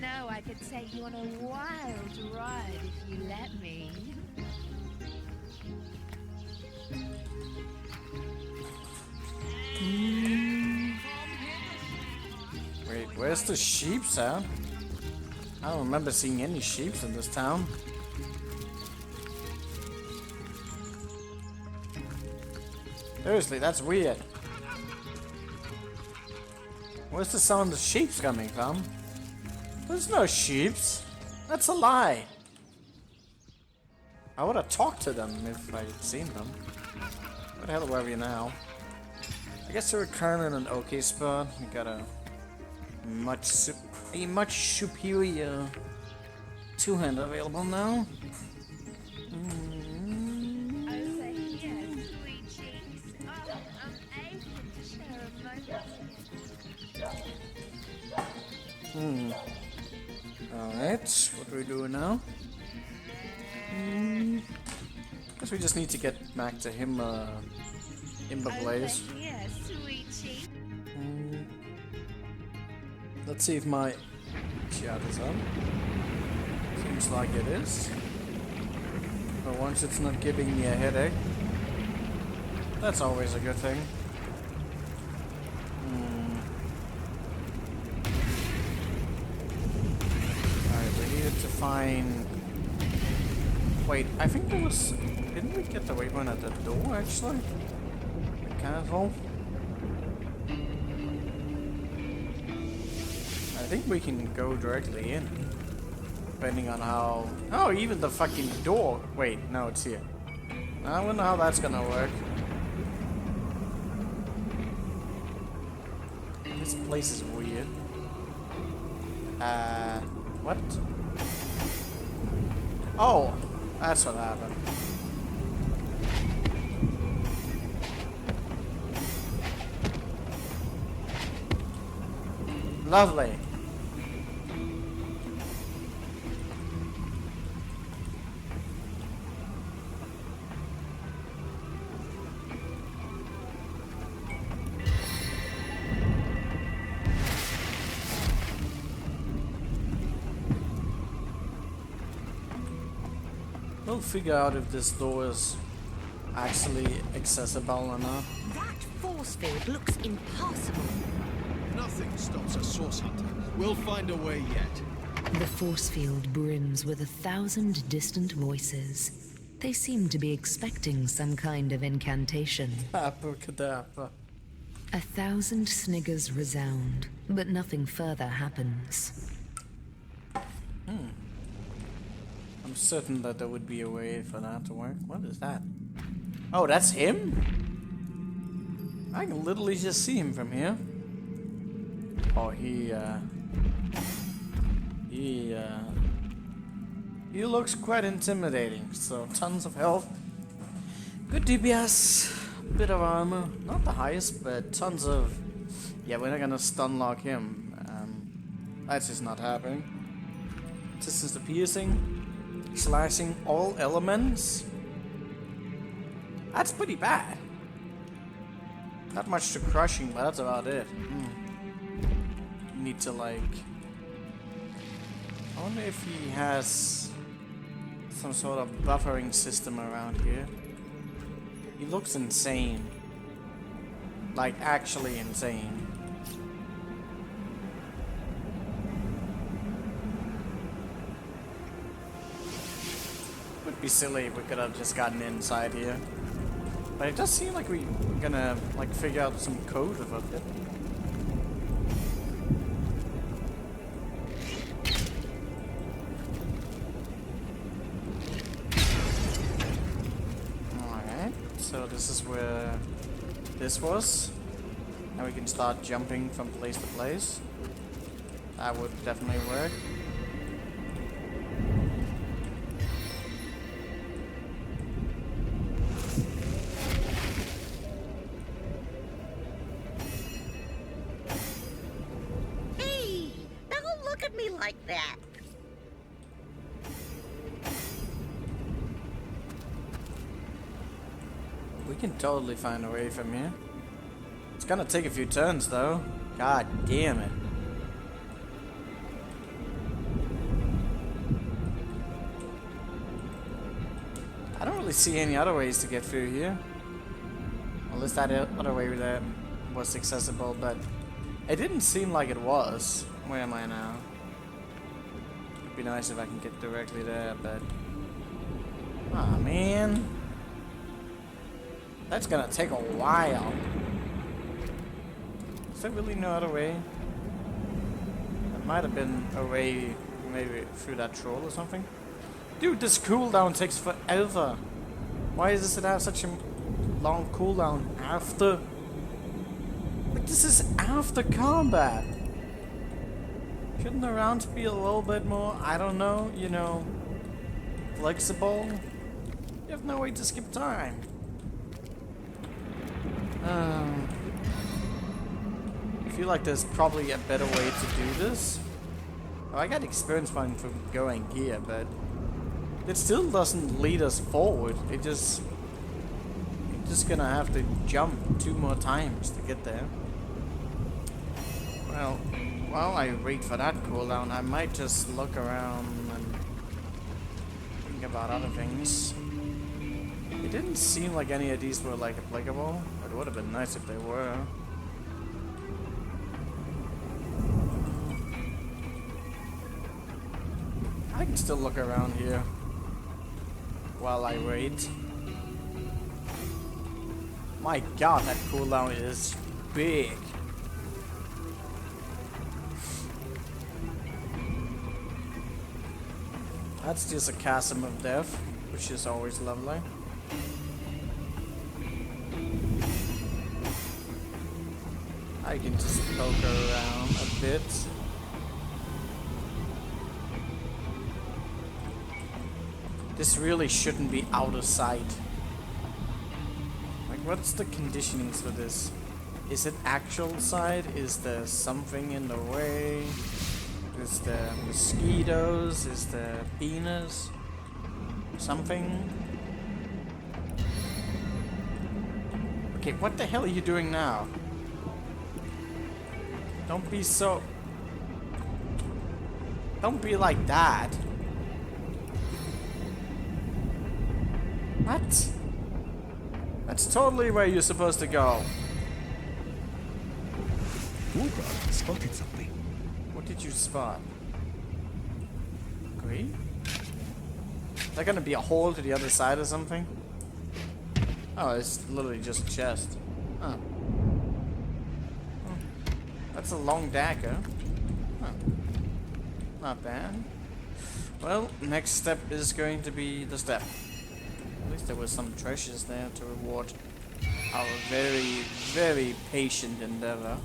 know I could take you on a wild ride if you let me. Wait, where's the sheep sound? I don't remember seeing any sheep in this town. Seriously, that's weird. Where's the sound of sheep's coming from? There's no sheeps. That's a lie. I would have talked to them if I had seen them. Where the hell were we now? I guess we're kind of in an okay spot. We got a much superior two-hand available now. Alright, what are we doing now? Guess we just need to get back to him, Imba Blaze. Let's see if my chat is on. Seems like it is. But once it's not giving me a headache, that's always a good thing. To find... Wait, I think there was... Didn't we get the waypoint at the door, actually? The castle? I think we can go directly in. Depending on how... Oh, even the fucking door! Wait, no, it's here. I wonder how that's gonna work. This place is weird. What? Oh, that's what happened. Lovely. We'll figure out if this door is actually accessible or not. That force field looks impassable. Nothing stops a source hunter. We'll find a way yet. The force field brims with 1,000 distant voices. They seem to be expecting some kind of incantation. Abracadabra. 1,000 sniggers resound, but nothing further happens. I'm certain that there would be a way for that to work. What is that? Oh, that's him? I can literally just see him from here. Oh, he looks quite intimidating. So, tons of health. Good DPS. Bit of armor. Not the highest, but tons of... Yeah, we're not gonna stun lock him. That's just not happening. This is the piercing. Slashing all elements. That's pretty bad. Not much to crushing, but that's about it. Need to like... I wonder if he has some sort of buffering system around here. He looks insane. Like actually insane. Would be silly if we could have just gotten inside here. But it does seem like we're gonna like figure out some code about it. Alright, so this is where this was. Now we can start jumping from place to place. That would definitely work. Like that. We can totally find a way from here. It's gonna take a few turns though. God damn it. really see any other ways to get through here. Unless that other way there was accessible, but it didn't seem like it was. Where am I now? It'd be nice if I can get directly there, but... Aw, man. That's gonna take a while. Is there really no other way? There might have been a way, maybe through that troll or something. Dude, this cooldown takes forever. Why does it have such a long cooldown after? Like, this is after combat. Shouldn't the rounds be a little bit more, I don't know, you know, flexible? You have no way to skip time. I feel like there's probably a better way to do this. Oh, I got experience point from going here, but it still doesn't lead us forward. You're just gonna have to jump 2 more times to get there. Well, while I wait for that cooldown, I might just look around and think about other things. It didn't seem like any of these were like applicable, but it would have been nice if they were. I can still look around here while I wait. My god, that cooldown is big. That's just a chasm of death, which is always lovely. I can just poke around a bit. This really shouldn't be out of sight. Like, what's the conditionings for this? Is it actual sight? Is there something in the way? Is there mosquitoes? Is there penis? Something? Okay, what the hell are you doing now? Don't be so... Don't be like that. What? That's totally where you're supposed to go. Uber spotted something. What did you spot? Green? Is there gonna be a hole to the other side or something? Oh, it's literally just a chest. Huh. That's a long dagger. Huh. Not bad. Well, next step is going to be the step. At least there was some treasures there to reward our very, very patient endeavor.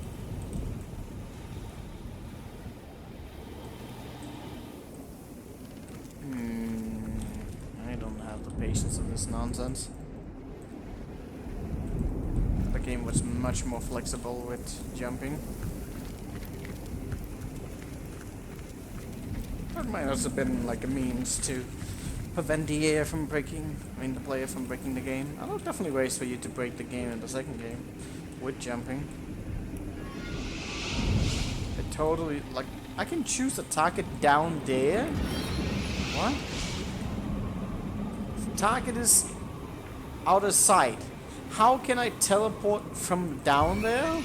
I don't have the patience of this nonsense. The game was much more flexible with jumping. That might also have been like a means to prevent the air from breaking, the player from breaking the game. I know definitely ways for you to break the game in the second game with jumping. It totally, like, I can choose a target down there? What? If the target is out of sight, how can I teleport from down there?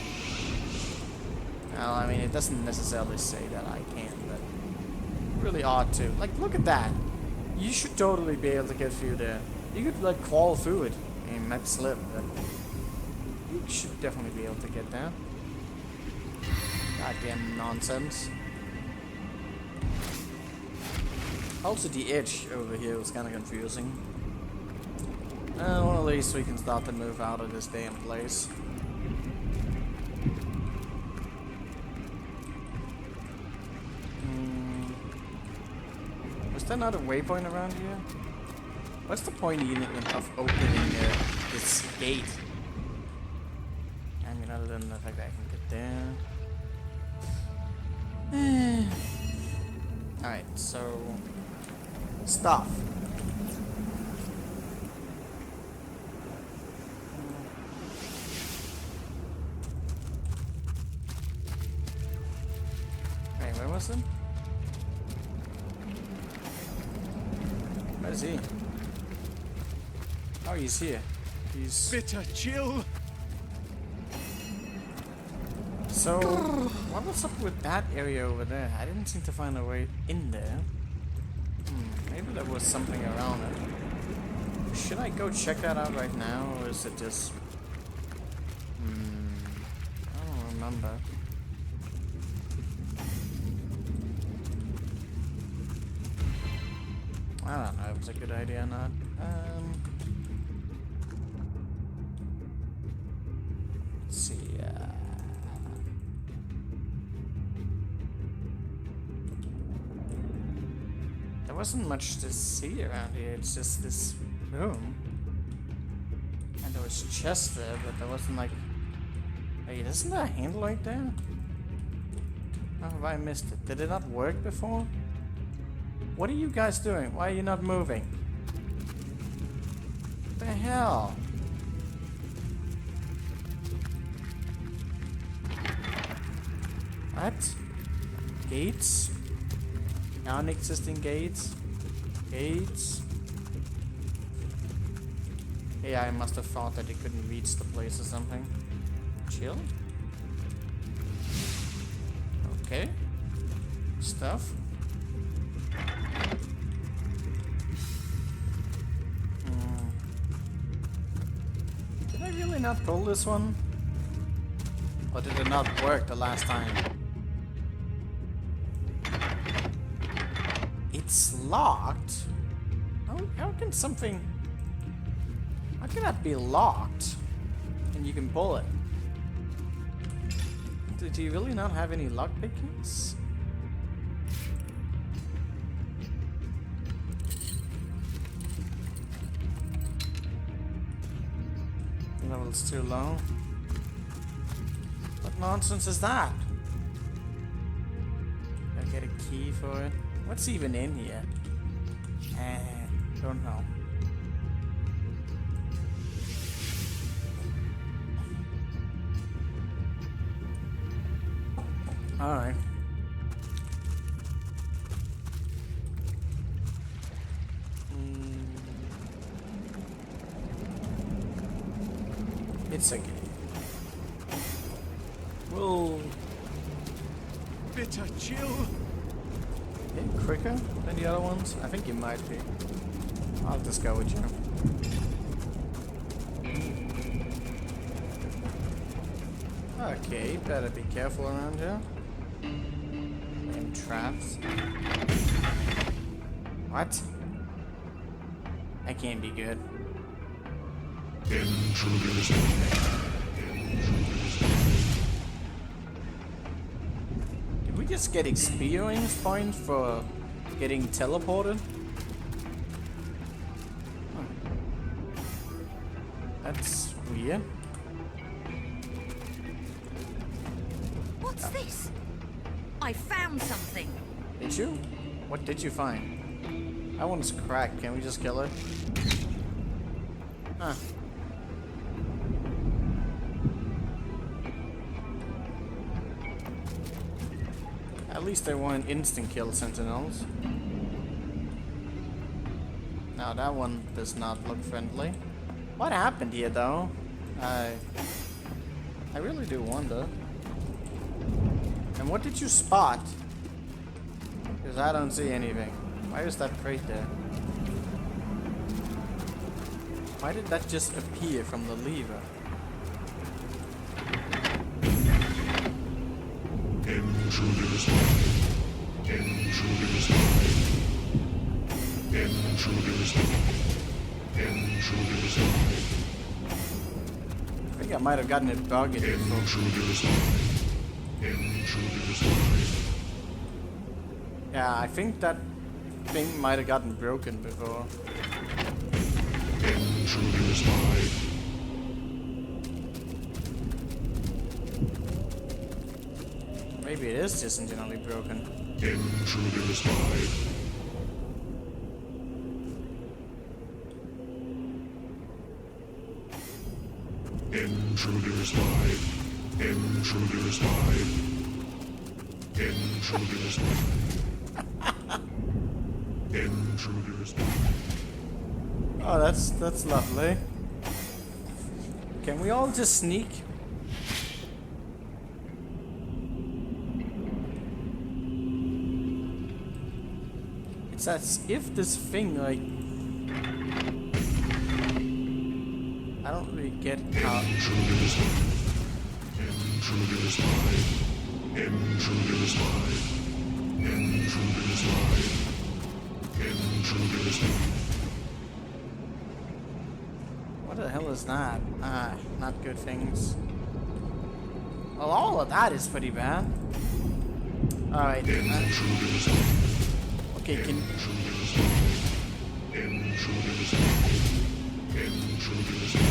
Well, I mean, it doesn't necessarily say that I can, but really odd too. Like, look at that. You should totally be able to get through there. You could, like, crawl through it. I mean, might slip, but you should definitely be able to get there. Goddamn nonsense. Also, the edge over here was kind of confusing. Well, at least we can start to move out of this damn place. Was there not a waypoint around here? What's the point even of opening this gate? I mean, other than the fact that I can get there. Alright, so... stuff. Wait, where was it? Where is he? Oh, he's here. He's... Bitter chill. So, what was up with that area over there? I didn't seem to find a way in there. Maybe there was something around it. Should I go check that out right now, or is it just... I don't remember. I don't know if it's a good idea or not. Let's see. There wasn't much to see around here. It's just this room, and there was chests there, but there wasn't like. Hey, isn't there a handle right there? How have I missed it? Did it not work before? What are you guys doing? Why are you not moving? What the hell? What? Gates? Non-existing gates? Gates? Yeah, I must have thought that it couldn't reach the place or something. Chill? Okay. Stuff. Did I really not pull this one? Or did it not work the last time? It's locked? How can something... How can that be locked? And you can pull it? Did you really not have any lock pickings? Level's too low. What nonsense is that? Gotta get a key for it. What's even in here? Don't know. Alright. It's a game. Whoa. Bitter chill. Getting quicker than the other ones? I think you might be. I'll just go with you. Okay, better be careful around here. And traps. What? That can't be good. Did we just get experience points for getting teleported? Huh. That's weird. What's this? I found something. Did you? What did you find? That one's cracked. Can we just kill it? Huh. At least they weren't instant kill sentinels. Now that one does not look friendly. What happened here though? I really do wonder. And what did you spot? Because I don't see anything. Why is that crate there? Why did that just appear from the lever? Intruders live. Intruders live. Intruders live. Intruders live. I think I might have gotten it bugged before. Intruders live. Intruders live. Yeah, I think that thing might have gotten broken before. Intruders live. Maybe it is just internally broken. Intruders live. Intruders live. Intruders live. Intruders live. Intruders live. Oh, that's lovely. Can we all just sneak? It's as if this thing, like... I don't really get how... Intruders mine. Intruders mine. Intruders mine. Intruders mine. Intruders mine. What the hell is that? Ah, not good things. Well, all of that is pretty bad. Alright. Intruders mine. Okay, can... Intruders mine. Intruders mine. Intruders mine.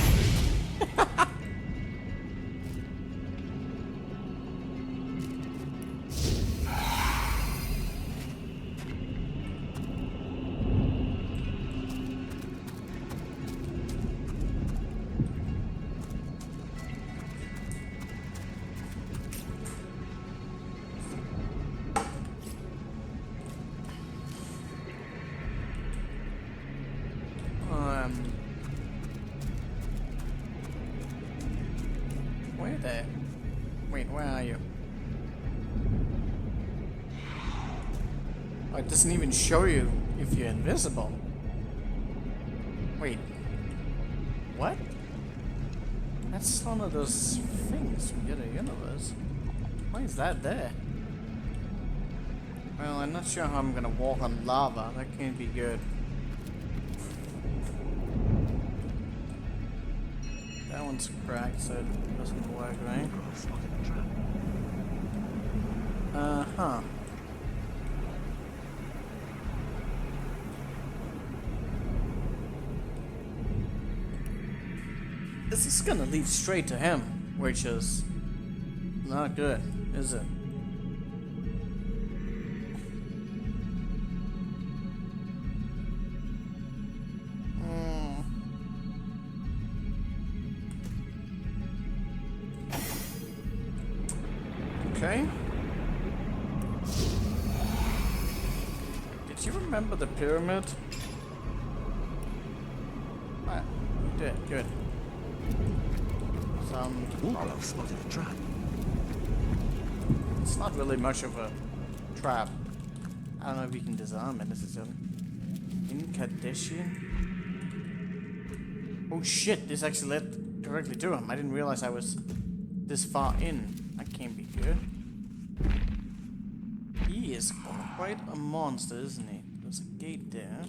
Where the... Wait, where are you? Oh, it doesn't even show you if you're invisible. Wait. What? That's one of those things from the other universe. Why is that there? Well, I'm not sure how I'm gonna walk on lava. That can't be good. That one's cracked, so it doesn't work, right? Uh-huh. This is gonna lead straight to him, which is not good, is it? Okay. Did you remember the pyramid? Ah, you did. Good. I've spotted a trap. It's not really much of a trap. I don't know if we can disarm it necessarily. Incandescent? Oh shit, this actually led directly to him. I didn't realize I was this far in. That can't be good. He is quite a monster, isn't he? There's a gate there.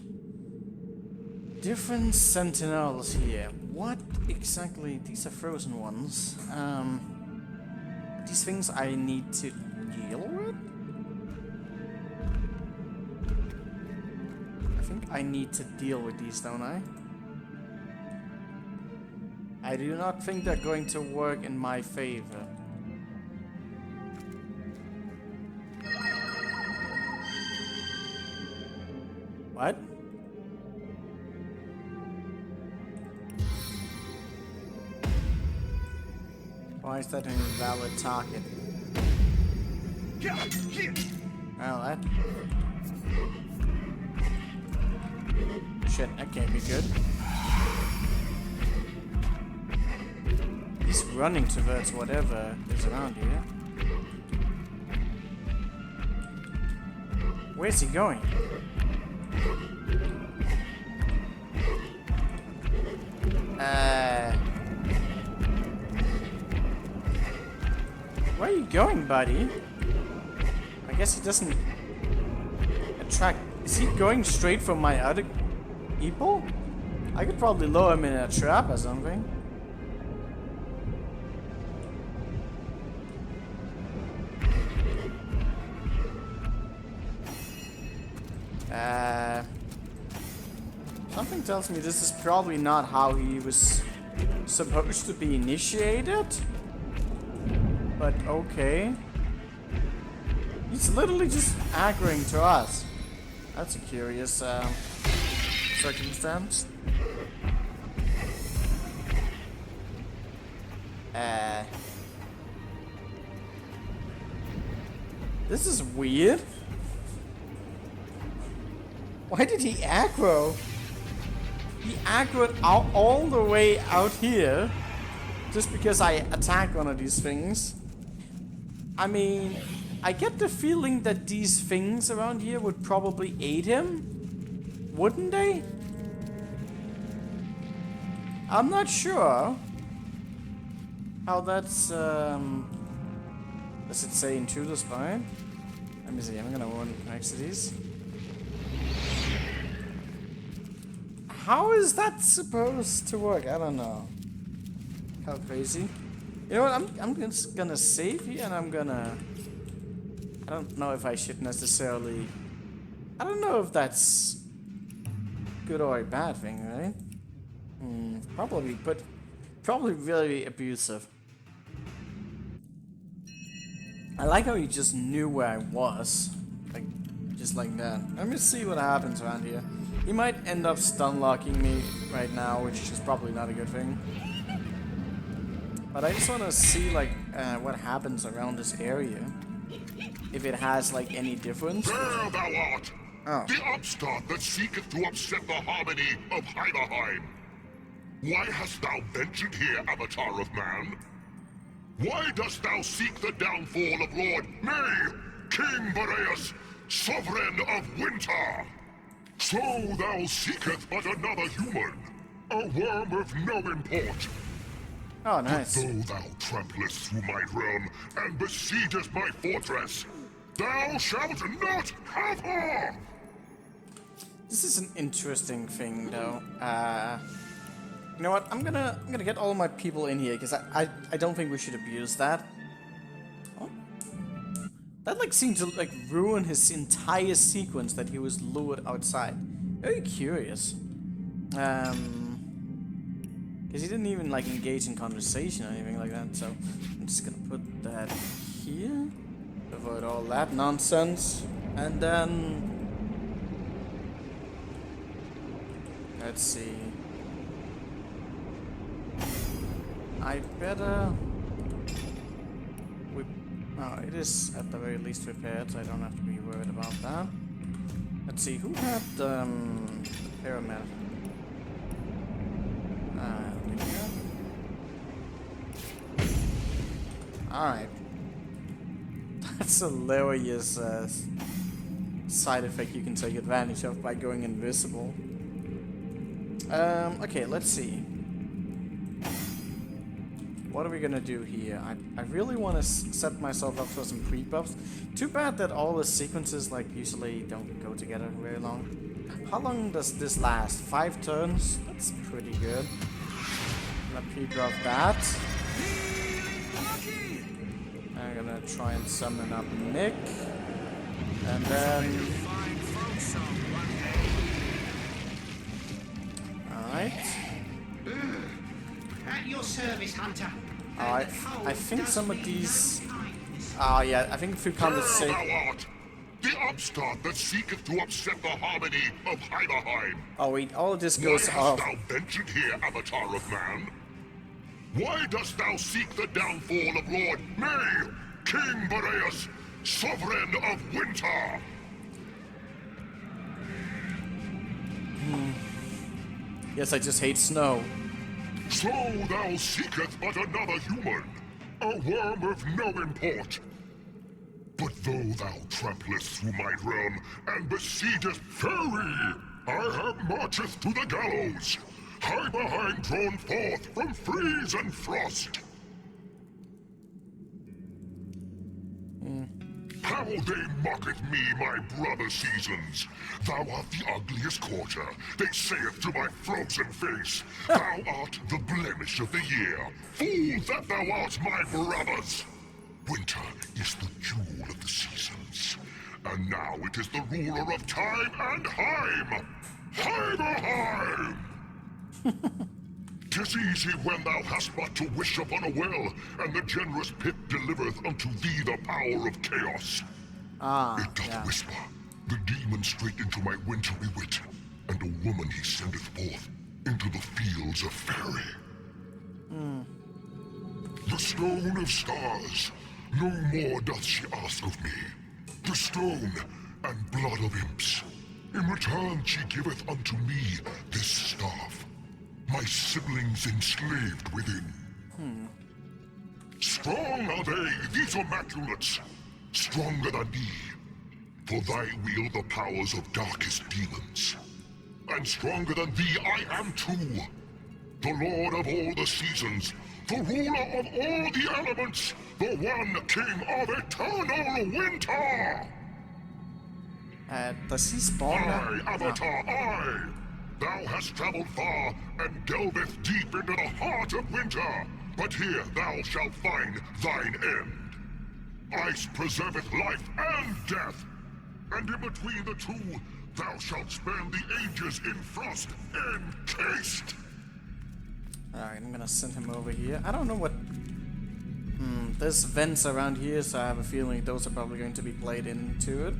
Different sentinels here. What exactly? These are frozen ones. These things I need to deal with? I think I need to deal with these, don't I? I do not think they're going to work in my favor. What? Why is that an invalid target? Well, that... Shit, that can't be good. He's running towards whatever is around here. Where's he going? Where are you going, buddy? I guess he doesn't attract... Is he going straight for my other people? I could probably lure him in a trap or something. Something tells me this is probably not how he was supposed to be initiated. But okay. He's literally just aggroing to us. That's a curious circumstance. This is weird. Why did he aggro? he aggroed out all the way out here just because I attacked one of these things. I mean, I get the feeling that these things around here would probably aid him, wouldn't they? I'm not sure how that's, does it say intruder spy? Let me see, I'm gonna run next to these. How is that supposed to work? I don't know. How crazy. You know what, I'm just gonna save here and I'm gonna... I don't know if I should necessarily... I don't know if that's good or a bad thing, right? Probably, but probably really abusive. I like how he just knew where I was. Like, just like that. Let me see what happens around here. He might end up stun locking me right now, which is probably not a good thing. But I just want to see, like, what happens around this area. If it has, like, any difference. There thou art! Oh. The upstart that seeketh to upset the harmony of Heimerheim. Why hast thou ventured here, Avatar of Man? Why dost thou seek the downfall of Lord, nay, King Boreas, Sovereign of Winter? So thou seeketh but another human, a worm of no import. Oh, nice. But though thou tramplest through my realm and besiegest my fortress, thou shalt not have her! This is an interesting thing, though. You know what? I'm gonna get all my people in here because I don't think we should abuse that. Oh. That like seemed to like ruin his entire sequence that he was lured outside. Very curious. Because he didn't even like engage in conversation or anything like that. So I'm just gonna put that here. Avoid all that nonsense. And then let's see. I better... Oh, it is at the very least repaired, so I don't have to be worried about that. Let's see, who had the pyramid? Alright. That's a hilarious side effect you can take advantage of by going invisible. Okay, let's see. What are we gonna do here? I really want to set myself up for some pre-buffs. Too bad that all the sequences like usually don't go together very long. How long does this last? 5 turns? That's pretty good. I'm gonna pre-buff that. I'm gonna try and summon up Nick. And then... Alright. At your service, Hunter. Alright, I think some of these... Oh yeah, I think if we come to say... There thou art! The upstart that seeketh to upset the harmony of Heimerheim. Oh wait, all of this Why goes hast off. thou ventured here, Avatar of Man? Why dost thou seek the downfall of Lord, nay, King Boreas, Sovereign of Winter? Yes, I just hate snow. So thou seeketh but another human, a worm of no import. But though thou tramplest through my realm and besiegest Fury, I have marcheth to the gallows, Heimerheim drawn forth from freeze and frost. How they mocketh me, my brother seasons. Thou art the ugliest quarter, they saith to my frozen face. Thou art the blemish of the year, fool that thou art, my brothers. Winter is the jewel of the seasons, and now it is the ruler of time and Heim, Heimerheim! 'Tis easy when thou hast but to wish upon a well, and the generous pit delivereth unto thee the power of chaos. It doth whisper, the demon straight into my wintry wit, and a woman he sendeth forth into the fields of Faerie. The stone of stars, no more doth she ask of me. The stone and blood of imps, In return, she giveth unto me this staff, my siblings enslaved within. Strong are they, these immaculates, stronger than thee. For thy wield the powers of darkest demons. And stronger than thee I am too. The lord of all the seasons, the ruler of all the elements, the one king of eternal winter! Does he spawn now? I, Avatar, I! Thou hast traveled far and delveth deep into the heart of winter, but here thou shalt find thine end. Ice preserveth life and death, and in between the two, thou shalt spend the ages in frost encased. Alright, I'm gonna send him over here. I don't know what... there's vents around here, so I have a feeling those are probably going to be played into it.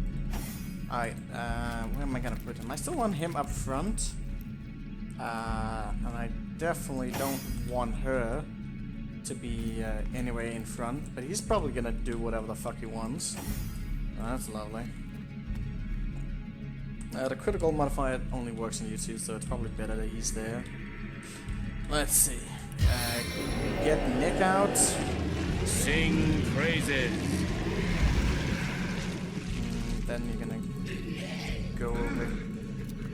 Alright, where am I gonna put him? I still want him up front. And I definitely don't want her to be anywhere in front, but he's probably gonna do whatever the fuck he wants. Oh, that's lovely. The critical modifier only works on you two, so it's probably better that he's there. Let's see. Get Nick out. Sing praises. Then you're gonna go over.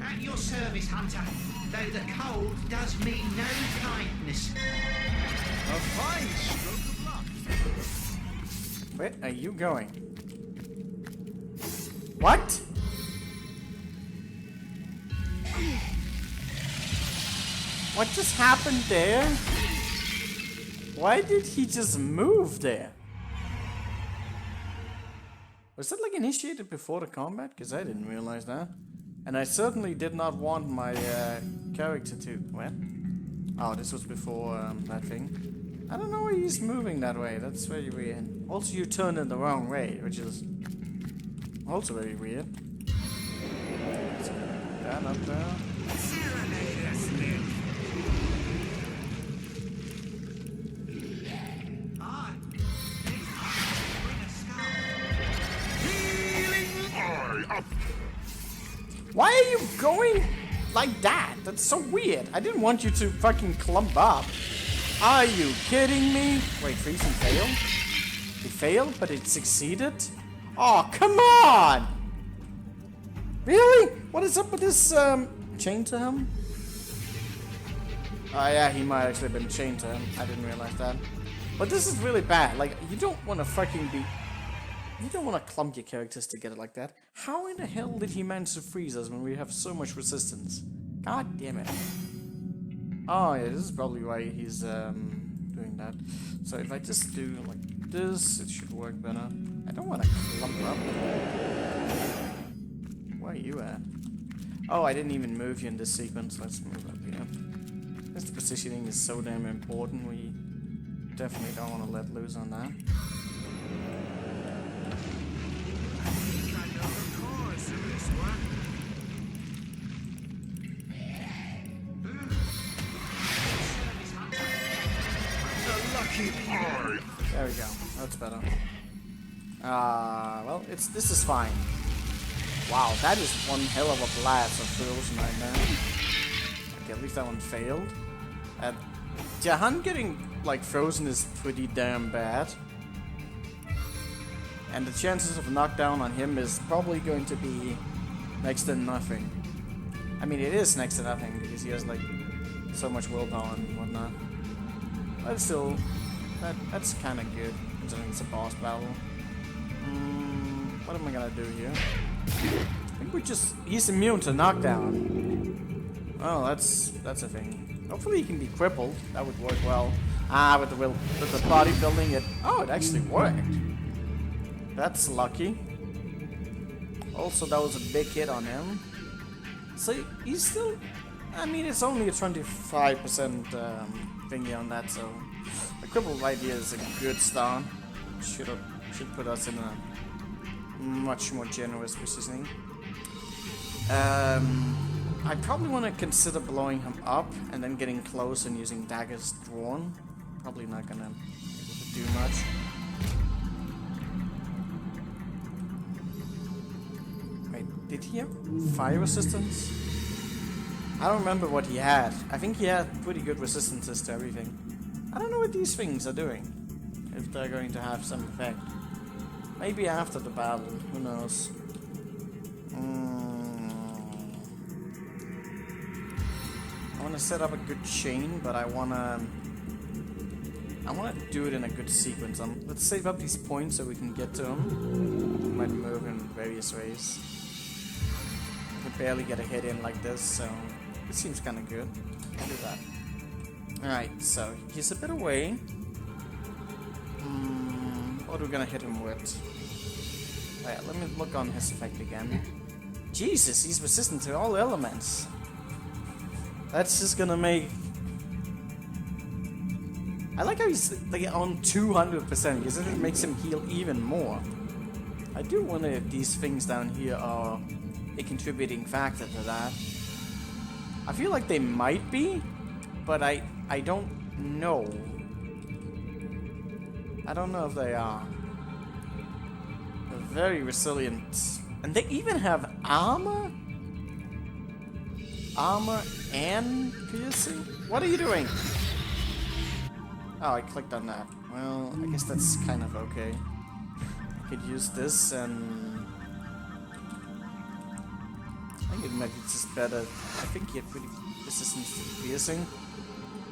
At your service, Hunter. Though the cold does me no kindness. A fine stroke of luck. Where are you going? What? What just happened there? Why did he just move there? Was that like initiated before the combat? Because I didn't realize that. And I certainly did not want my character to... What? Oh, this was before that thing. I don't know why he's moving that way. That's very weird. Also, you turned in the wrong way, which is also very weird. Let's put that up there. Serenade us, Nick. Why are you going like that? That's so weird. I didn't want you to fucking clump up. Are you kidding me? Wait, freezing failed? It failed, but it succeeded? Oh, come on! Really? What is up with this chain to him? Oh yeah, he might actually have been chained to him. I didn't realize that. But this is really bad. Like, you don't want to fucking be... You don't want to clump your characters together like that. How in the hell did he manage to freeze us when we have so much resistance? God damn it. Oh yeah, this is probably why he's doing that. So if I just do like this, it should work better. I don't want to clump up. Where are you at? Oh, I didn't even move you in this sequence. Let's move up here. This positioning is so damn important. We definitely don't want to let loose on that. There we go. That's better. Well, this is fine. Wow, that is one hell of a blast of frozen right now. Okay, at least that one failed. Jahan getting like frozen is pretty damn bad. And the chances of knockdown on him is probably going to be next to nothing. I mean, it is next to nothing because he has like so much willpower and whatnot. But still, that's kind of good considering it's a boss battle. What am I gonna do here? I think he's immune to knockdown. Oh, that's a thing. Hopefully he can be crippled. That would work well. With the bodybuilding, it actually worked. That's lucky. Also, that was a big hit on him. So he's still... I mean, it's only a 25% thingy on that, so... The crippled idea is a good start. Should put us in a much more generous positioning. I probably want to consider blowing him up and then getting close and using daggers drawn. Probably not gonna be able to do much. Wait, Did he have fire resistance? I don't remember what he had. I think he had pretty good resistances to everything. I don't know what these things are doing. If they're going to have some effect. Maybe after the battle, who knows. I want to set up a good chain, but I want to do it in a good sequence. Let's save up these points so we can get to them. Might move in various ways. I can barely get a hit in like this, so it seems kind of good. I'll do that. Alright, so he's a bit away. What are we gonna hit him with? Alright, let me look on his effect again. Jesus, he's resistant to all elements. That's just gonna make... I like how he's like on 200% because it makes him heal even more. I do wonder if these things down here are a contributing factor to that. I feel like they might be, but I don't know. I don't know if they are. They're very resilient. And they even have armor? Armor and piercing? What are you doing? Oh, I clicked on that. Well, I guess that's kind of okay. I could use this and... I think it might be just better. I think you have pretty resistance to piercing.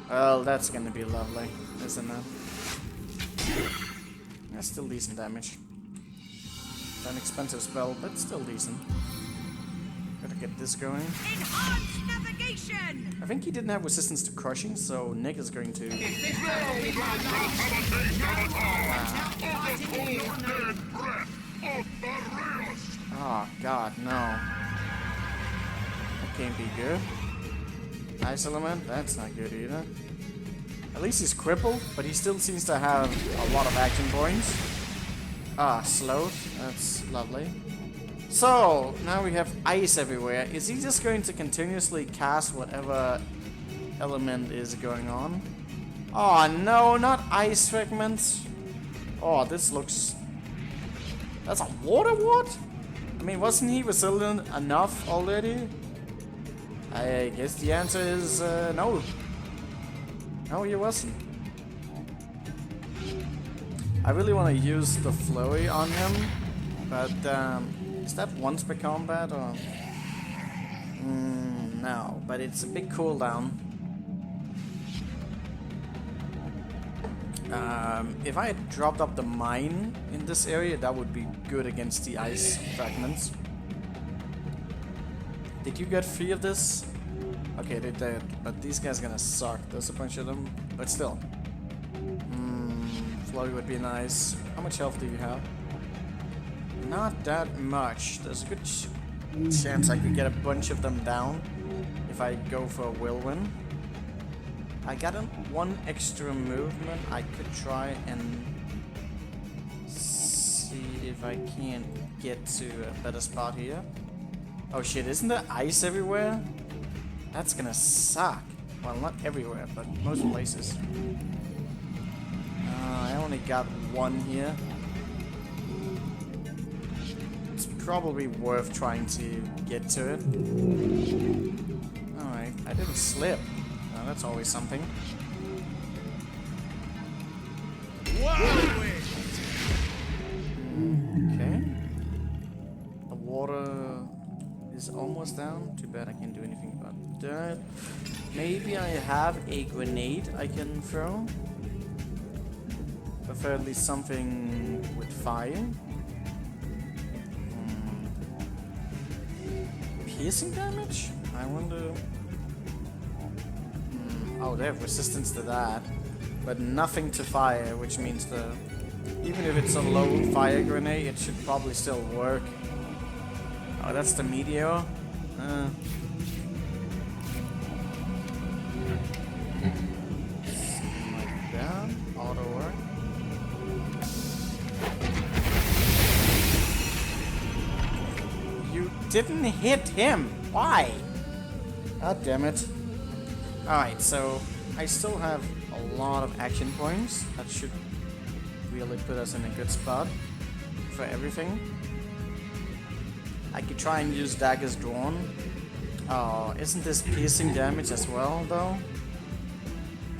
Well, that's gonna be lovely, isn't it? That's still decent damage. It's an expensive spell, but still decent. Gotta get this going. Enhanced navigation! I think he didn't have resistance to crushing, so Nick is going to... Oh god, no. That can't be good. Ice element, that's not good either. At least he's crippled, but he still seems to have a lot of action points. Ah, slowed. That's lovely. So, now we have ice everywhere. Is he just going to continuously cast whatever element is going on? Oh no, not ice fragments. Oh, this looks... That's a water ward? I mean, wasn't he resilient enough already? I guess the answer is no. No, he wasn't. I really want to use the flurry on him, but is that once per combat or? No, but it's a big cooldown. If I had dropped up the mine in this area, that would be good against the ice fragments. Did you get 3 of this? Okay, they did, but these guys are gonna suck. There's a bunch of them, but still. Flurry would be nice. How much health do you have? Not that much. There's a good chance I could get a bunch of them down if I go for a whirlwind. I got 1 extra movement. I could try and see if I can't get to a better spot here. Oh shit, isn't there ice everywhere? That's gonna suck. Well, not everywhere, but most places. I only got 1 here. It's probably worth trying to get to it. Alright, I didn't slip. Oh, that's always something. Okay. The water is almost down. Too bad I can't do anything about that. Maybe I have a grenade I can throw. Preferably something with fire. Piercing damage? I wonder... Oh, they have resistance to that. But nothing to fire, which means even if it's a low fire grenade, it should probably still work. Oh, that's the meteor? Something like that. Auto work. You didn't hit him! Why? God damn it. Alright, so I still have a lot of action points. That should really put us in a good spot for everything. I could try and use daggers drawn. Oh, isn't this piercing damage as well, though?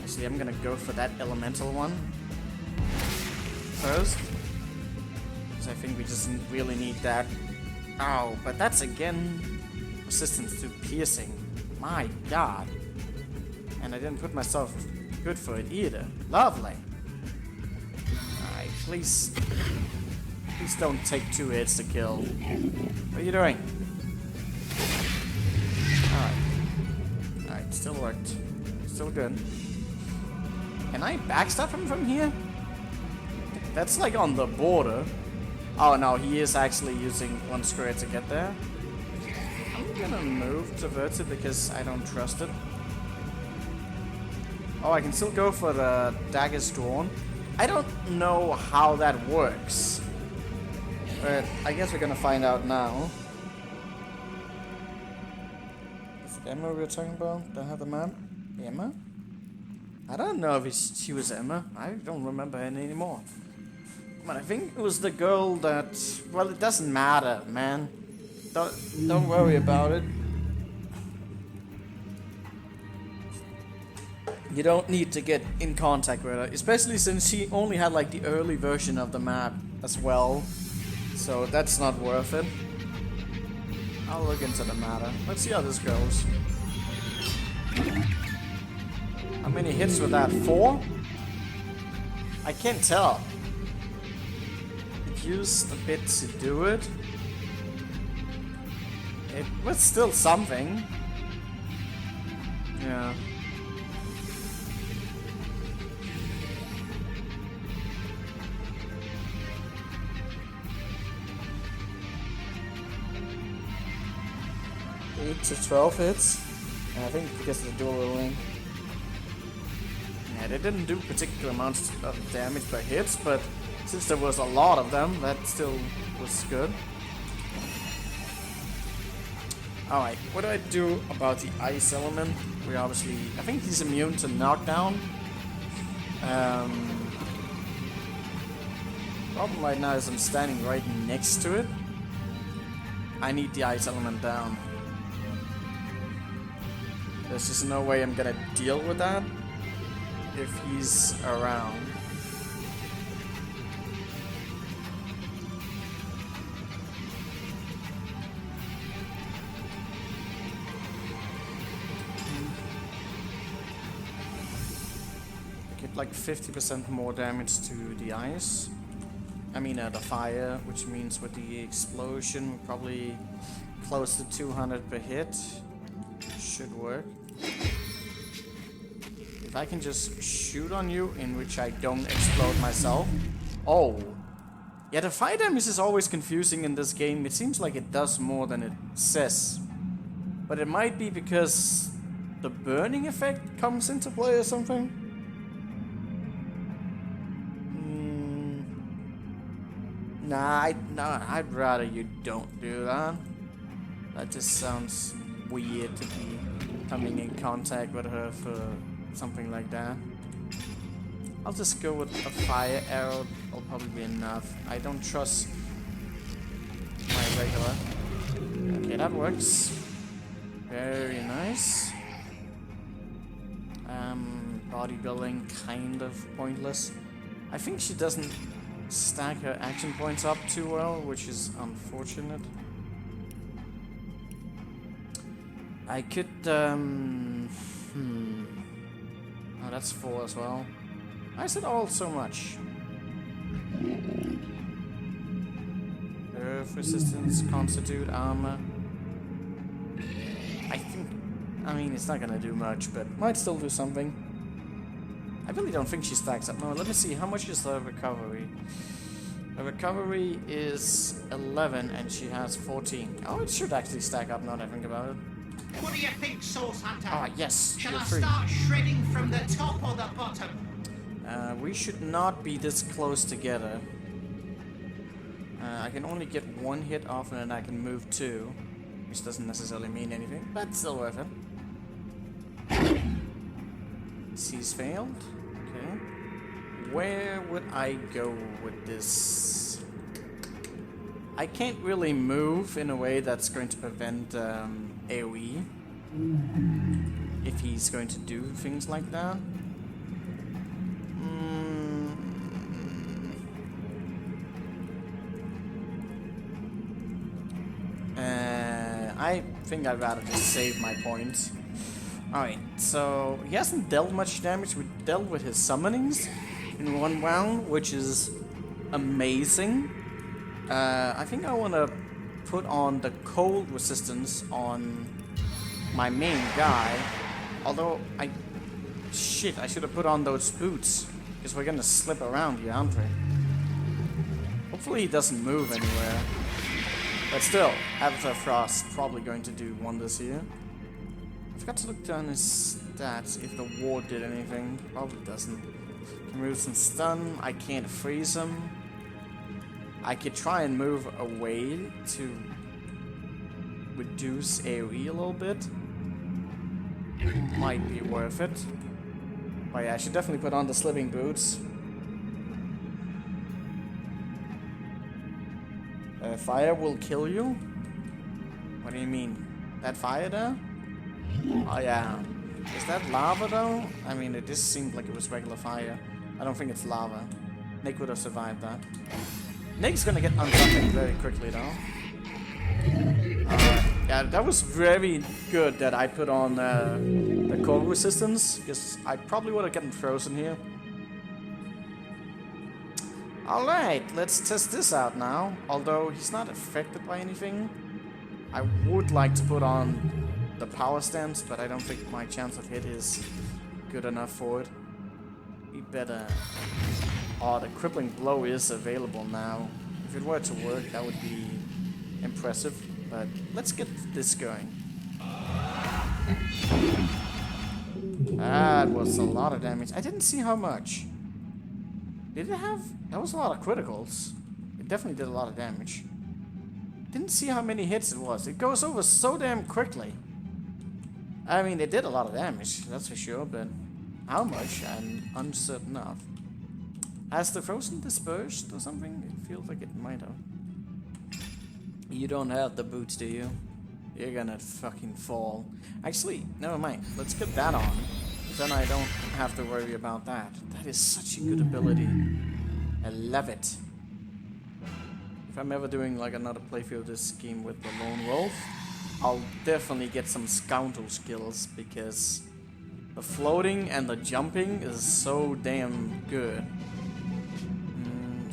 Actually, I'm gonna go for that elemental one first. Because I think we just really need that. Oh, but that's again resistance to piercing. My god. And I didn't put myself good for it either. Lovely. Alright, please. Please don't take 2 hits to kill. What are you doing? Alright. Alright, still worked. Still good. Can I backstab him from here? That's like on the border. Oh no, he is actually using 1 square to get there. I'm gonna move towards it because I don't trust it. Oh, I can still go for the daggers drawn. I don't know how that works. But I guess we're gonna find out now. Is it Emma we're talking about? Do I have the map? Emma? I don't know if she was Emma. I don't remember her anymore. But I think it was the girl that... Well, it doesn't matter, man. Don't worry about it. You don't need to get in contact with her, especially since she only had like the early version of the map as well. So that's not worth it. I'll look into the matter. Let's see how this goes. How many hits with that? 4? I can't tell. It used a bit to do it. It was still something. Yeah. To 12 hits. And I think because of the dual rolling. Yeah, they didn't do particular amounts of damage per hits, but since there was a lot of them, that still was good. Alright, what do I do about the ice element? We obviously... I think he's immune to knockdown. Problem right now is I'm standing right next to it. I need the ice element down. There's just no way I'm gonna deal with that if he's around. Get like 50% more damage to the ice. I mean the fire, which means with the explosion we're probably close to 200 per hit. Should work. If I can just shoot on you, in which I don't explode myself. Oh. Yeah, the fire damage is always confusing in this game. It seems like it does more than it says. But it might be because the burning effect comes into play or something. Nah, I'd rather you don't do that. That just sounds weird to be coming in contact with her for something like that. I'll just go with a fire arrow. Will probably be enough. I don't trust my regular. Okay, that works. Very nice. Bodybuilding kind of pointless. I think she doesn't stack her action points up too well, which is unfortunate. I could, oh, that's 4 as well. I said all so much. Earth resistance, constitute, armor. I mean, it's not gonna do much, but might still do something. I really don't think she stacks up. No, let me see, how much is her recovery? Her recovery is 11 and she has 14. Oh, it should actually stack up now that I think about it. What do you think, Source Hunter? Ah, yes, Shall you're I free. start shredding from the top or the bottom? We should not be this close together. I can only get 1 hit off and then I can move 2. Which doesn't necessarily mean anything, but it's still worth it. She's failed. Okay. Where would I go with this? I can't really move in a way that's going to prevent AoE. If he's going to do things like that. I think I'd rather just save my points. Alright, so he hasn't dealt much damage. We dealt with his summonings in one round, which is amazing. I think I want to put on the cold resistance on my main guy. Although, shit, I should have put on those boots. Because we're gonna slip around here, aren't we? Hopefully he doesn't move anywhere. But still, Avatar Frost probably going to do wonders here. I forgot to look down his stats if the ward did anything. Probably doesn't. Can remove some stun. I can't freeze him. I could try and move away to reduce AoE a little bit. Might be worth it. But yeah, I should definitely put on the slipping boots. Fire will kill you? What do you mean? That fire there? Oh yeah. Is that lava though? I mean, it just seemed like it was regular fire. I don't think it's lava. Nick would have survived that. Nick's gonna get untucking very quickly though. Yeah, that was very good that I put on the cold resistance, because I probably would have gotten frozen here. Alright, let's test this out now. Although he's not affected by anything. I would like to put on the power stance, but I don't think my chance of hit is good enough for it. Be better. Oh, the crippling blow is available now. If it were to work, that would be impressive. But let's get this going. That was a lot of damage. I didn't see how much. Did it have... That was a lot of criticals. It definitely did a lot of damage. Didn't see how many hits it was. It goes over so damn quickly. I mean, it did a lot of damage, that's for sure, but how much, I'm uncertain of. Has the frozen dispersed or something? It feels like it might have. You don't have the boots, do you? You're gonna fucking fall. Actually, never mind. Let's get that on. Then I don't have to worry about that. That is such a good ability. I love it. If I'm ever doing like another playthrough of this game with the Lone Wolf, I'll definitely get some scoundrel skills, because the floating and the jumping is so damn good.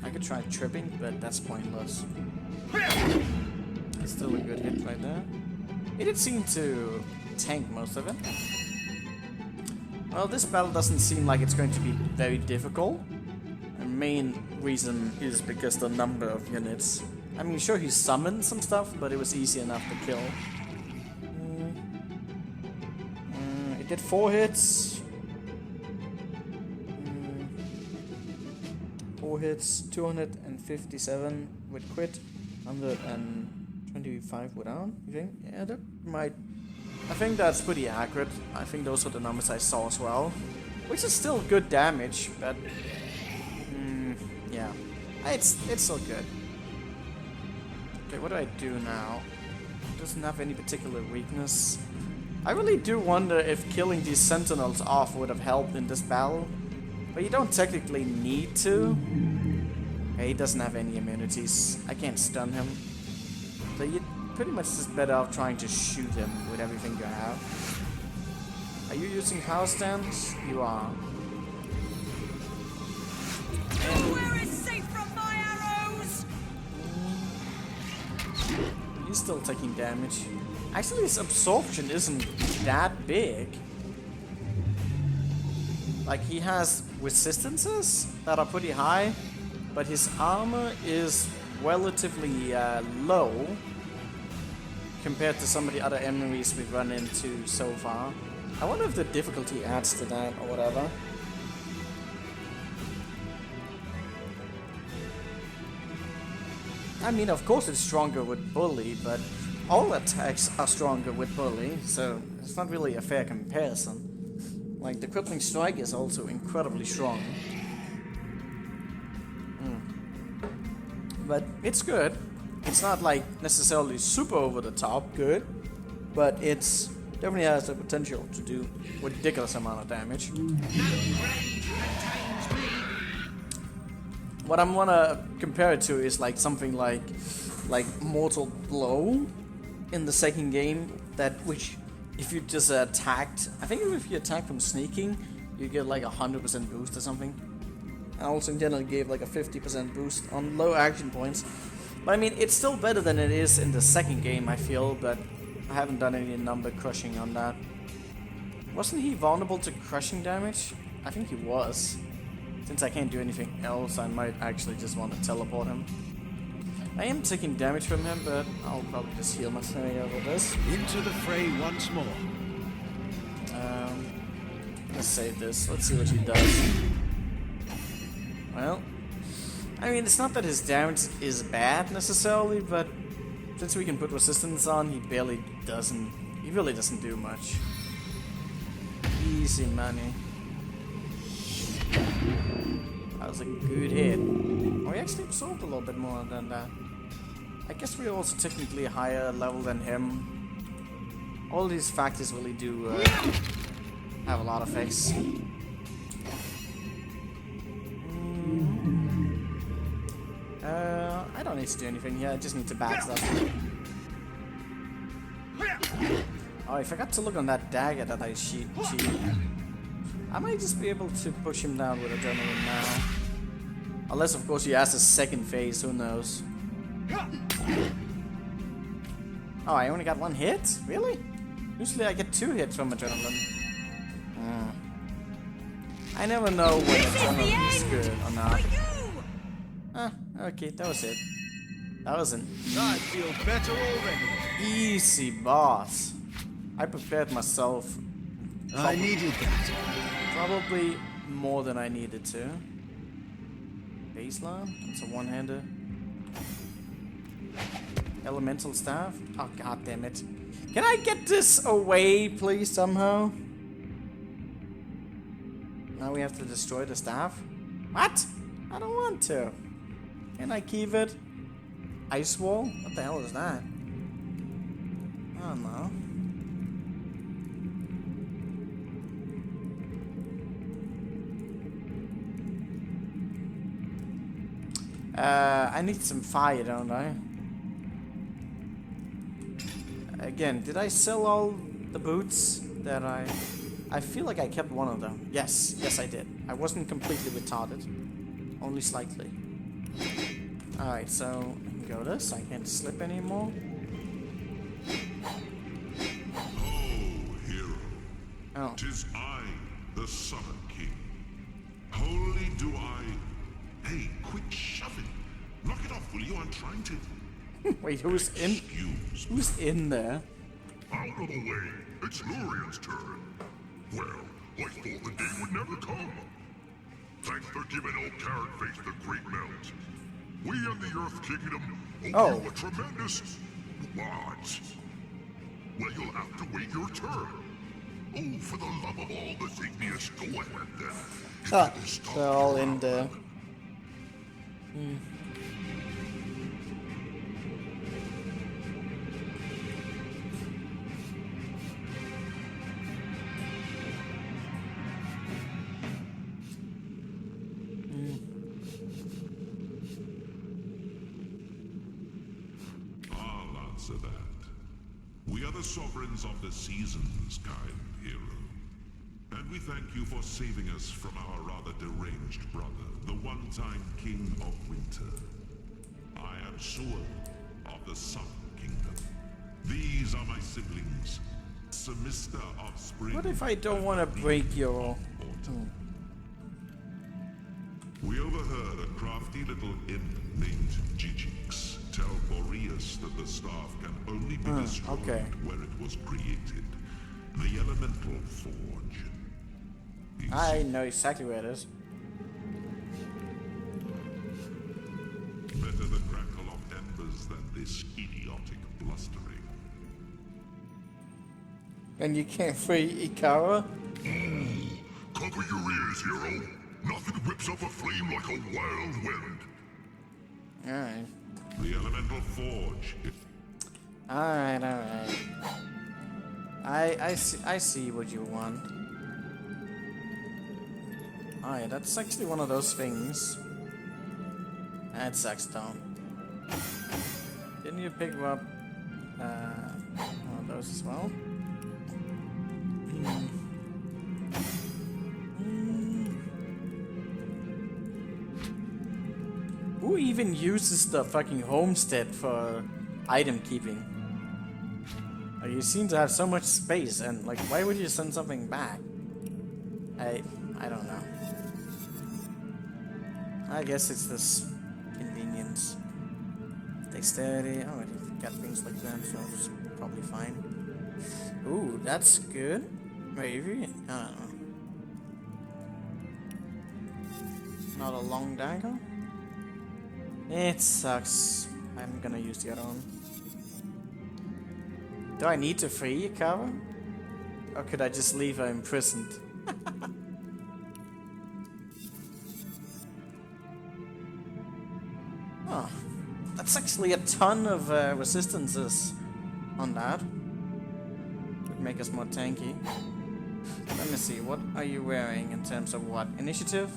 I could try tripping, but that's pointless. It's still a good hit right there. It did seem to tank most of it. Well, this battle doesn't seem like it's going to be very difficult. The main reason is because the number of units. I mean, sure, he summoned some stuff, but it was easy enough to kill. It did 4 hits. 4 hits, 257 with crit, 125 without, you think? Yeah, that might... I think that's pretty accurate. I think those are the numbers I saw as well. Which is still good damage, but... yeah. It's still good. Okay, what do I do now? It doesn't have any particular weakness. I really do wonder if killing these sentinels off would have helped in this battle. But you don't technically need to. Okay, he doesn't have any immunities. I can't stun him. So you pretty much just better off trying to shoot him with everything you have. Are you using power stance? You are. Nowhere is safe from my arrows! He's still taking damage. Actually, his absorption isn't that big. Like, he has resistances that are pretty high, but his armor is relatively low compared to some of the other enemies we've run into so far. I wonder if the difficulty adds to that or whatever. I mean, of course it's stronger with Bully, but all attacks are stronger with Bully, so it's not really a fair comparison. Like, the crippling strike is also incredibly strong. But it's good. It's not like necessarily super over the top good, but it's definitely has the potential to do ridiculous amount of damage. What I'm gonna compare it to is like something like Mortal Blow in the second game, that which if you just attacked, I think if you attack from sneaking, you get like 100% boost or something. And also in general gave like a 50% boost on low action points. But I mean, it's still better than it is in the second game, I feel, but I haven't done any number crushing on that. Wasn't he vulnerable to crushing damage? I think he was. Since I can't do anything else, I might actually just want to teleport him. I am taking damage from him, but I'll probably just heal myself over this. Into the fray once more. Let's save this. Let's see what he does. Well, I mean, it's not that his damage is bad necessarily, but since we can put resistance on, he really doesn't do much. Easy money. That was a good hit. Oh, he actually absorbed a little bit more than that. I guess we're also technically a higher level than him. All these factors really do have a lot of effects. I don't need to do anything here, I just need to backstab. Oh, I forgot to look on that dagger that I cheated. I might just be able to push him down with adrenaline now. Unless, of course, he has a second phase, who knows. Oh, I only got one hit? Really? Usually I get 2 hits from adrenaline. I never know when adrenaline is good or not. Okay, that was it. That wasn't. I feel better already. Easy, boss. I prepared myself. I needed that. Probably more than I needed to. Baseline? It's a one-hander. Elemental staff? Oh, god damn it. Can I get this away, please, somehow? Now we have to destroy the staff? What? I don't want to. Can I keep it? Ice wall? What the hell is that? I don't know. I need some fire, don't I? Again, did I sell all the boots that I feel like I kept one of them. Yes, I did. I wasn't completely retarded. Only slightly. Alright, so go this. I can't slip anymore. Oh, hero. Oh. 'Tis I, the Summer King. Wholly do I... Hey, quit shoving. Knock it off, will you? I'm trying to... Wait, who's in? Excuse me. Who's in there? Out of the way. It's Lurian's turn. Well, I thought the day would never come. Thanks for giving old Carrot Face the great melt. We and the Earth Kingdom owe you a tremendous... What? Well, you'll have to wait your turn. Oh, for the love of all that's igneous, go ahead then. Ah, they're all in there. I'll answer that. We are the sovereigns of the seasons, kind hero. And we thank you for saving us from our rather deranged brother, the one-time king of winter. I am Suan of the Sun Kingdom. These are my siblings, Semester of Spring. What if I don't want to break your... We overheard a crafty little imp named Gigix tell Boreas that the staff can only be destroyed where it was created. The elemental forge. I know exactly where it is. Better the crackle of embers than this idiotic blustering. And you can't free Ikara? Cover your ears, hero. Nothing whips up a flame like a wild wind. Alright. The elemental forge. Alright, alright. I see what you want. Oh yeah, that's actually one of those things. That sucks though. Didn't you pick up one of those as well? Who even uses the fucking homestead for item keeping? Like, you seem to have so much space, and like, why would you send something back? I don't know. I guess it's this convenience. Dexterity. Oh, I got things like that, so it's probably fine. Ooh, that's good. Maybe. I don't know. Not a long dagger. It sucks. I'm gonna use the other one. Do I need to free Kara? Or could I just leave her imprisoned? Oh, that's actually a ton of resistances on that. Would make us more tanky. Let me see, what are you wearing in terms of what? Initiative?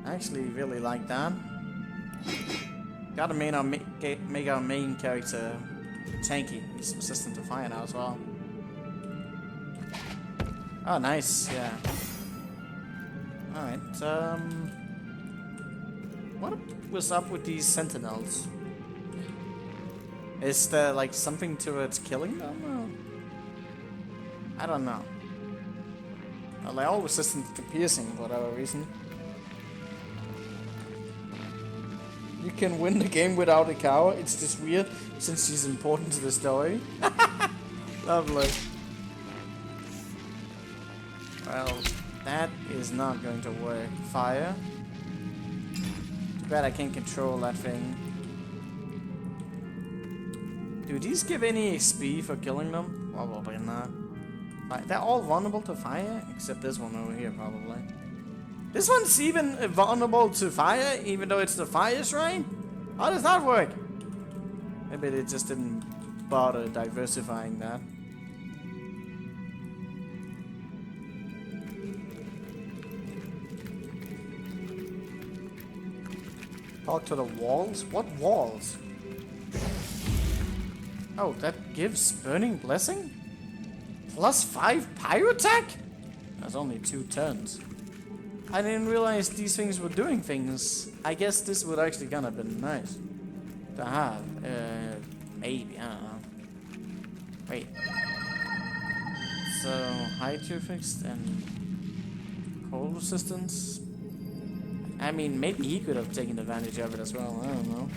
I actually really like that. Gotta make our main character tanky. He's resistant to fire now as well. Oh, nice, yeah. Alright, what was up with these sentinels? Is there like something towards killing them? Or? I don't know. Well, they're all resistant to piercing for whatever reason. You can win the game without a cow. It's just weird since she's important to the story. Lovely. Well, that is not going to work. Fire. Too bad I can't control that thing. Do these give any XP for killing them? Probably not. They're all vulnerable to fire, except this one over here, probably. This one's even vulnerable to fire, even though it's the fire shrine? How does that work? Maybe they just didn't bother diversifying that. Talk to the walls? What walls? Oh, that gives Burning Blessing? +5 pyro attack? That's only 2 turns. I didn't realize these things were doing things. I guess this would actually kind of been nice to have. Maybe, I don't know. Wait. So, height you fixed and cold resistance. I mean, maybe he could have taken advantage of it as well. I don't know.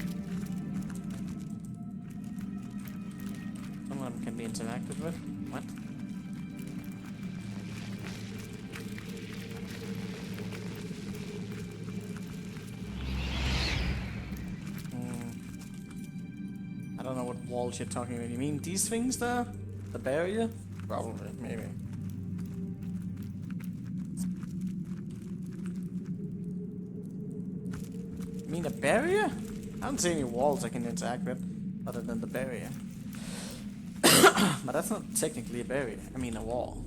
Some of them can be interacted with. What? I don't know what walls you're talking about. You mean these things there? The barrier? Probably, maybe. You mean the barrier? I don't see any walls I can interact with other than the barrier. But that's not technically a barrier. I mean a wall.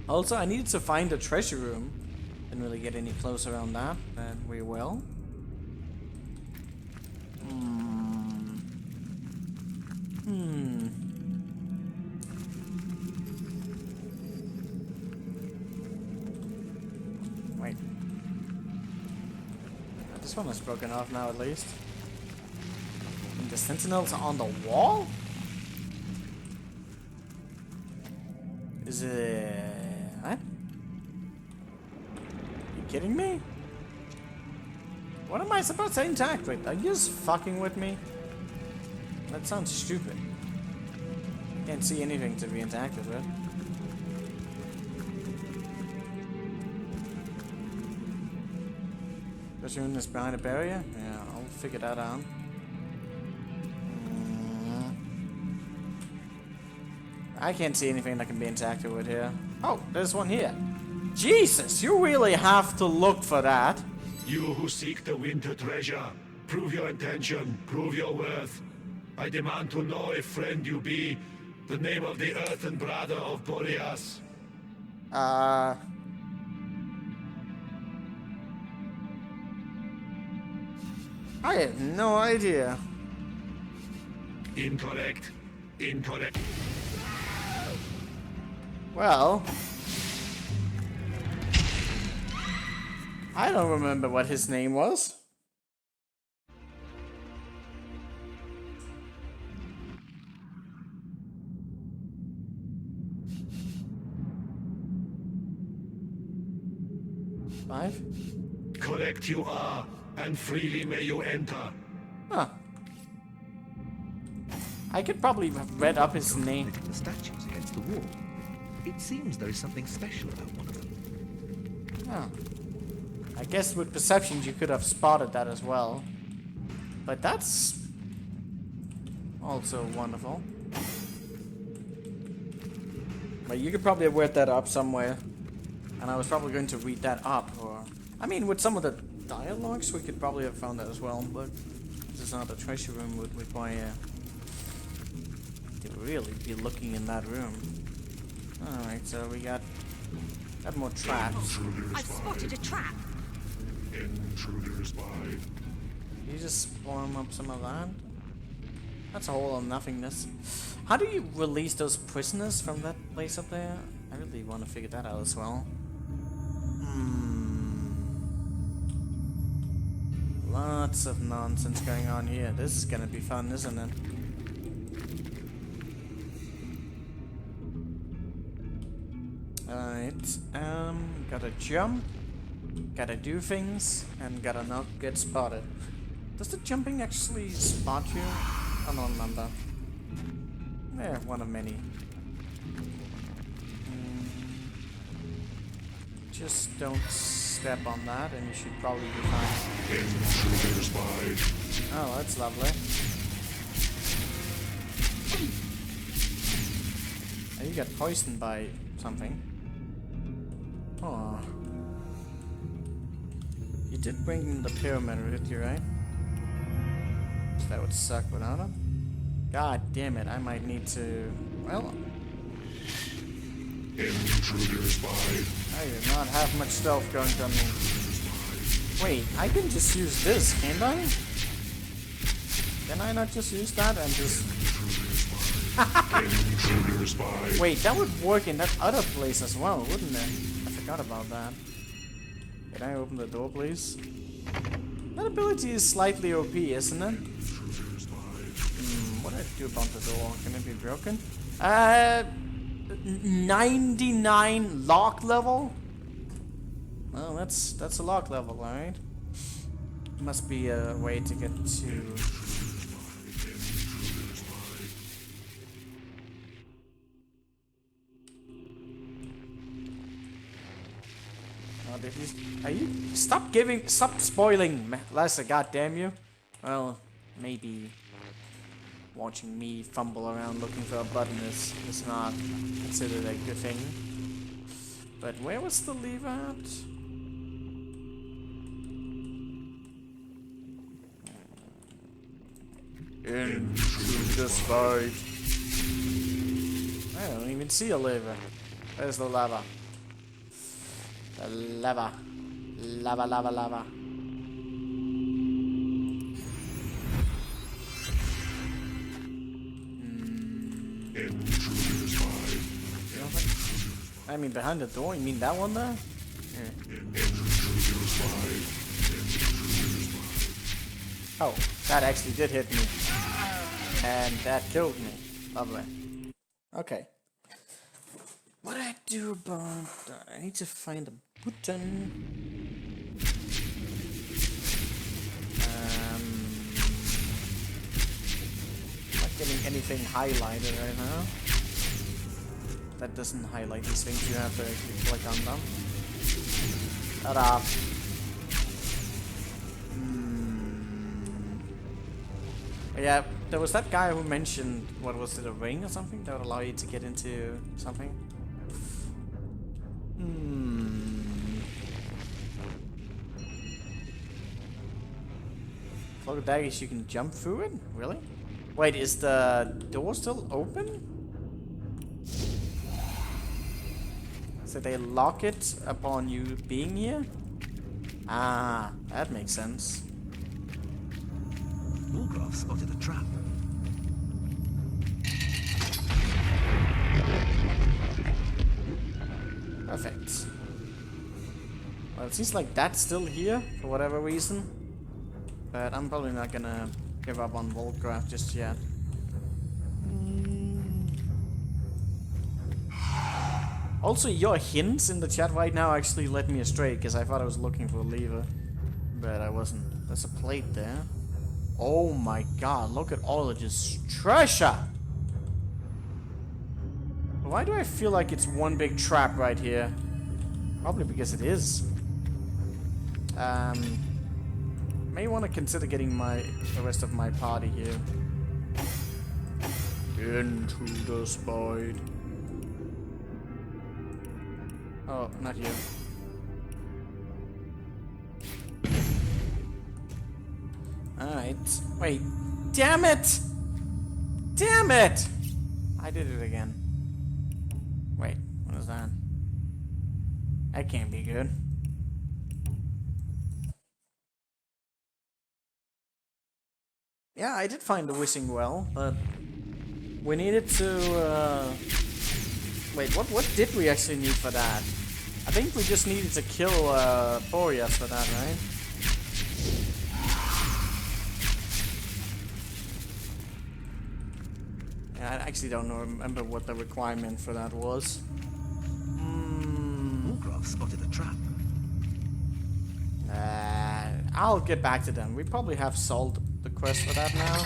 Also, I needed to find a treasure room. Didn't really get any closer around that, but we will. Wait. This one is broken off now, at least. And the sentinels are on the wall? Is it... what? You kidding me? What am I supposed to interact with? Are you just fucking with me? That sounds stupid. Can't see anything to be interacted with. Treasure room is behind a barrier? Yeah, I'll figure that out. I can't see anything that can be interacted with here. Oh, there's one here. Jesus, you really have to look for that. You who seek the winter treasure, prove your intention, prove your worth. I demand to know if friend you be, the name of the earthen brother of Boreas. I have no idea. Incorrect. Incorrect. Well, I don't remember what his name was. Five? Correct you are, and freely may you enter. Huh. I could probably have read up his name. The statues against the wall. It seems there is something special about one of them. Oh. I guess with perceptions you could have spotted that as well. But that's also wonderful. But you could probably have read that up somewhere. And I was probably going to read that up, or... I mean, with some of the dialogues, we could probably have found that as well, but... This is not a treasure room, would require... to really be looking in that room. Alright, so we got more traps. I've spotted a trap. Intruders by. You just warm up some of that? That's a whole nothingness. How do you release those prisoners from that place up there? I really want to figure that out as well. Lots of nonsense going on here. This is gonna be fun, isn't it? Alright, gotta jump, gotta do things, and gotta not get spotted. Does the jumping actually spot you? I don't remember. Yeah, one of many. Just don't step on that and you should probably be fine. Intruders by. Oh, that's lovely. Oh, you got poisoned by something. Oh. You did bring in the pyramid with you, right? That would suck without him. God damn it, I might need to... Well... Intruders by. I do not have much stealth going on me. Wait, I can just use this, can't I? Can I not just use that and just... Intruders by. Wait, that would work in that other place as well, wouldn't it? I forgot about that. Can I open the door, please? That ability is slightly OP, isn't it? What do I do about the door? Can it be broken? 99 lock level? Well, that's a lock level, alright? Must be a way to get to... Oh, did you... Are you... Stop spoiling, Lesser, goddamn you. Well, maybe... watching me fumble around looking for a button is not considered a good thing. But where was the lever at? Into this fight. I don't even see a lever. Where's the lava? The lava. Lava, lava, lava. I mean, behind the door? You mean that one there? Yeah. Oh, that actually did hit me. And that killed me. Lovely. Okay. What do I do about that? I need to find a button. Not getting anything highlighted right now. That doesn't highlight these things, you have to actually click on them. Ta-da! Yeah, there was that guy who mentioned, what was it, a ring or something? That would allow you to get into something? Cloak of daggers, you can jump through it? Really? Wait, is the door still open? So they lock it upon you being here? Ah, that makes sense. Wargraf spotted a trap. Perfect. Well, it seems like that's still here for whatever reason. But I'm probably not gonna give up on Volcraft just yet. Also, your hints in the chat right now actually led me astray, because I thought I was looking for a lever. But I wasn't. There's a plate there. Oh my god, look at all of this treasure! Why do I feel like it's one big trap right here? Probably because it is. May want to consider getting the rest of my party here. Into the spide. Oh, not you. Alright. Wait. Damn it! Damn it! I did it again. Wait, what is that? That can't be good. Yeah, I did find the wishing well, but we needed to, wait, what did we actually need for that? I think we just needed to kill, Boreas for that, right? Yeah, I actually don't remember what the requirement for that was. Wargraf spotted a trap. I'll get back to them. We probably have solved the quest for that now.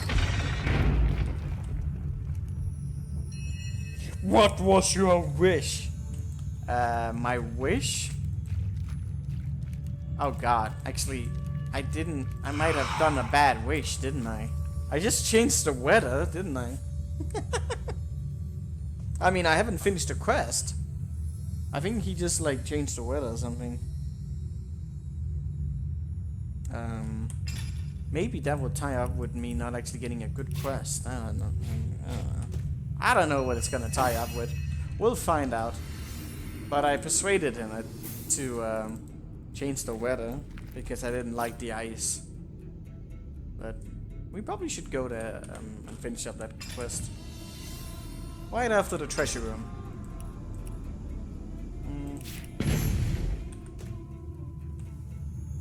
What was your wish? My wish? Oh god, actually, I might have done a bad wish, didn't I? I just changed the weather, didn't I? I mean, I haven't finished the quest. I think he just, like, changed the weather or something. Maybe that would tie up with me not actually getting a good quest. I don't know. I don't know what it's gonna tie up with. We'll find out. But I persuaded him to change the weather because I didn't like the ice. But we probably should go there and finish up that quest. Right after the treasure room.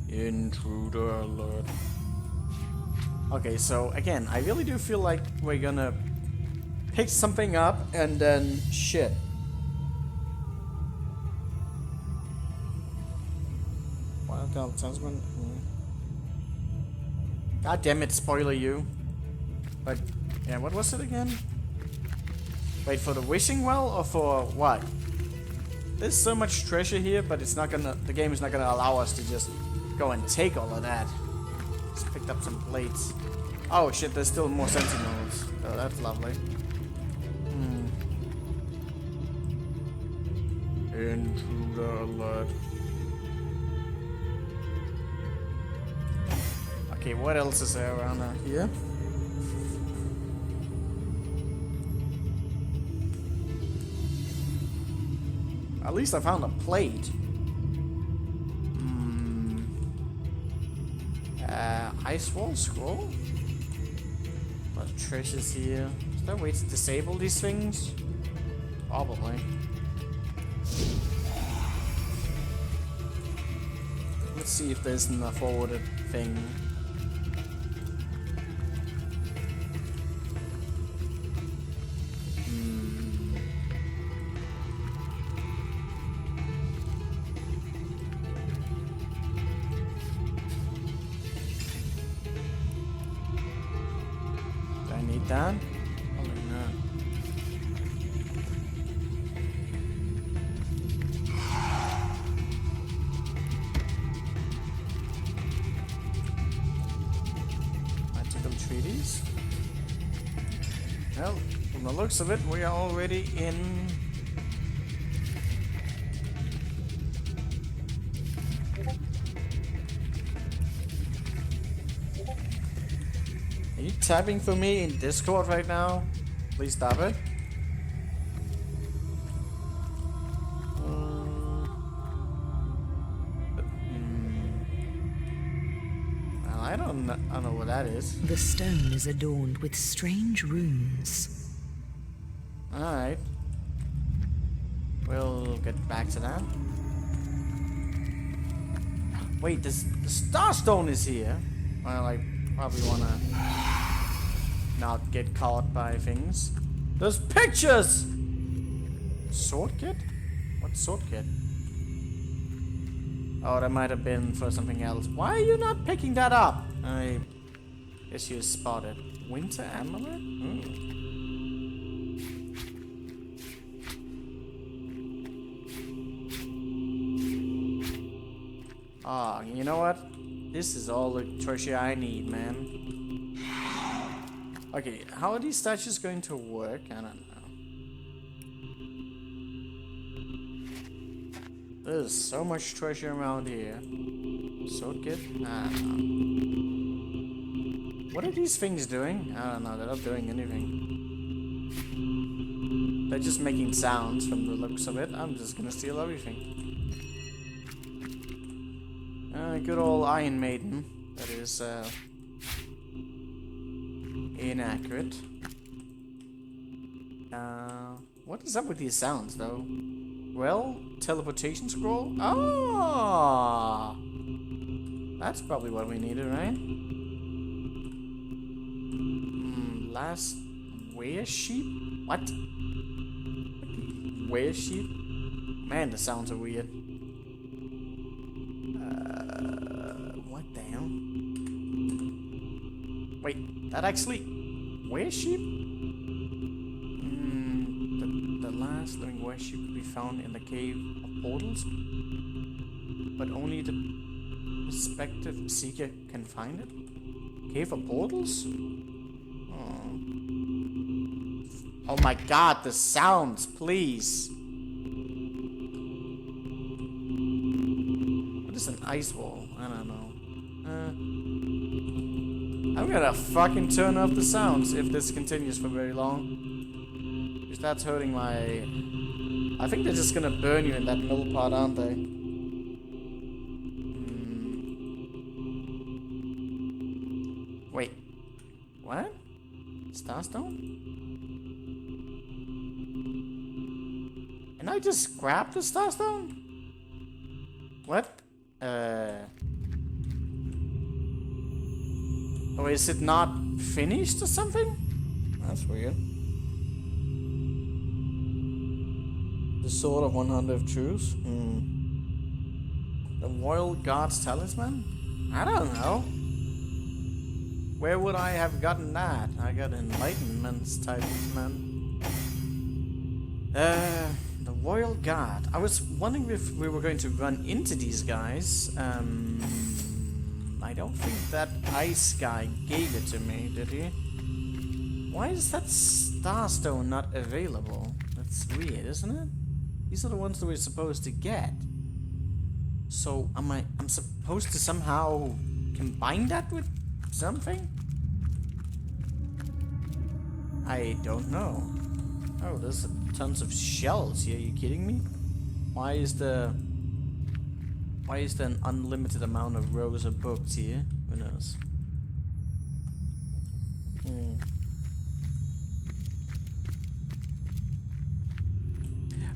Intruder alert. Okay, so again, I really do feel like we're gonna pick something up and then shit. Wild Card Talisman. God damn it, spoiler you. But yeah, what was it again? Wait, for the wishing well or for what? There's so much treasure here, but it's not gonna. The game is not gonna allow us to just go and take all of that. Just picked up some plates. Oh shit, there's still more sentinels. Oh, that's lovely. Intruder alert. Okay, what else is there around here? At least I found a plate. Ice wall scroll? What treasures here? Is there a way to disable these things? Probably. Let's see if there's a forwarded thing. That? Probably not. Magical treaties? Well, from the looks of it, we are already in. Are you typing for me in Discord right now? Please stop it. Well, I don't know what that is. The stone is adorned with strange runes. Alright. We'll get back to that. Wait, the Starstone is here. Well, I probably wanna not get caught by things. There's pictures! Sword kit? What sword kit? Oh, that might have been for something else. Why are you not picking that up? I guess you spotted. Winter amulet? Ah, you know what? This is all the treasure I need, man. Okay, how are these statues going to work? I don't know. There's so much treasure around here. Sword kit? I don't know. What are these things doing? I don't know, they're not doing anything. They're just making sounds from the looks of it. I'm just gonna steal everything. Good old Iron Maiden. That is, inaccurate. What is up with these sounds, though? Well, teleportation scroll? Ah! That's probably what we needed, right? Last were sheep? What? Were sheep? Man, the sounds are weird. What the hell? Wait, that actually... Were sheep? The last living were sheep could be found in the cave of portals, but only the prospective seeker can find it. Cave of portals? Oh my god, the sounds, please. What is an ice wall? I don't know. I'm gonna fucking turn off the sounds if this continues for very long. Because that's hurting my... I think they're just gonna burn you in that middle part, aren't they? Wait. What? Starstone? And I just grabbed the Starstone? What? Or is it not finished or something? That's weird. The Sword of 100 Truths? The Royal Guard's Talisman? I don't know. Where would I have gotten that? I got Enlightenment's Talisman. The Royal Guard. I was wondering if we were going to run into these guys. I don't think that ice guy gave it to me, did he? Why is that Starstone not available? That's weird, isn't it? These are the ones that we're supposed to get. So I'm supposed to somehow combine that with something? I don't know. Oh, there's tons of shells here. Are you kidding me? Why is there an unlimited amount of rows of books here? Who knows?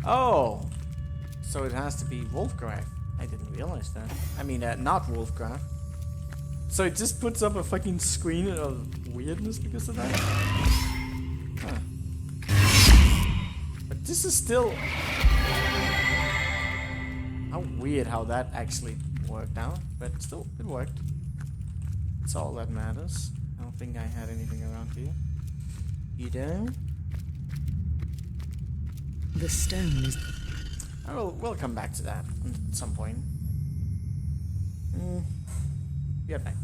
Oh! So it has to be Wolfcraft. I didn't realize that. I mean, not Wolfcraft. So it just puts up a fucking screen of weirdness because of that? Huh. But this is still... How weird how that actually worked out. But still, it worked. That's all that matters. I don't think I had anything around here. You don't? The stone is... We'll come back to that at some point. Be right back.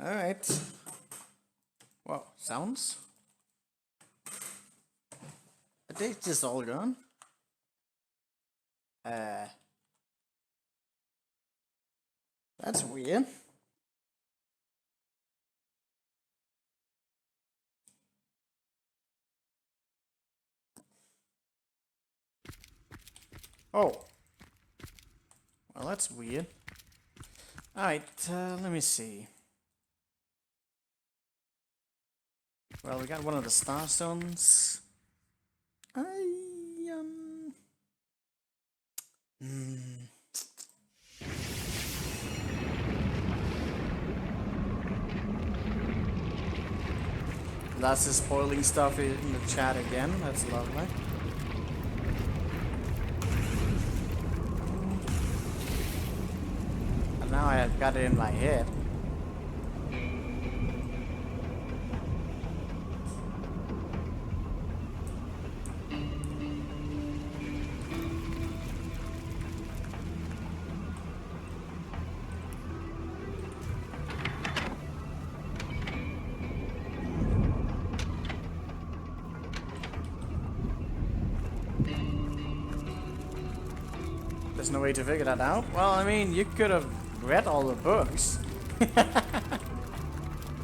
Alright. Wow, sounds? Are they just all gone? That's weird. Oh. Well, that's weird. Alright, let me see. Well, we got one of the star stones. That's is spoiling stuff in the chat again. That's lovely. And now I have got it in my head. There's no way to figure that out. Well, I mean, you could have read all the books.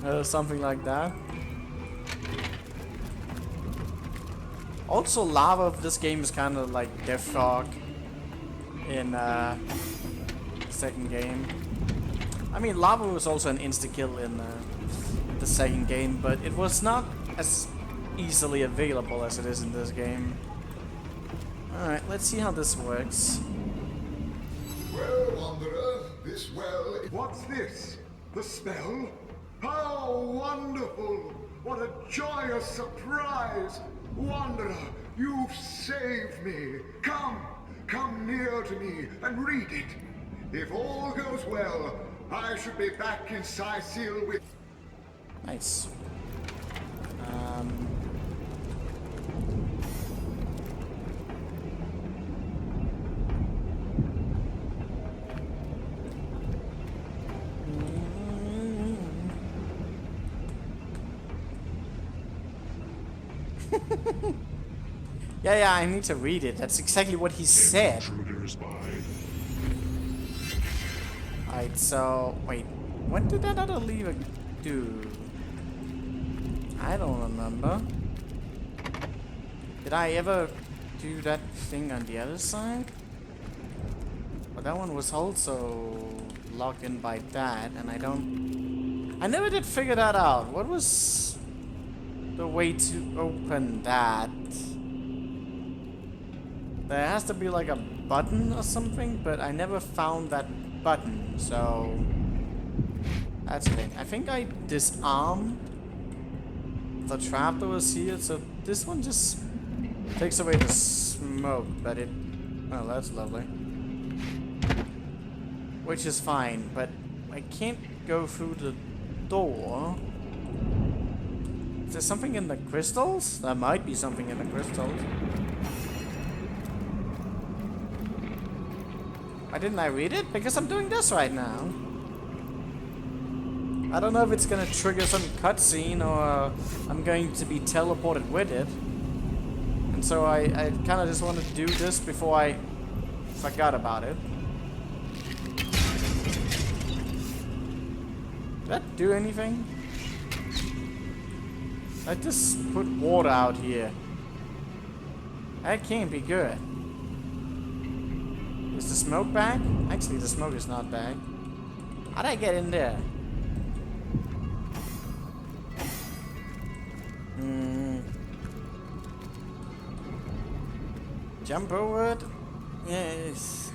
Or something like that. Also, lava of this game is kind of like Death Fog in second game. I mean, lava was also an insta-kill in the second game, but it was not as easily available as it is in this game. Alright, let's see how this works. Well, Wanderer, this well... What's this? The spell? How wonderful! What a joyous surprise! Wanderer, you've saved me! Come near to me and read it. If all goes well, I should be back in Sicil with... Nice. Yeah, I need to read it. That's exactly what he said. Alright, so... Wait. What did that other lever do? I don't remember. Did I ever do that thing on the other side? But that one was also locked in by that, and I never did figure that out. What was the way to open that? There has to be like a button or something, but I never found that button, so that's the thing. I think I disarmed the trap that was here, so this one just takes away the smoke, but it... Oh, that's lovely. Which is fine, but I can't go through the door. Is there something in the crystals? There might be something in the crystals. Why didn't I read it? Because I'm doing this right now. I don't know if it's gonna trigger some cutscene or I'm going to be teleported with it. And so I kind of just want to do this before I forgot about it. Did that do anything? I just put water out here. That can't be good. Is the smoke back? Actually, the smoke is not back. How'd I get in there? Jump over it? Yes.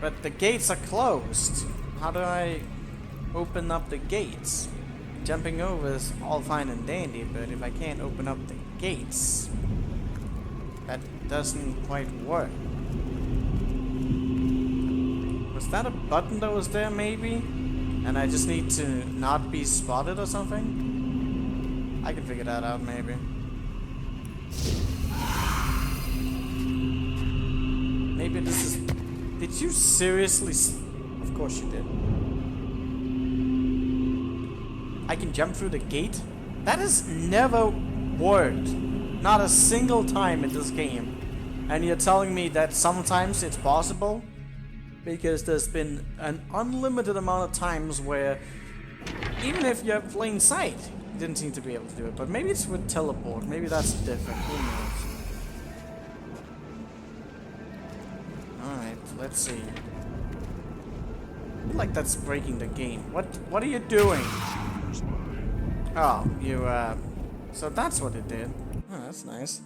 But the gates are closed. How do I open up the gates? Jumping over is all fine and dandy, but if I can't open up the gates, that doesn't quite work. Was that a button that was there, maybe? And I just need to not be spotted or something? I can figure that out, maybe. Maybe this is... Did you seriously... Of course you did. I can jump through the gate? That has never worked. Not a single time in this game. And you're telling me that sometimes it's possible? Because there's been an unlimited amount of times where, even if you have plain sight, you didn't seem to be able to do it. But maybe it's with teleport. Maybe that's different. Who knows? Alright, let's see. I feel like that's breaking the game. What are you doing? Oh, you, so that's what it did. Oh, that's nice.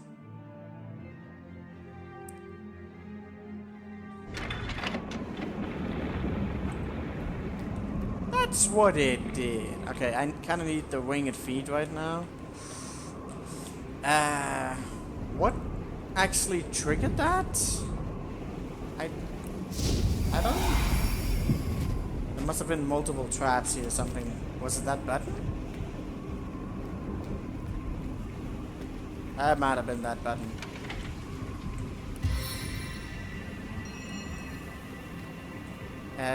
That's what it did. Okay, I kind of need the winged feet right now. What actually triggered that? I don't know. There must have been multiple traps here or something. Was it that button? That might have been that button.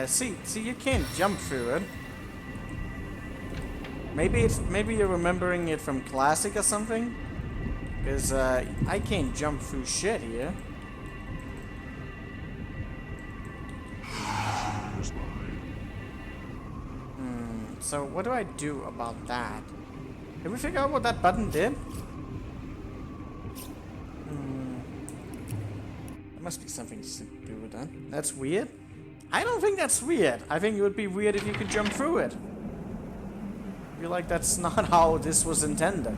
See, you can't jump through it. Maybe you're remembering it from Classic or something? Because, I can't jump through shit here. So what do I do about that? Did we figure out what that button did? There must be something to do with that. That's weird. I don't think that's weird. I think it would be weird if you could jump through it. I feel like that's not how this was intended.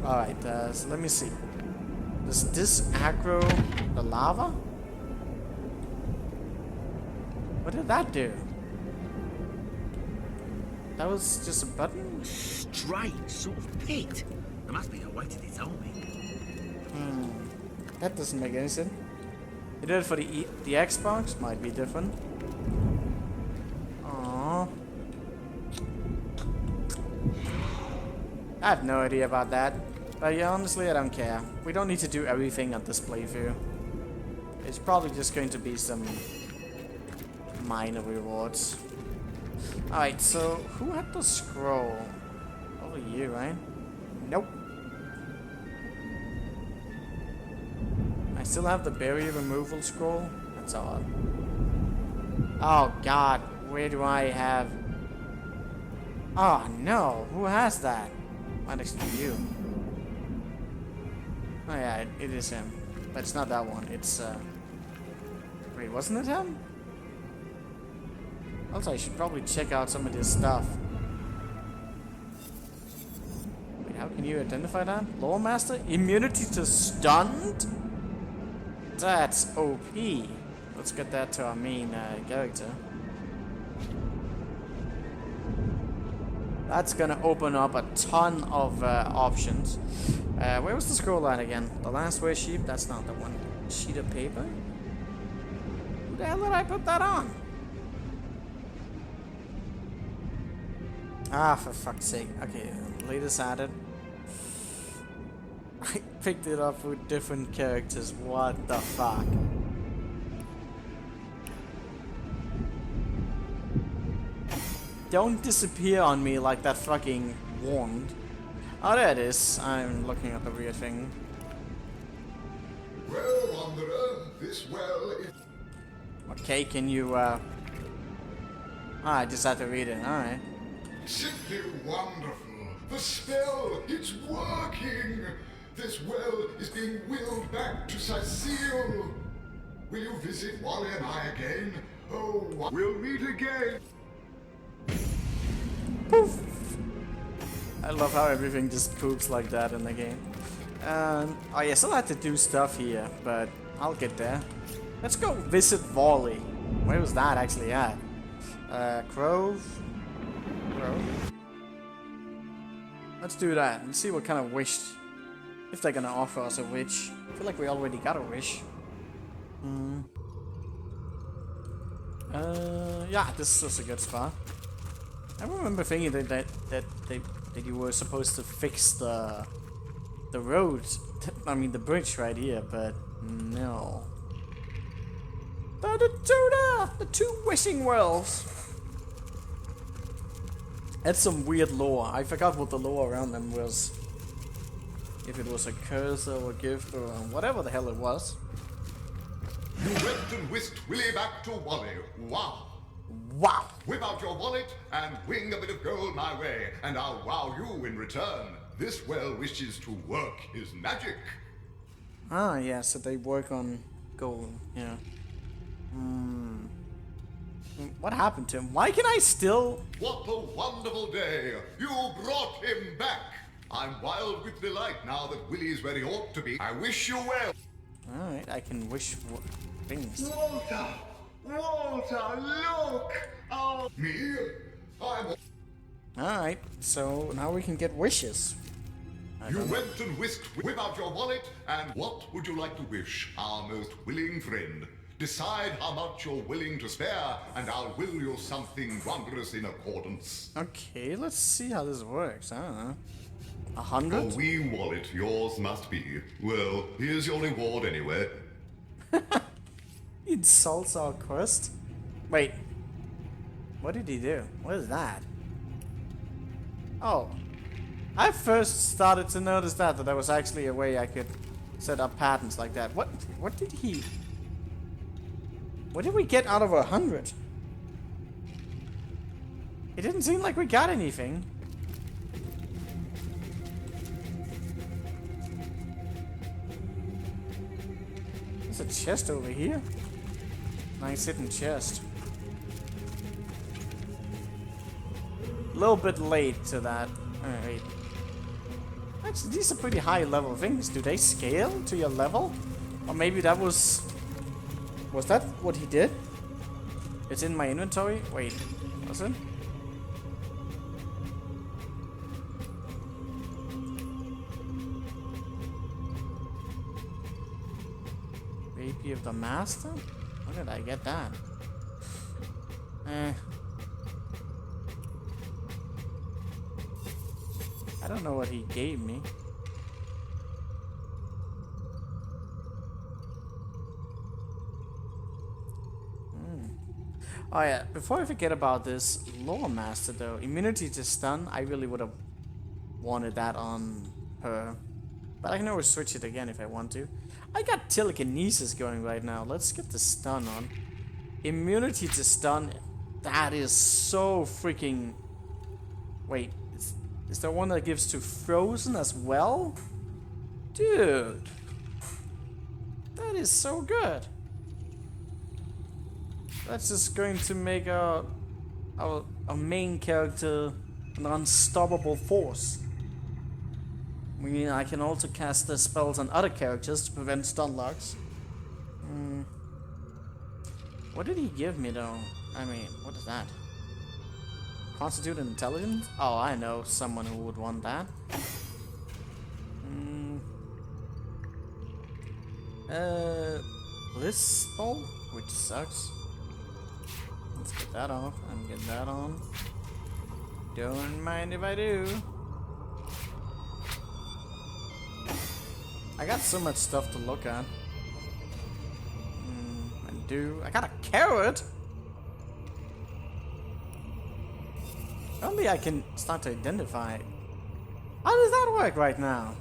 Alright, so let me see. Does this aggro the lava? What did that do? That was just a button? Strange sort of pit. There must be a way to dissolve it. That doesn't make any sense. You did it for the Xbox? Might be different. Aww. I have no idea about that. But yeah, honestly, I don't care. We don't need to do everything on this playthrough. It's probably just going to be some minor rewards. Alright, so who had the scroll? Over you, right? Nope. I still have the barrier removal scroll? That's odd. Oh god, where do I have... Oh no, who has that? Might actually be you. Oh yeah, it is him. But it's not that one, it's wait, wasn't it him? Also, I should probably check out some of this stuff. Wait, how can you identify that? Lore Master? Immunity to stunned? That's OP. Let's get that to our main character. That's gonna open up a ton of options. Where was the scroll line again? The last way sheep? That's not the one. Sheet of paper? Who the hell did I put that on? Ah, for fuck's sake. Okay, latest added. I picked it up with different characters. What the fuck? Don't disappear on me like that fucking wand. Oh, there it is. I'm looking at the weird thing. Well, Wanderer, this well is... Okay, can you, I just had to read it. Alright. simply wonderful. The spell, it's working. This well is being willed back to Cecile. Will you visit Wally and I again? Oh, we'll meet again. Poof. I love how everything just poops like that in the game. Oh yeah, still have to do stuff here, but I'll get there. Let's go visit Wally. Where was that actually at? Grove? Let's do that and see what kind of wish, if they're gonna offer us a wish. I feel like we already got a wish. Yeah, this is a good spot. I remember thinking that you were supposed to fix the road, I mean the bridge right here, but No. The two wishing wells. That's some weird lore. I forgot what the lore around them was. If it was a curse or a gift or whatever the hell it was. You went and whisked Willie back to Wally. Wow. Wow. Whip out your wallet and wing a bit of gold my way, and I'll wow you in return. This well wishes to work his magic. Ah, yeah, so they work on gold, yeah. What happened to him? Why can I still... What a wonderful day! You brought him back! I'm wild with delight now that Willie's where he ought to be. I wish you well! Alright, I can wish for things. Walter! Walter, look! Oh, me? I'm... Alright, so now we can get wishes. You went and whisked, whip out your wallet, and what would you like to wish, our most willing friend? Decide how much you're willing to spare, and I'll will you something wondrous in accordance. Okay, let's see how this works. I don't know. 100? A wee wallet, yours must be. Well, here's your reward anyway. He insults our quest. Wait. What did he do? What is that? Oh. I first started to notice that there was actually a way I could set up patterns like that. What did he... What did we get out of 100? It didn't seem like we got anything. There's a chest over here. Nice hidden chest. A little bit late to that. Alright. Actually, these are pretty high level things. Do they scale to your level? Or maybe that was... Was that what he did? It's in my inventory? Wait, was it? Baby of the Master? Where did I get that? I don't know what he gave me. Oh yeah, before I forget about this Lore Master though, immunity to stun, I really would have wanted that on her. But I can always switch it again if I want to. I got telekinesis going right now. Let's get the stun on. Immunity to stun, that is so freaking... Wait, is there one that gives to frozen as well? Dude, that is so good. That's just going to make our main character an unstoppable force. I mean, I can also cast the spells on other characters to prevent stun locks. What did he give me though? I mean, what is that? Constitute intelligence? Oh, I know someone who would want that. This spell, which sucks. Let's get that off and get that on. Don't mind if I do. I got so much stuff to look at. I got a carrot! Only I can start to identify. How does that work right now?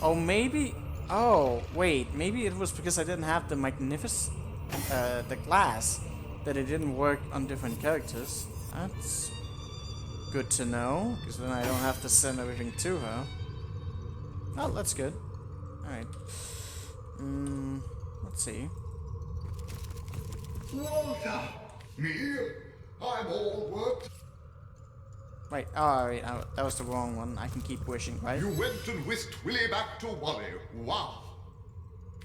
Oh, maybe... Oh, wait. Maybe it was because I didn't have the magnificent... the glass. That it didn't work on different characters. That's good to know, because then I don't have to send everything to her. Oh, that's good. Alright. Let's see. Walter! Me? I'm all worked. Wait, alright, that was the wrong one. I can keep wishing, right? You went and whisked Willie back to Wally. Wow.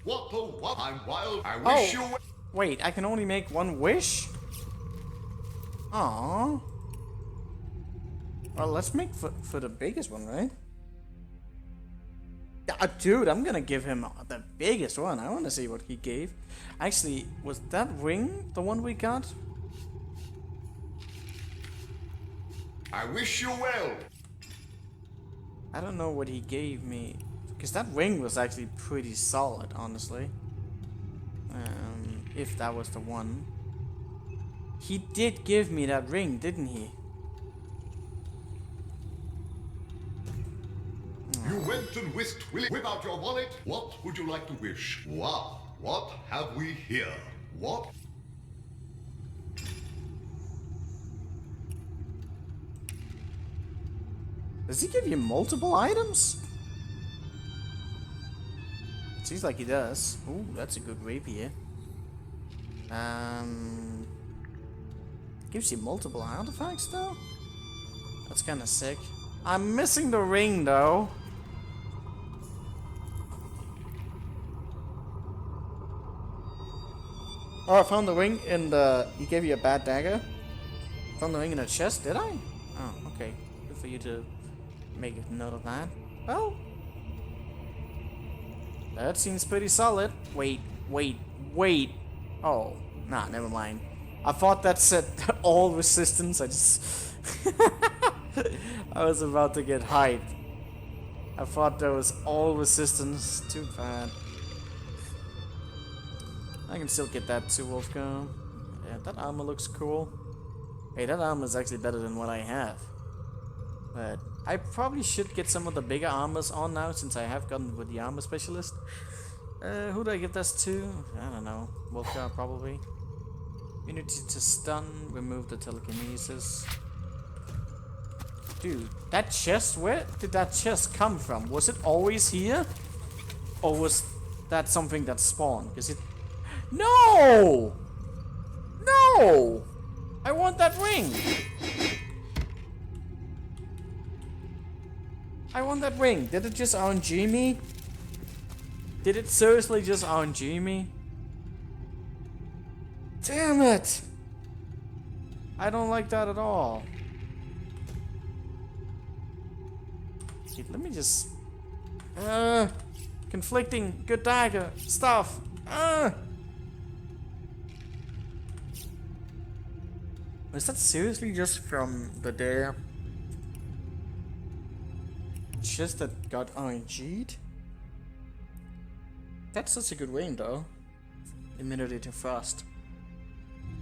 What a what? I'm wild. I wish you... Wait, I can only make one wish? Aww. Well, let's make for the biggest one, right? Dude, I'm gonna give him the biggest one. I want to see what he gave. Actually, was that ring the one we got? I wish you well. I don't know what he gave me. Because that ring was actually pretty solid, honestly. If that was the one. He did give me that ring, didn't he? You went and whisked Willie. Whip out your wallet. What would you like to wish? Wow. What have we here? What? Does he give you multiple items? It seems like he does. Ooh, that's a good rapier. Gives you multiple artifacts though? That's kinda sick. I'm missing the ring though. Oh, I found the ring in the... He gave you a bad dagger? Found the ring in the chest, did I? Oh, okay. Good for you to make a note of that. Well... That seems pretty solid. Wait. Oh, nah, never mind. I thought that said all resistance. I just... I was about to get hyped. I thought there was all resistance. Too bad. I can still get that too, Wolfgang. Yeah, that armor looks cool. Hey, that armor is actually better than what I have. But I probably should get some of the bigger armors on now, since I have gotten with the armor specialist. Who do I give this to? I don't know. Wolfgang, probably. Immunity to stun, remove the telekinesis. Dude, that chest, where did that chest come from? Was it always here? Or was that something that spawned? Because it... No! No! I want that ring! I want that ring. Did it just RNG me? Did it seriously just RNG me? Damn it! I don't like that at all. Okay, let me just... conflicting good dagger stuff. Was that seriously just from the day? Just that got RNG'd? That's such a good ring though. Immunity to frost.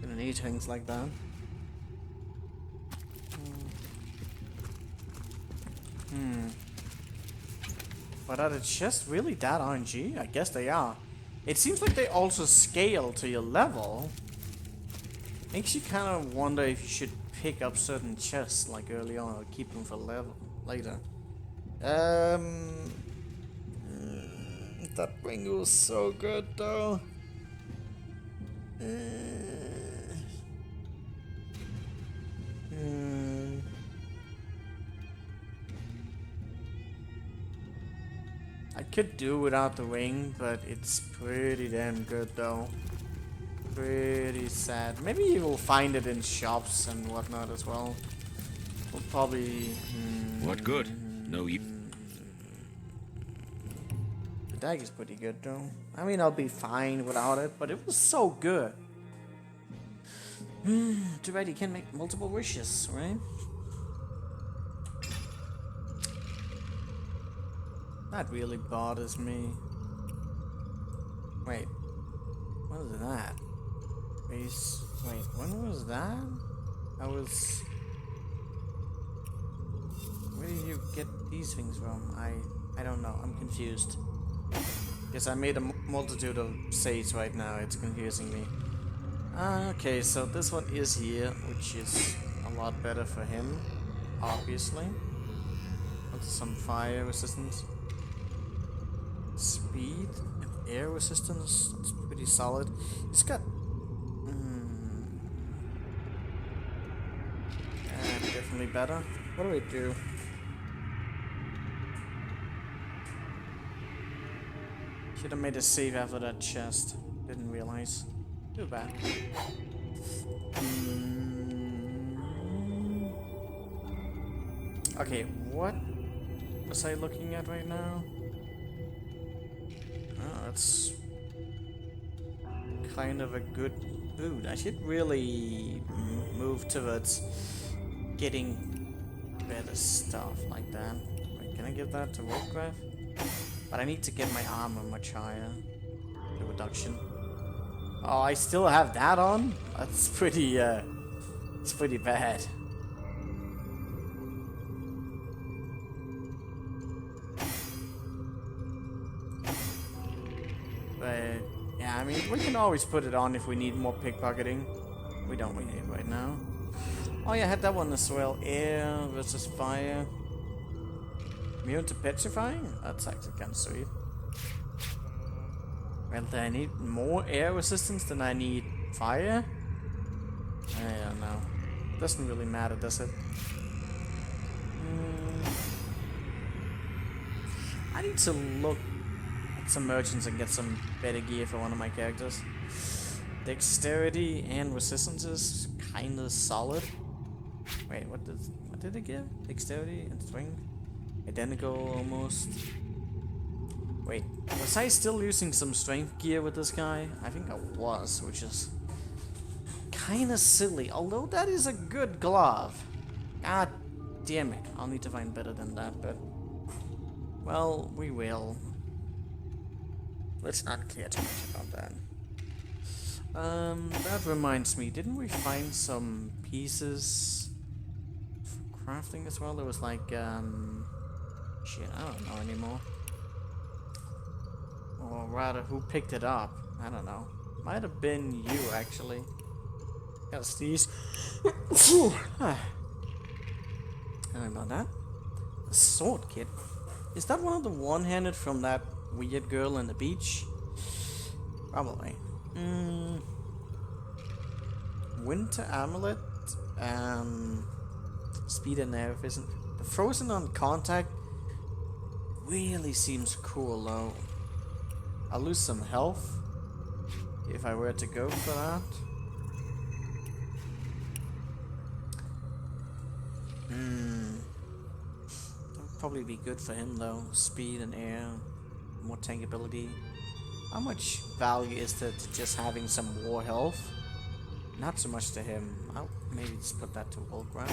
Gonna need things like that. But are the chests really that RNG? I guess they are. It seems like they also scale to your level. Makes you kind of wonder if you should pick up certain chests like early on or keep them for level later. That ring was so good though. I could do without the ring, but it's pretty damn good though. Pretty sad. Maybe you will find it in shops and whatnot as well. We'll probably... What good? No eat. The dagger's pretty good though. I mean, I'll be fine without it, but it was so good. Too bad you can't make multiple wishes, right? That really bothers me. Wait. What is that? Wait, when was that? Where did you get these things from? I don't know. I'm confused. Guess I made a multitude of saves right now. It's confusing me. Okay, so this one is here, which is a lot better for him, obviously. With some fire resistance. Speed and air resistance. That's pretty solid. It's got... definitely better. What do we do? Should have made a save after that chest. Didn't realize. Too bad. Okay, what was I looking at right now? Oh, that's kind of a good boot. I should really move towards getting better stuff like that. Wait, can I give that to Wolfcraft? But I need to get my armor much higher. The reduction. Oh, I still have that on? That's pretty, it's pretty bad. But, yeah, I mean, we can always put it on if we need more pickpocketing. We don't need it right now. Oh yeah, I had that one as well. Air versus fire. Immune to petrifying? That's actually kind of sweet. Well, I need more air resistance than I need fire? I don't know. Doesn't really matter, does it? I need to look at some merchants and get some better gear for one of my characters. Dexterity and resistance is kind of solid. Wait, what did it give? Dexterity and strength? Identical almost. Wait, was I still using some strength gear with this guy? I think I was, which is kind of silly. Although that is a good glove. God damn it. I'll need to find better than that, but... well, we will. Let's not care too much about that. That reminds me, didn't we find some pieces for crafting as well? There was like, shit, I don't know anymore. Or rather, who picked it up? I don't know. Might have been you, actually. Gotta sneeze. Sorry about that. A sword kit. Is that one of the one-handed from that weird girl on the beach? Probably. Winter amulet. Speed and air efficient. The frozen on contact really seems cool though. I'll lose some health if I were to go for that. That would probably be good for him though. Speed and air, more tankability. How much value is there to just having some war health? Not so much to him. I'll maybe just put that to Volkran.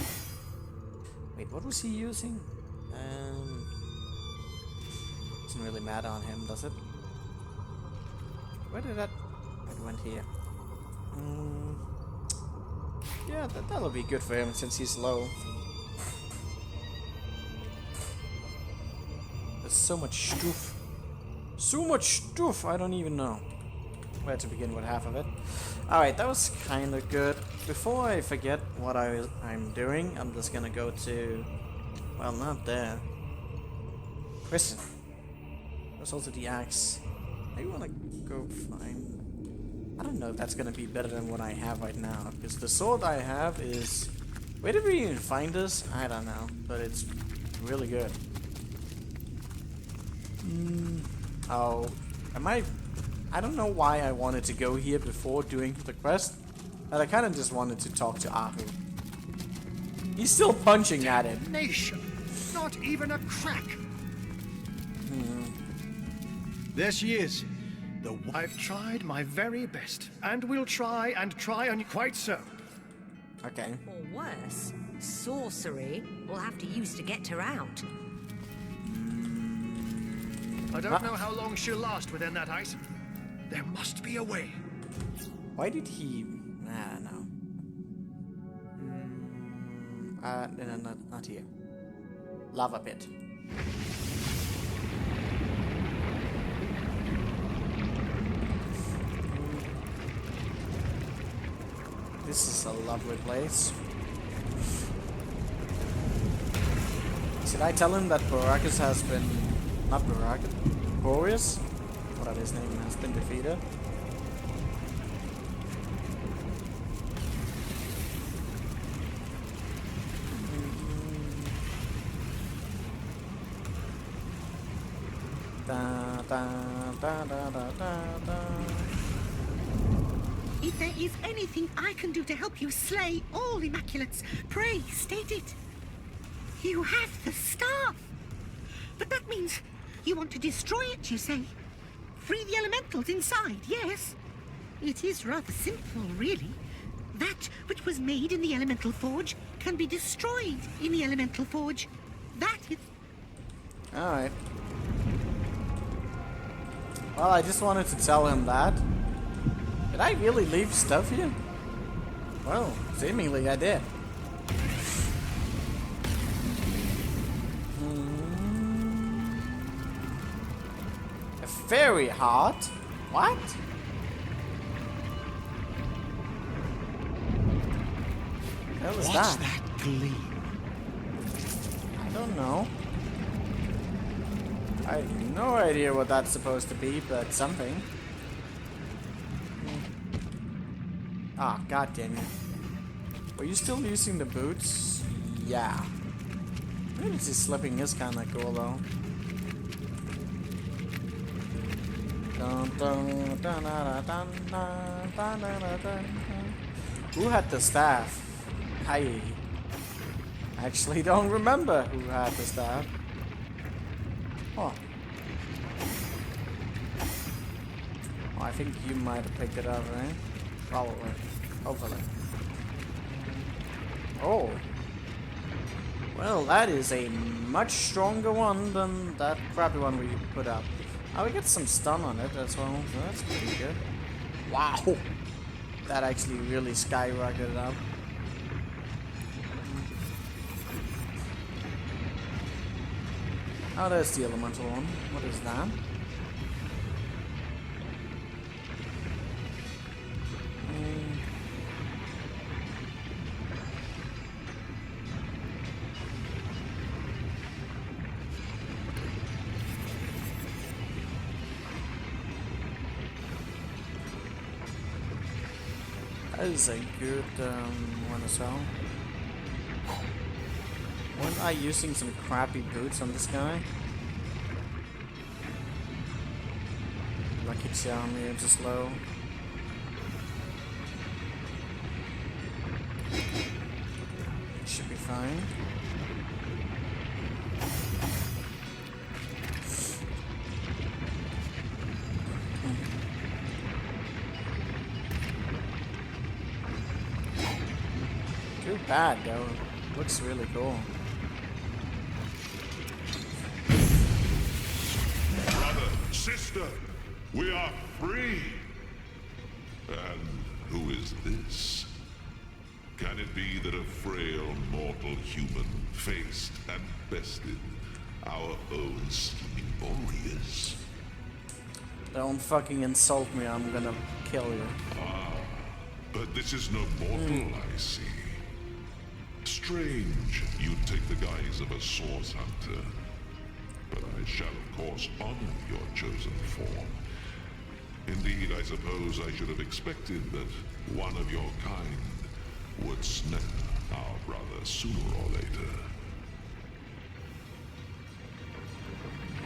Wait, what was he using? Doesn't really matter on him, does it? Where did that... it went here. Yeah, that'll be good for him since he's low. There's so much stuff. So much stuff, I don't even know where to begin with half of it. Alright, that was kind of good. Before I forget what I'm doing, I'm just gonna go to... well, not there. Prison. There's also the axe. I want to go find... I don't know if that's gonna be better than what I have right now, because the sword I have is... where did we even find this? I don't know, but it's really good. Oh, I don't know why I wanted to go here before doing the quest, but I kind of just wanted to talk to Ahu. He's still punching at it. Nation, not even a crack. There she is. I've tried my very best, and will try and quite so. Okay. Or worse, sorcery we'll have to use to get her out. I don't know how long she'll last within that ice. There must be a way. Why did he... I don't know. No, not here. Lava pit. This is a lovely place. Should I tell him that Baracus has been... not Baracus, Boreas? Whatever his name has been defeated. Da, da, da, da, da, da. If there is anything I can do to help you slay all Immaculates, pray state it. You have the staff. But that means you want to destroy it, you say? Free the elementals inside, yes? It is rather simple, really. That which was made in the elemental forge can be destroyed in the elemental forge. That is... Alright. Well, I just wanted to tell him that. Did I really leave stuff here? Well, seemingly I did. A fairy heart? What? What was What's that? that gleam? I don't know. I have no idea what that's supposed to be, but something. Ah, god damn it. Are you still using the boots? Yeah. Maybe just slipping is kinda cool though. Dun, dun, dun, dun, dun, dun, dun, dun, dun, dun. Who had the staff? I actually don't remember who had the staff. Oh. Oh, I think you might have picked it up, right? Probably. Hopefully. Oh. Well, that is a much stronger one than that crappy one we put up. Oh, we get some stun on it as well, so that's pretty good. Wow. That actually really skyrocketed up. Oh, there's the elemental one. What is that? That is a good one as well. Weren't I using some crappy boots on this guy? Lucky charm here, just low. Should be fine. Too bad though. Looks really cool. Brother, sister, we are free. And who is this? Can it be that a frail mortal human faced and bested our own scheming Boreas? Don't fucking insult me, I'm gonna kill you. Ah, but this is no mortal, I see. Strange you'd take the guise of a source hunter. But I shall of course honor your chosen form. Indeed, I suppose I should have expected that one of your kind would snap our brother sooner or later.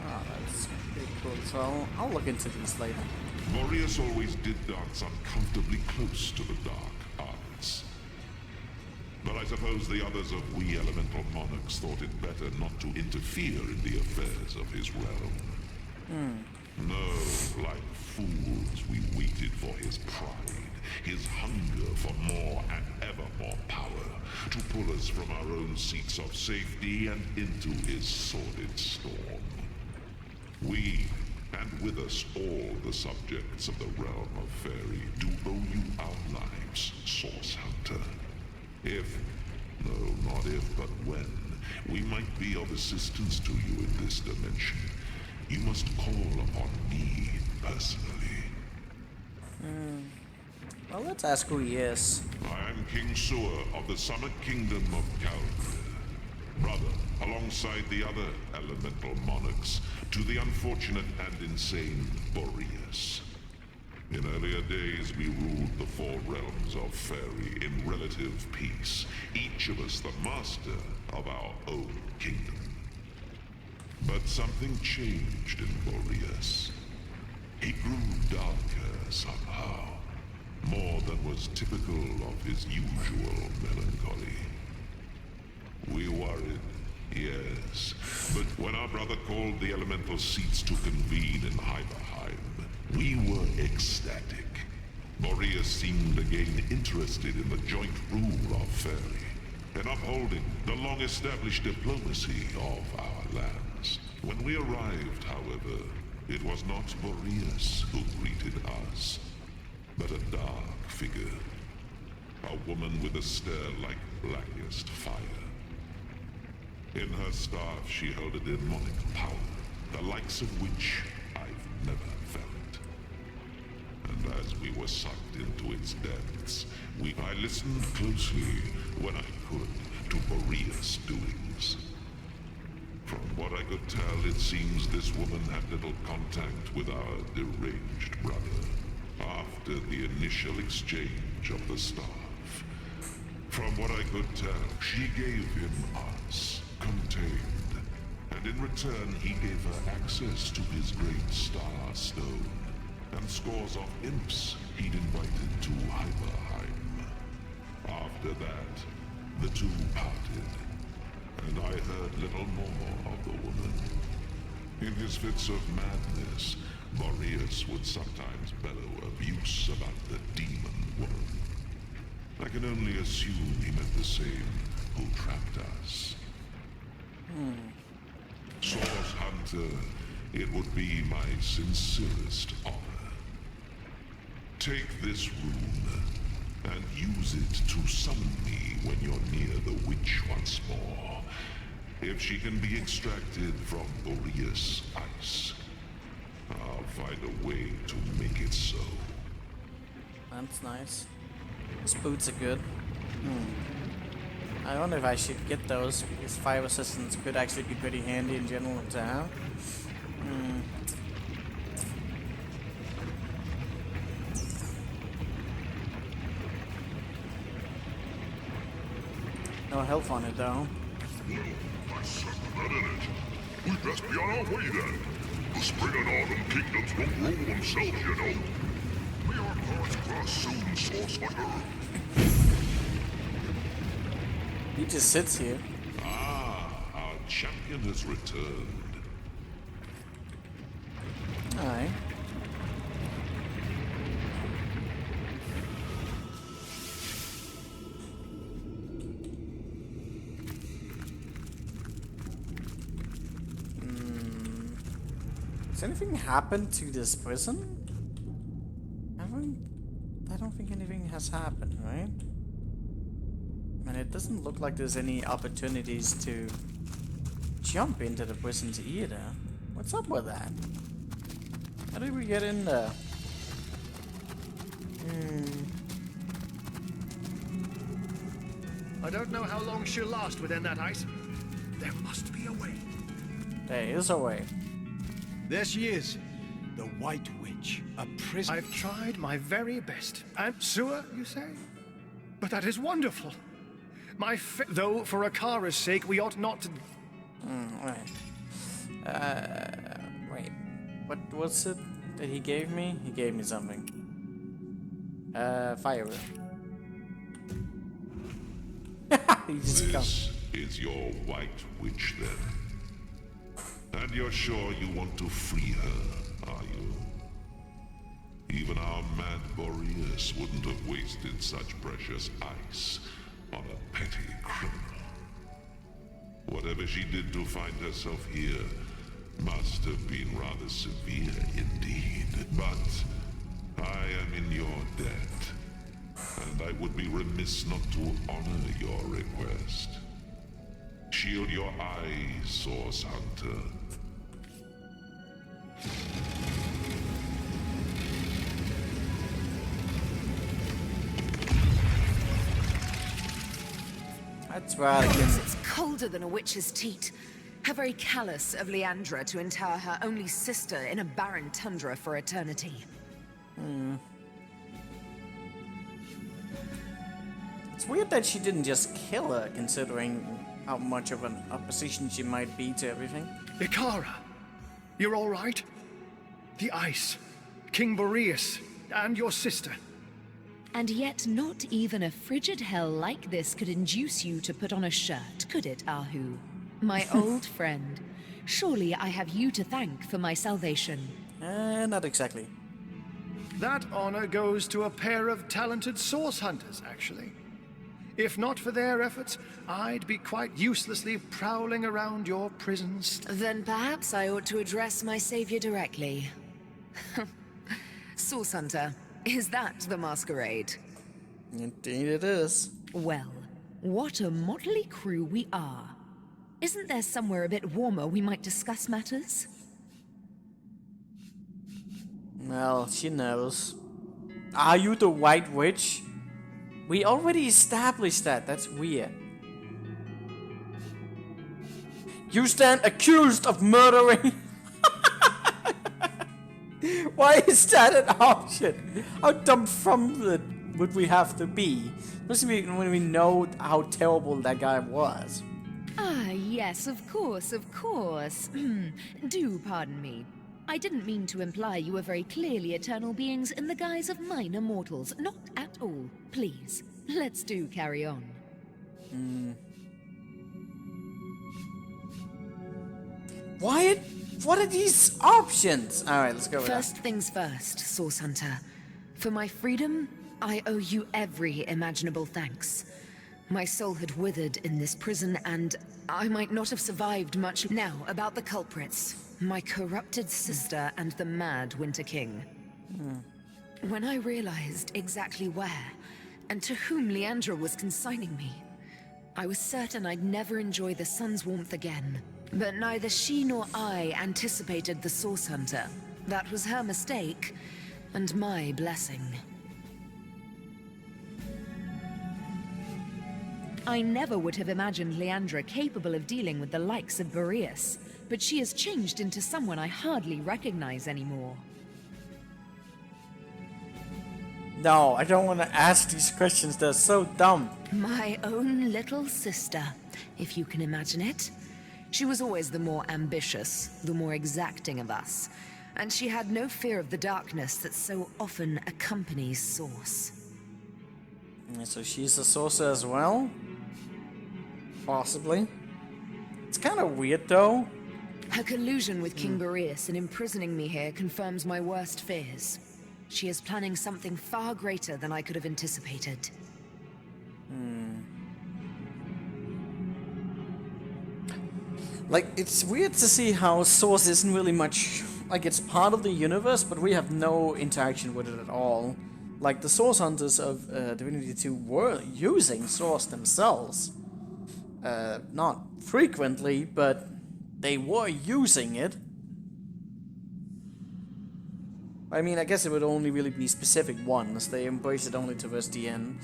Oh, that's pretty cool. So I'll look into these later. Boreas always did dance uncomfortably close to the dark arts. But I suppose the others of we elemental monarchs thought it better not to interfere in the affairs of his realm. No, like fools, we waited for his pride, his hunger for more and ever more power, to pull us from our own seats of safety and into his sordid storm. We, and with us all the subjects of the realm of Fairy, do owe you our lives, Source Hunter. If, no, not if, but when, we might be of assistance to you in this dimension, you must call upon me personally. Well, let's ask who he is. I am King Sewer of the Summit Kingdom of Calgary, brother, alongside the other elemental monarchs, to the unfortunate and insane Boreas. In earlier days, we ruled the four realms of Fairy in relative peace, each of us the master of our own kingdom. But something changed in Boreas. He grew darker somehow, more than was typical of his usual melancholy. We worried, yes, but when our brother called the elemental seats to convene in Hyberheim, we were ecstatic. Boreas seemed again interested in the joint rule of Fairy, and upholding the long-established diplomacy of our lands. When we arrived, however, It was not Boreas who greeted us, but a dark figure. A woman with a stare like blackest fire. In her staff she held a demonic power, the likes of which I've never felt. And as we were sucked into its depths, I listened closely when I could to Boreas' doings. From what I could tell, it seems this woman had little contact with our deranged brother after the initial exchange of the staff. From what I could tell, she gave him us, contained, and in return he gave her access to his great star stone, and scores of imps he'd invited to Hyperheim. After that, the two parted, and I heard little more of the woman. In his fits of madness, Boreas would sometimes bellow abuse about the demon woman. I can only assume he meant the same who trapped us. Source Hunter, it would be my sincerest honor. Take this rune, and use it to summon me when you're near the witch once more. If she can be extracted from Boreas' ice, I'll find a way to make it so. That's nice. Those boots are good. I wonder if I should get those, because fire resistance could actually be pretty handy in general to have. No health on it though. I suck that in it. We best be on our way then. The spring and autumn kingdoms won't rule themselves, you know. We are paths cross soon, Source Hunter. He just sits here. Our champion has returned. Alright. Has anything happened to this prison? I don't think anything has happened, right? And it doesn't look like there's any opportunities to jump into the prisons either. What's up with that? How did we get in there? I don't know how long she'll last within that ice. There must be a way. There is a way. There she is. The White Witch. A prison. I've tried my very best. And sewer, you say? But that is wonderful. Though, for Akara's sake, we ought not to... Right. Wait. What was it that he gave me? He gave me something. Fire. He just This is your White Witch, then. And you're sure you want to free her, are you? Even our mad Boreas wouldn't have wasted such precious ice on a petty criminal. Whatever she did to find herself here must have been rather severe indeed. But I am in your debt, and I would be remiss not to honor your request. Shield your eyes, Source Hunter. That's right. It's colder than a witch's teat. How very callous of Leandra to inter her only sister in a barren tundra for eternity. It's weird that she didn't just kill her, considering how much of an opposition she might be to everything. Ikara, you're all right? The ice, King Boreas, and your sister. And yet not even a frigid hell like this could induce you to put on a shirt, could it, Ahu? My old friend. Surely I have you to thank for my salvation. Not exactly. That honor goes to a pair of talented source hunters, actually. If not for their efforts, I'd be quite uselessly prowling around your prisons. Then perhaps I ought to address my savior directly. Source Hunter, is that the masquerade? Indeed it is. Well, what a motley crew we are. Isn't there somewhere a bit warmer we might discuss matters? Well, she knows. Are you the White Witch? We already established that. That's weird. You stand accused of murdering. Why is that an option? How dumbfounded would we have to be? Especially when we know how terrible that guy was. Ah, yes, of course, of course. Do pardon me. I didn't mean to imply you were very clearly eternal beings in the guise of minor mortals. Not at all. Please, let's do carry on. What are these options? Alright, let's go with First things first, Source Hunter. For my freedom, I owe you every imaginable thanks. My soul had withered in this prison, and I might not have survived much. Now, about the culprits. My corrupted sister and the mad Winter King. When I realized exactly where, and to whom Leandra was consigning me, I was certain I'd never enjoy the sun's warmth again. But neither she nor I anticipated the Source Hunter. That was her mistake, and my blessing. I never would have imagined Leandra capable of dealing with the likes of Boreas, but she has changed into someone I hardly recognize anymore. No, I don't want to ask these questions. They're so dumb. My own little sister, if you can imagine it. She was always the more ambitious, the more exacting of us, and she had no fear of the darkness that so often accompanies Source. So she's a sorcerer as well? Possibly. It's kind of weird though. Her collusion with King Boreas in imprisoning me here confirms my worst fears. She is planning something far greater than I could have anticipated. Like, it's weird to see how Source isn't really much... Like, it's part of the universe, but we have no interaction with it at all. Like, the Source Hunters of Divinity 2 were using Source themselves. Not frequently, but they were using it. I mean, I guess it would only really be specific ones. They embrace it only towards the end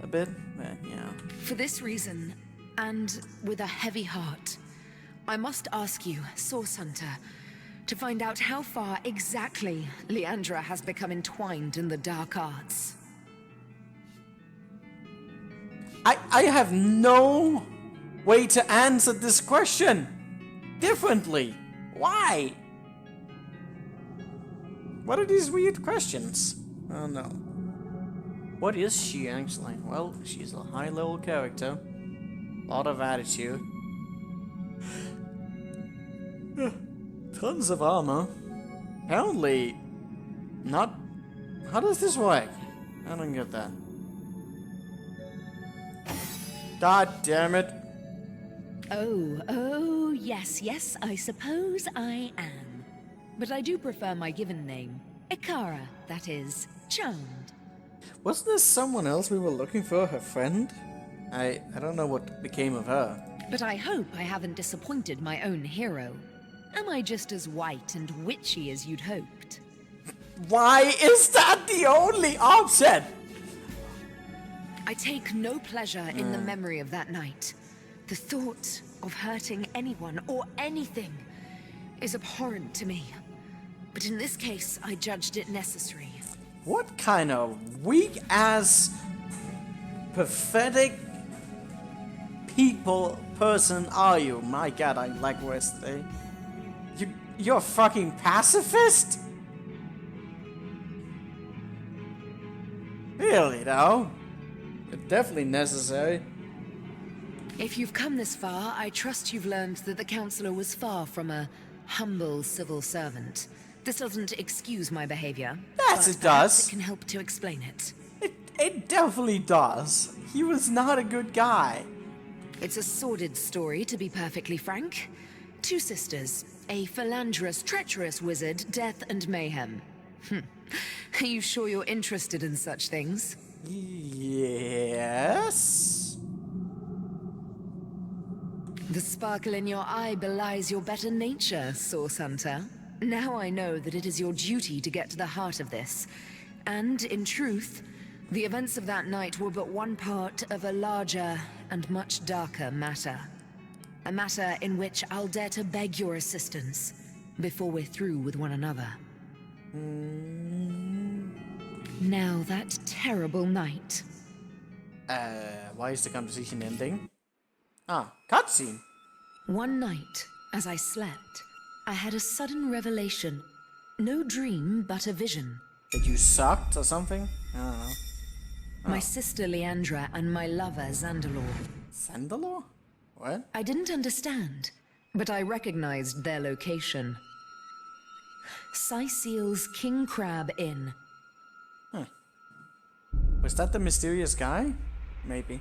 a bit, but yeah. For this reason, and with a heavy heart, I must ask you, Source Hunter, to find out how far exactly Leandra has become entwined in the dark arts. I have no way to answer this question differently. Why? What are these weird questions? Oh no. What is she actually? Well, she's a high-level character. Lot of attitude. Tons of armor. Apparently, not... How does this work? I don't get that. God damn it. Oh, yes, I suppose I am. But I do prefer my given name. Ikara, that is. Charmed. Wasn't there someone else we were looking for? Her friend? I don't know what became of her. But I hope I haven't disappointed my own hero. Am I just as white and witchy as you'd hoped? Why is that the only option? I take no pleasure in the memory of that night. The thought of hurting anyone or anything is abhorrent to me. But in this case, I judged it necessary. What kind of weak-ass, pathetic person are you? My god, I like words today. You're a fucking pacifist? Really, though? It's definitely necessary. If you've come this far, I trust you've learned that the Counselor was far from a humble civil servant. This doesn't excuse my behavior. Yes, it does. It can help to explain it. It definitely does. He was not a good guy. It's a sordid story, to be perfectly frank. Two sisters, a philanderous, treacherous wizard, death and mayhem. Are you sure you're interested in such things? Yes. The sparkle in your eye belies your better nature, Source Hunter. Now I know that it is your duty to get to the heart of this. And, in truth, the events of that night were but one part of a larger and much darker matter. A matter in which I'll dare to beg your assistance before we're through with one another. Now that terrible night. Why is the conversation ending? Ah, cutscene. One night, as I slept, I had a sudden revelation. No dream, but a vision. That you sucked or something? I don't know. My sister Leandra and my lover Zandalor. Zandalor? What? I didn't understand, but I recognized their location. Syceel's King Crab Inn. Huh. Was that the mysterious guy? Maybe.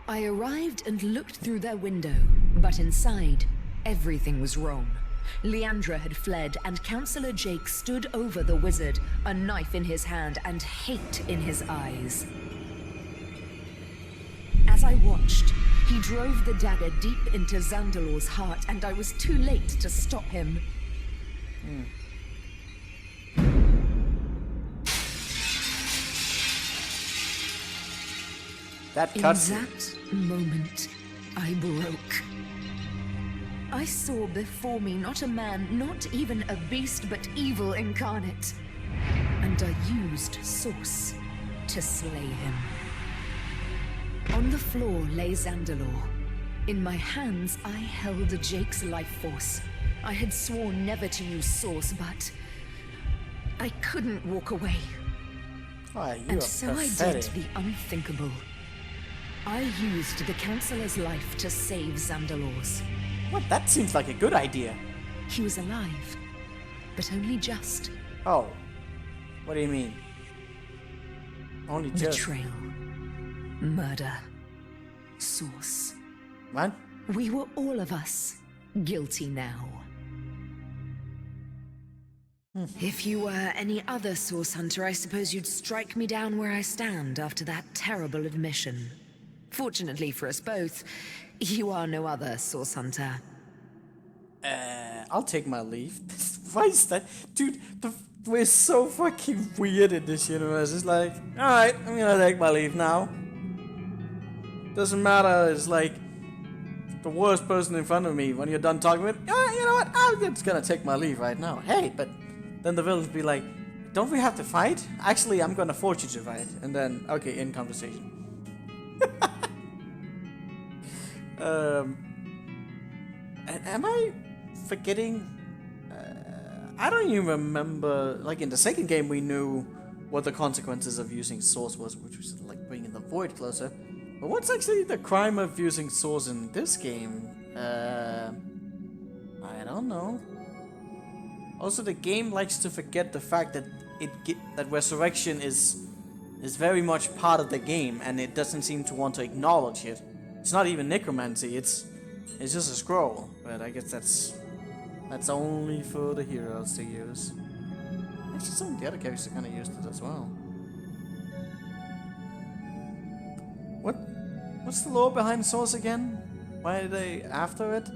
I arrived and looked through their window, but inside, everything was wrong. Leandra had fled, and Counselor Jake stood over the wizard, a knife in his hand and hate in his eyes. As I watched, he drove the dagger deep into Zandalor's heart, and I was too late to stop him. That In that moment, I broke. I saw before me not a man, not even a beast, but evil incarnate. And I used Source to slay him. On the floor lay Zandalor. In my hands, I held Jake's life force. I had sworn never to use Source, but I couldn't walk away. Oh, you And are so I pathetic. did the unthinkable. I used the Counselor's life to save Zandalor's. What? That seems like a good idea. He was alive, but only just. Oh. What do you mean? Only just. Betrayal. Murder. Source. What? We were all of us guilty now. If you were any other Source Hunter, I suppose you'd strike me down where I stand after that terrible admission. Fortunately for us both, you are no other Source Hunter. I'll take my leave. Why is that? Dude, we're so fucking weird in this universe. It's like, alright, I'm gonna take my leave now. Doesn't matter, it's like the worst person in front of me. When you're done talking with, you know what? I'm just gonna take my leave right now. Hey, but then the villains be like, don't we have to fight? Actually, I'm gonna force you to fight. And then, okay, end conversation. Am I forgetting? I don't even remember. Like in the second game, we knew what the consequences of using Source was, which was like bringing the void closer. But what's actually the crime of using Source in this game? I don't know. Also, the game likes to forget the fact that that resurrection is very much part of the game, and it doesn't seem to want to acknowledge it. It's not even necromancy. It's just a scroll. But I guess that's only for the heroes to use. Actually, some of the other characters kind of used it as well. What's the lore behind Source again? Why are they after it?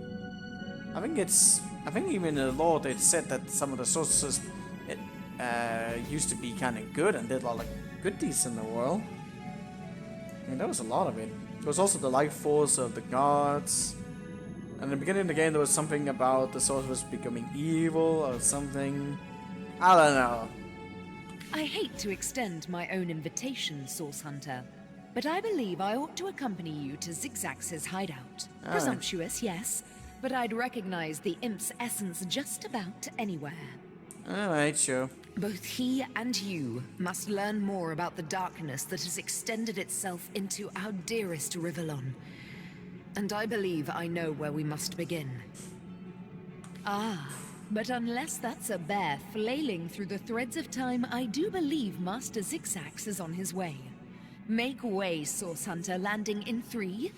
I think even in the lore they said that some of the sorcerers used to be kind of good and did a lot of good deeds in the world. I mean, there was a lot of it. There was also the life force of the gods. And in the beginning of the game, there was something about the sorcerers becoming evil or something. I don't know. I hate to extend my own invitation, Source Hunter, but I believe I ought to accompany you to Zigzax's hideout. Aye. Presumptuous, yes, but I'd recognize the imp's essence just about anywhere. Alright, sure. Both he and you must learn more about the darkness that has extended itself into our dearest Rivellon. And I believe I know where we must begin. Ah, but unless that's a bear flailing through the threads of time, I do believe Master Zigzax is on his way. Make way, Source Hunter, landing in 3.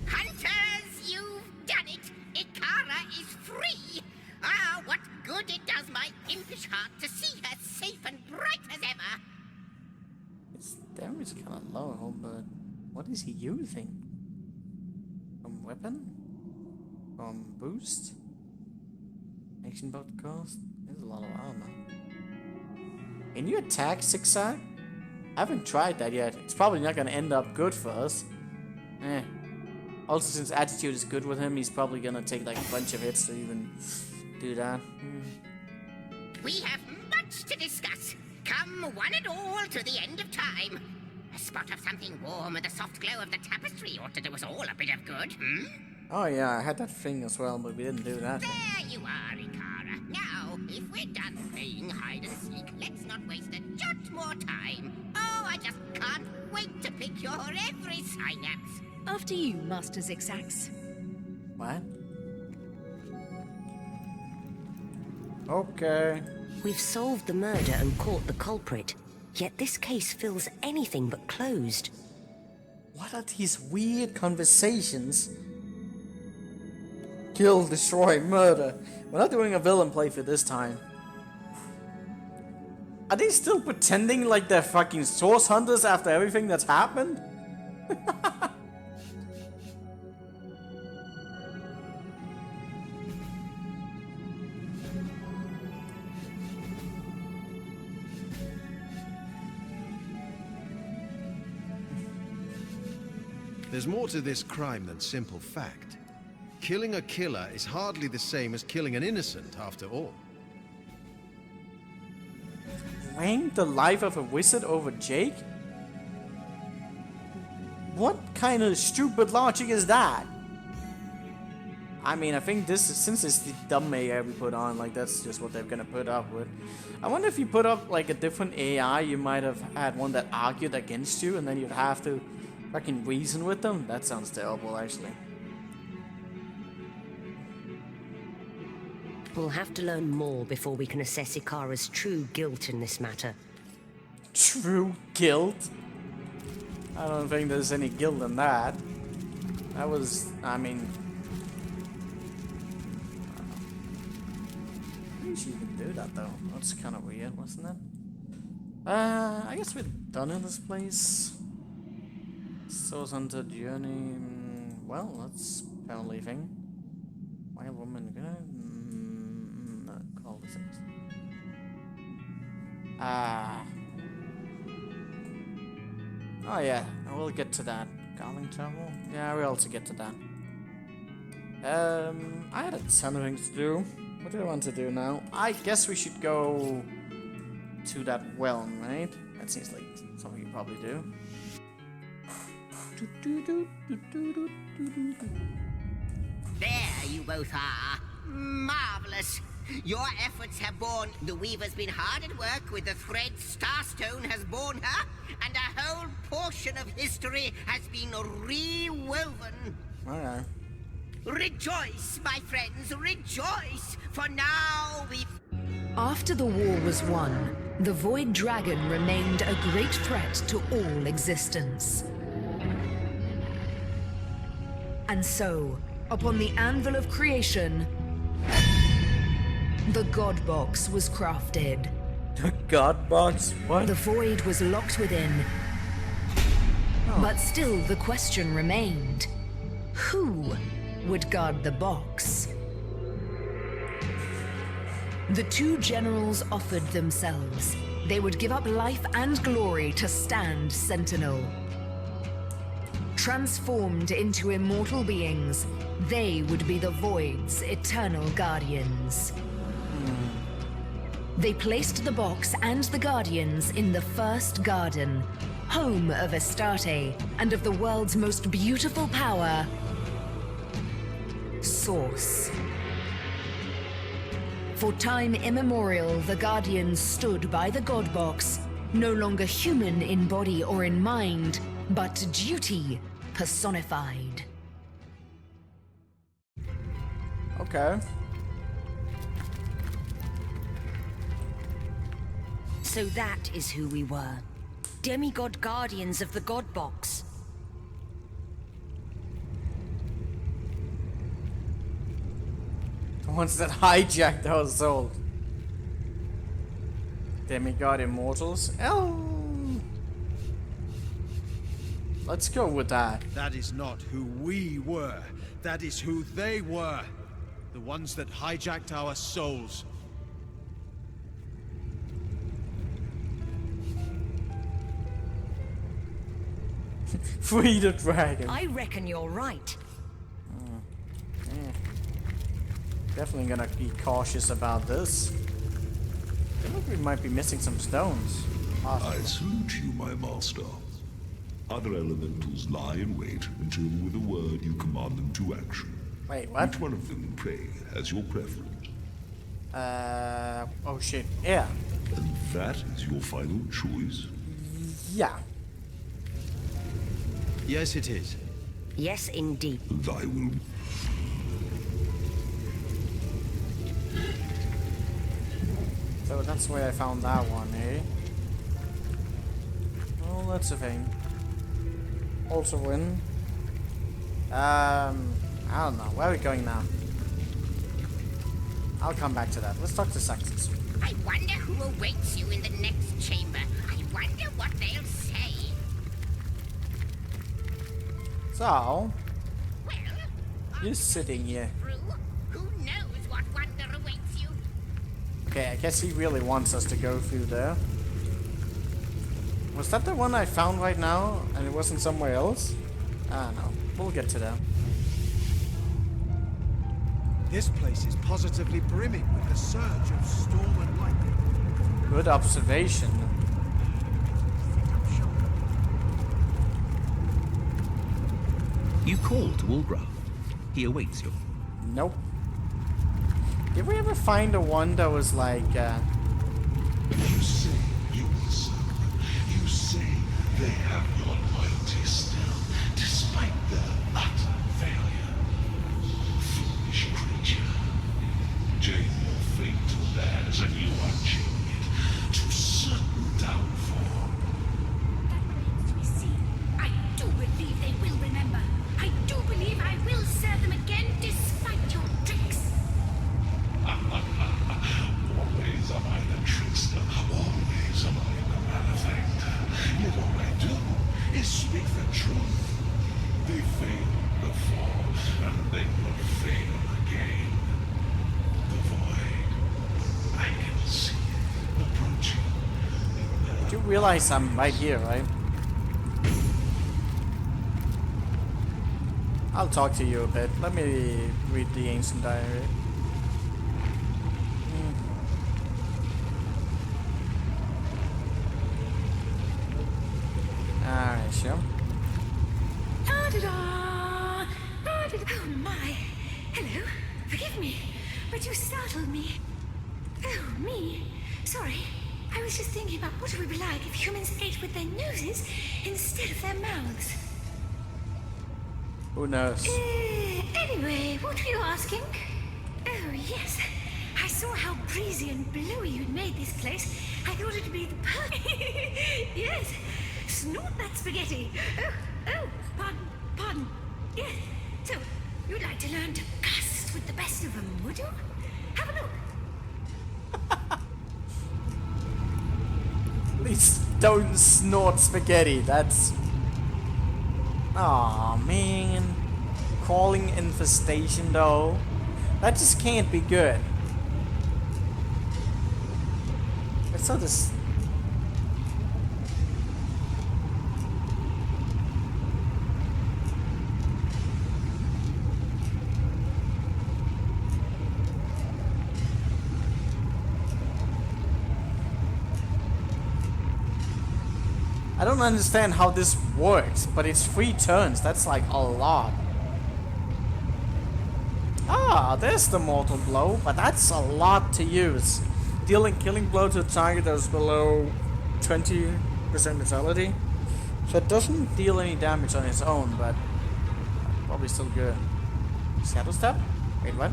Hunters, you've done it! Ikara is free! Ah, what good it does my impish heart to see her safe and bright as ever! His damage is kind of low, but what is he using? Weapon? Boost? Action bot cost? There's a lot of armor. Can you attack zigzag? I haven't tried that yet. It's probably not gonna end up good for us. Also, since attitude is good with him, he's probably gonna take like a bunch of hits to even do that. We have much to discuss. Come one and all to the end of time. A spot of something warm and the soft glow of the tapestry ought to do us all a bit of good, Oh yeah, I had that thing as well, but we didn't do that. There you are, Ikara. Now, if we're done playing hide and seek, let's not waste a jot more time. Oh, I just can't wait to pick your every synapse. After you, Master Zigzags. What? Okay. We've solved the murder and caught the culprit, yet this case feels anything but closed. What are these weird conversations? Kill, destroy, murder. We're not doing a villain playthrough this time. Are they still pretending like they're fucking source hunters after everything that's happened? There's more to this crime than simple fact. Killing a killer is hardly the same as killing an innocent, after all. Rank the life of a wizard over Jake? What kind of stupid logic is that? I mean, I think this is, since it's the dumb AI we put on, like that's just what they're gonna put up with. I wonder if you put up like a different AI, you might have had one that argued against you and then you'd have to fucking reason with them. That sounds terrible, actually. We'll have to learn more before we can assess Ikara's true guilt in this matter. True guilt? I don't think there's any guilt in that. That was, I mean... Why did she even do that though? That's kind of weird, wasn't it? I guess we're done in this place. Source Hunter Journey... Well, that's apparently a thing. Wild woman gonna... call this things. Oh yeah, we'll get to that. Garling travel? Yeah, we'll also get to that. I had a ton of things to do. What do I want to do now? I guess we should go to that well, right? That seems like something you probably do. There you both are. Marvelous. Your efforts have borne. The Weaver's been hard at work with the thread Starstone has borne her, and a whole portion of history has been rewoven. Alright. Rejoice, my friends, rejoice, for now we've... After the war was won, the Void Dragon remained a great threat to all existence. And so, upon the anvil of creation, the God Box was crafted. The God Box? What? The Void was locked within. Oh. But still the question remained. Who would guard the box? The two generals offered themselves. They would give up life and glory to stand sentinel. Transformed into immortal beings, they would be the Void's eternal guardians. They placed the box and the guardians in the first garden, home of Astarte and of the world's most beautiful power, Source. For time immemorial, the guardians stood by the God Box, no longer human in body or in mind, but duty personified. Okay. So that is who we were. demigod guardians of the God Box. The ones that hijacked our soul. Demigod immortals. Oh. Let's go with that. That is not who we were. That is who they were. The ones that hijacked our souls. Free the dragon. I reckon you're right. Definitely gonna be cautious about this. I think we might be missing some stones. I salute you, my master. Other elementals lie in wait until with a word you command them to action. Wait, what? Which one of them, pray, has your preference? Oh shit, yeah. And that is your final choice? Yeah. Yes, it is. Yes, indeed. I will. So that's where I found that one, eh? Well, that's a thing. Also win. I don't know. Where are we going now? I'll come back to that. Let's talk to Saxons. I wonder who awaits you in the next chamber. I wonder what they'll say. So, you're sitting here. Who knows what wonder awaits you? Okay, I guess he really wants us to go through there. Was that the one I found right now and it wasn't somewhere else? I don't know. We'll get to that. This place is positively brimming with the surge of storm and lightning. Good observation. You called to Ulgraf. He awaits you. Nope. Did we ever find the one that was like, You say you will serve. You say they have your loyalty still, despite their utter failure. Foolish creature. Chain your fate to theirs, and you are chaining it to certain downfall. I do believe they will remember. I do believe I will serve them again despite your tricks. Always am I the trickster. Always am I the malefactor. Yet all I do is speak the truth. They failed before, and they will fail again. The void. I can see it approaching. you realize I'm right here, right? I'll talk to you a bit. Let me read the ancient diary. Alright, sure. Da-da-da! Da-da-da! Oh my! Hello. Forgive me, but you startled me. Oh, me? Sorry. I was just thinking about what it would be like if humans ate with their noses instead of their mouths. Who knows? Anyway, what were you asking? Oh, yes. I saw how breezy and blowy you'd made this place. I thought it'd be the perfect... Yes. Snort that spaghetti. Oh, pardon. Yes. So, you'd like to learn to cuss with the best of them, would you? Have a look. Please don't snort spaghetti. That's... Aw, man. Crawling infestation, though. That just can't be good. It's so this... I don't understand how this works, but it's 3 turns. That's like a lot. Ah, there's the mortal blow, but that's a lot to use. Dealing killing blow to a target that is below 20% vitality. So it doesn't deal any damage on its own, but probably still good. Shadow Step? Wait, what?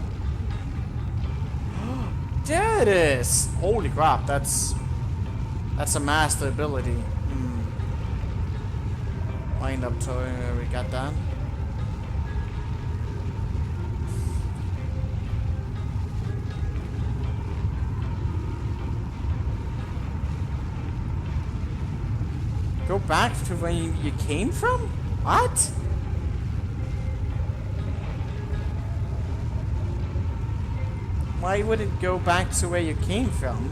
There it is! Holy crap, that's a master ability. wind up towing where we got done. Go back to where you came from? What? Why would it go back to where you came from?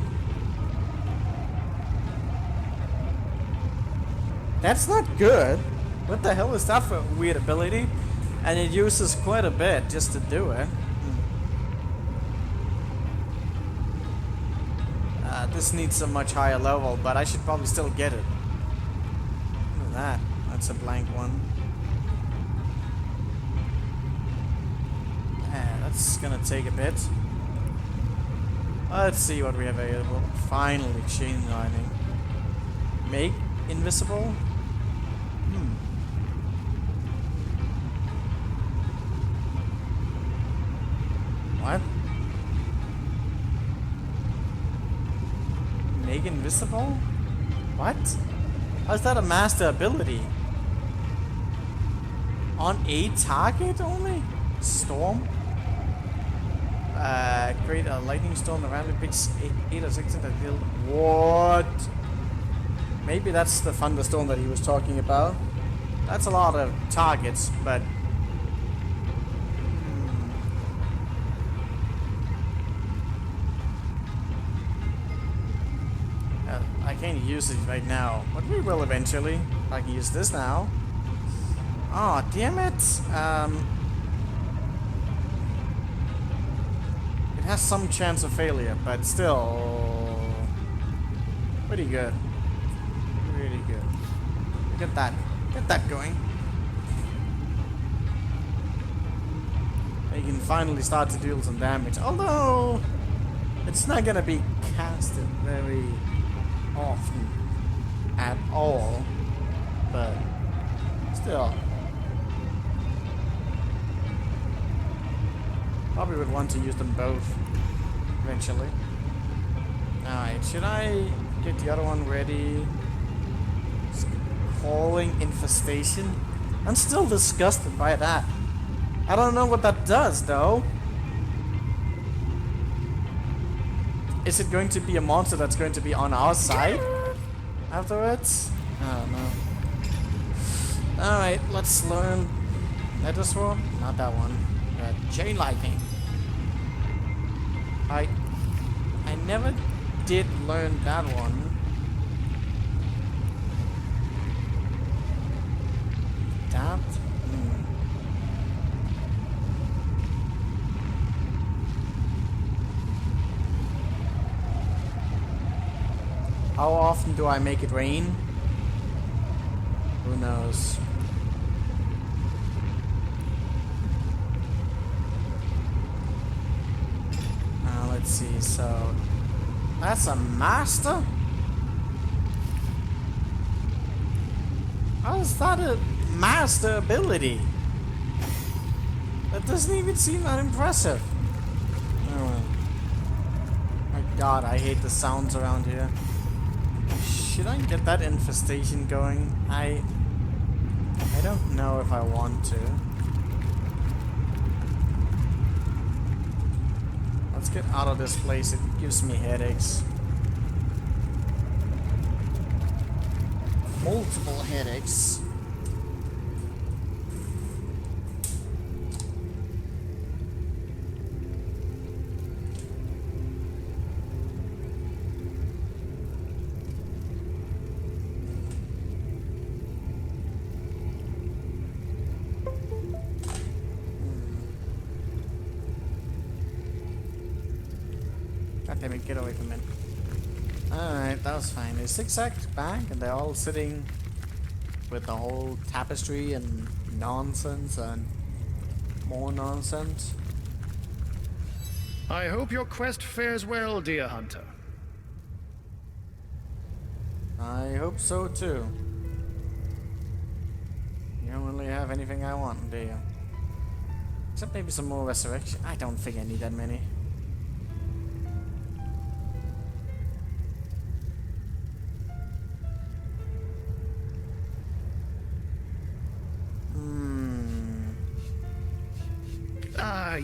That's not good. What the hell is that for a weird ability? And it uses quite a bit just to do it. This needs a much higher level, but I should probably still get it. Look at that. That's a blank one. Yeah, that's gonna take a bit. Let's see what we have available. Finally, chain lining. Make invisible? What? Make invisible? What? How's that a master ability? On a target only? Storm? Create a lightning storm around the pitch 8 or 6 that build. What? Maybe that's the thunderstorm that he was talking about. That's a lot of targets, but I can't use it right now, but we will eventually. I can use this now. Oh, damn it! It has some chance of failure, but still pretty good. Really good. Get that going. You can finally start to deal some damage. Although it's not gonna be casted very often at all, but still. Probably would want to use them both eventually. Alright, should I get the other one ready? Calling infestation? I'm still disgusted by that. I don't know what that does though. Is it going to be a monster that's going to be on our side afterwards? I don't know. Alright, let's learn Nether Swarm? Not that one. Chain lightning. I never did learn that one. That? How often do I make it rain? Who knows? Let's see, so that's a master? How is that a master ability? That doesn't even seem that impressive. Oh well. My god, I hate the sounds around here. Should I get that infestation going? I don't know if I want to. Let's get out of this place. It gives me headaches. Multiple headaches. God damn it, get away from it. Alright, that was fine. They zigzagged back and they're all sitting with the whole tapestry and nonsense and more nonsense. I hope your quest fares well, dear hunter. I hope so too. You don't really have anything I want, do you? Except maybe some more resurrection. I don't think I need that many.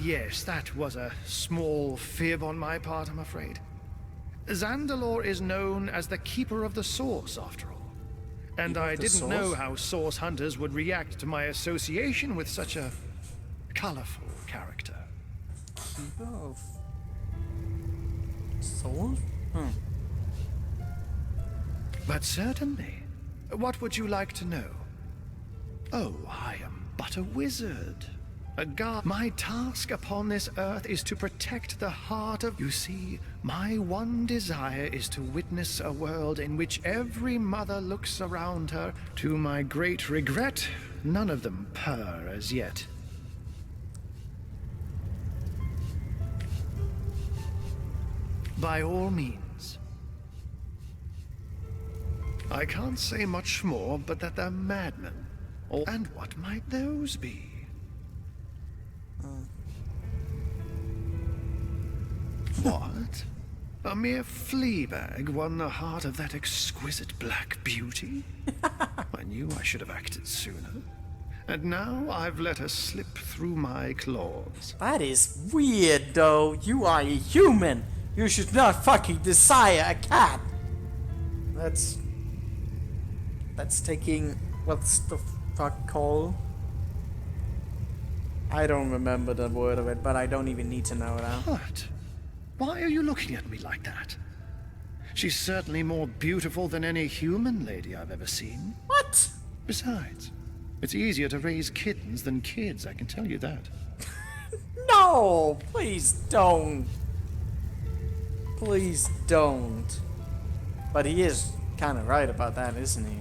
Yes, that was a small fib on my part, I'm afraid. Zandalore is known as the Keeper of the Source, after all. And I didn't know how Source Hunters would react to my association with such a colorful character. Keeper of Soul? But certainly. What would you like to know? Oh, I am but a wizard. A god. My task upon this earth is to protect the heart of... You see, my one desire is to witness a world in which every mother looks around her. To my great regret, none of them purr as yet. By all means. I can't say much more, but that they're madmen. And what might those be? What? A mere flea bag won the heart of that exquisite black beauty? I knew I should have acted sooner. And now I've let her slip through my claws. That is weird, though. You are a human. You should not fucking desire a cat. That's taking... What's the fuck called? I don't remember the word of it, but I don't even need to know it now. What? Why are you looking at me like that? She's certainly more beautiful than any human lady I've ever seen. What? Besides, it's easier to raise kittens than kids, I can tell you that. No! Please don't. Please don't. But he is kind of right about that, isn't he?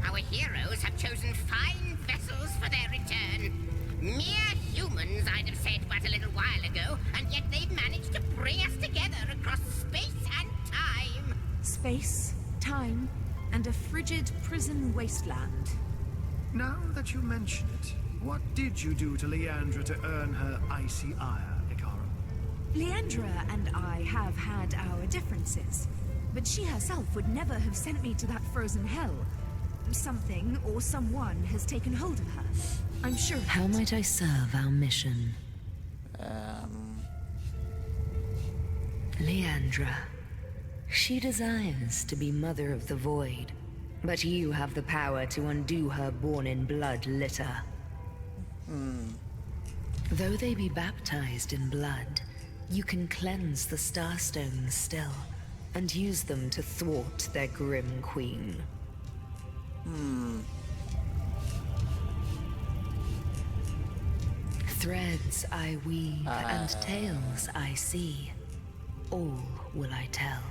Our heroes have chosen fine vessels for their return. Mere humans, I'd have said but a little while ago, and yet they've managed to bring us together across space and time. Space, time, and a frigid prison wasteland. Now that you mention it, what did you do to Leandra to earn her icy ire, Ikara? Leandra and I have had our differences, but she herself would never have sent me to that frozen hell. Something or someone has taken hold of her. I'm sure. How might I serve our mission? Leandra. She desires to be Mother of the Void, but you have the power to undo her born-in-blood litter. Though they be baptized in blood, you can cleanse the Starstones still, and use them to thwart their grim queen. Threads I weave and tales I see. All will I tell.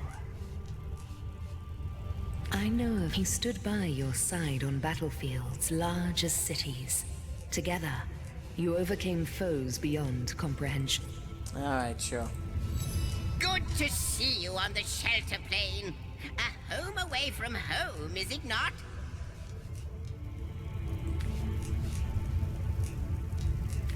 I know he stood by your side on battlefields large as cities. Together, you overcame foes beyond comprehension. Alright, sure. Good to see you on the shelter plane. A home away from home, is it not?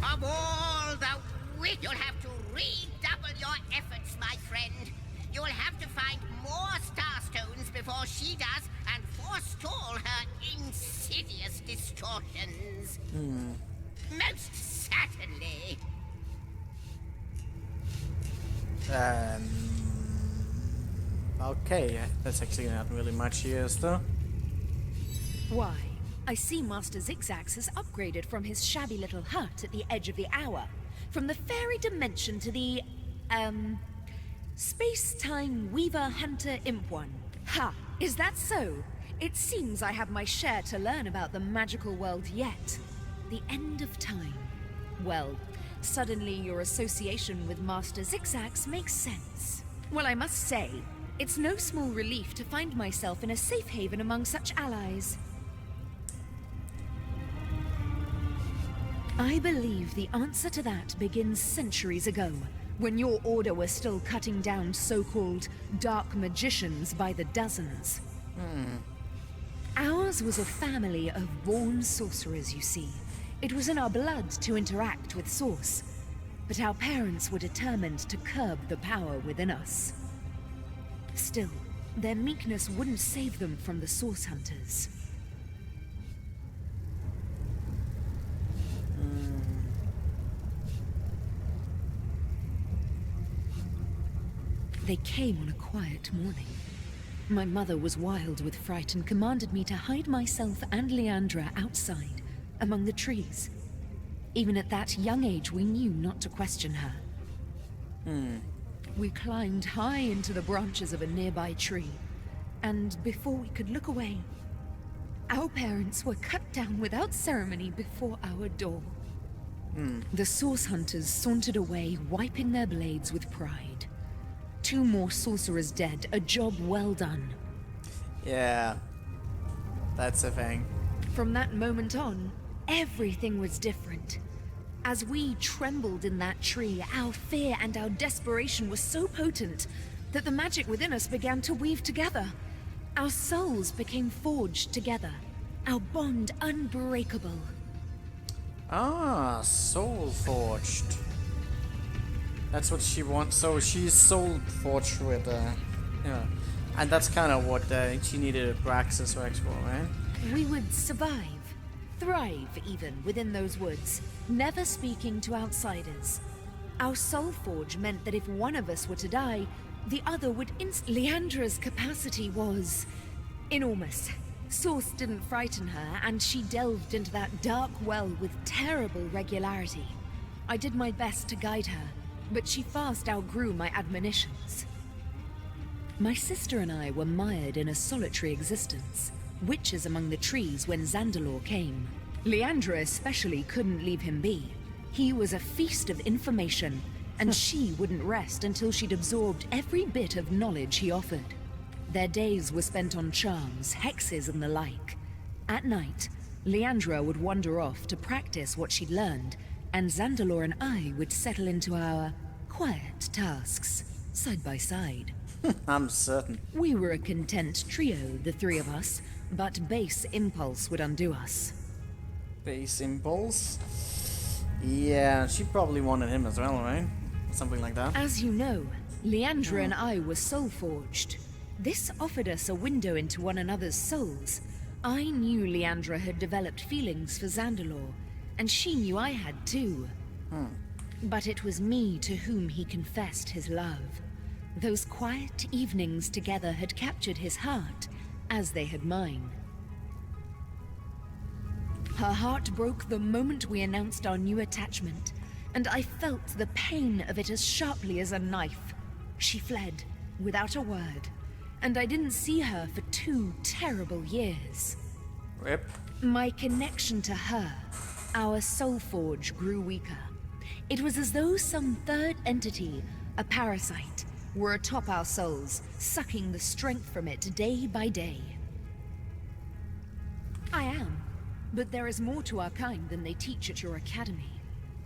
Of all the wit, you'll have to redouble your efforts, my friend. You'll have to find more Starstones before she does and forestall her insidious distortions. Most certainly. Okay, that's actually not really much here, though. Why? I see Master Zigzags has upgraded from his shabby little hut at the edge of the hour. From the fairy dimension to the, space-time weaver-hunter imp one. Ha! Is that so? It seems I have my share to learn about the magical world yet. The end of time. Well, suddenly your association with Master Zigzags makes sense. Well, I must say, it's no small relief to find myself in a safe haven among such allies. I believe the answer to that begins centuries ago, when your order was still cutting down so-called dark magicians by the dozens. Ours was a family of born sorcerers, you see. It was in our blood to interact with Source, but our parents were determined to curb the power within us. Still, their meekness wouldn't save them from the Source Hunters. They came on a quiet morning. My mother was wild with fright and commanded me to hide myself and Leandra outside, among the trees. Even at that young age, we knew not to question her. We climbed high into the branches of a nearby tree, and before we could look away, our parents were cut down without ceremony before our door. The source hunters sauntered away, wiping their blades with pride. 2 more sorcerers dead, a job well done. Yeah, that's a thing. From that moment on, everything was different. As we trembled in that tree, our fear and our desperation were so potent that the magic within us began to weave together. Our souls became forged together, our bond unbreakable. Ah, soul forged. That's what she wants. So she's soul forged with, yeah. And that's kind of what she needed Braxis Rex for, right? We would survive, thrive even, within those woods, never speaking to outsiders. Our soul forge meant that if one of us were to die, the other would Leandra's capacity was enormous. Source didn't frighten her, and she delved into that dark well with terrible regularity. I did my best to guide her, but she fast outgrew my admonitions. My sister and I were mired in a solitary existence, witches among the trees when Zandalore came. Leandra especially couldn't leave him be. He was a feast of information, and she wouldn't rest until she'd absorbed every bit of knowledge he offered. Their days were spent on charms, hexes, and the like. At night, Leandra would wander off to practice what she'd learned, and Zandalore and I would settle into our quiet tasks, side by side. I'm certain. We were a content trio, the 3 of us, but base impulse would undo us. Base impulse? Yeah, she probably wanted him as well, right? Something like that. As you know, Leandra and I were soul forged. This offered us a window into one another's souls. I knew Leandra had developed feelings for Zandalore, and she knew I had too. But it was me to whom he confessed his love. Those quiet evenings together had captured his heart, as they had mine. Her heart broke the moment we announced our new attachment, and I felt the pain of it as sharply as a knife. She fled, without a word, and I didn't see her for 2 terrible years. Rip. My connection to her, our soul forge, grew weaker. It was as though some third entity, a parasite, were atop our souls, sucking the strength from it day by day. I am, but there is more to our kind than they teach at your academy.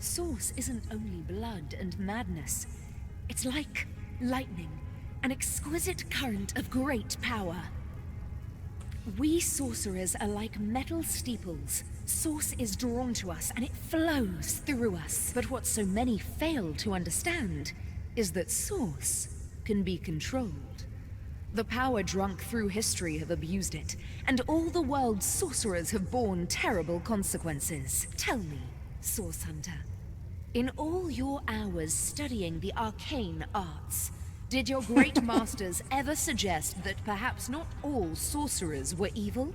Source isn't only blood and madness. It's like lightning, an exquisite current of great power. We sorcerers are like metal steeples. Source is drawn to us and it flows through us. But what so many fail to understand is that Source can be controlled. The power drunk through history have abused it, and all the world's sorcerers have borne terrible consequences. Tell me, Source Hunter, in all your hours studying the arcane arts, did your great masters ever suggest that perhaps not all sorcerers were evil?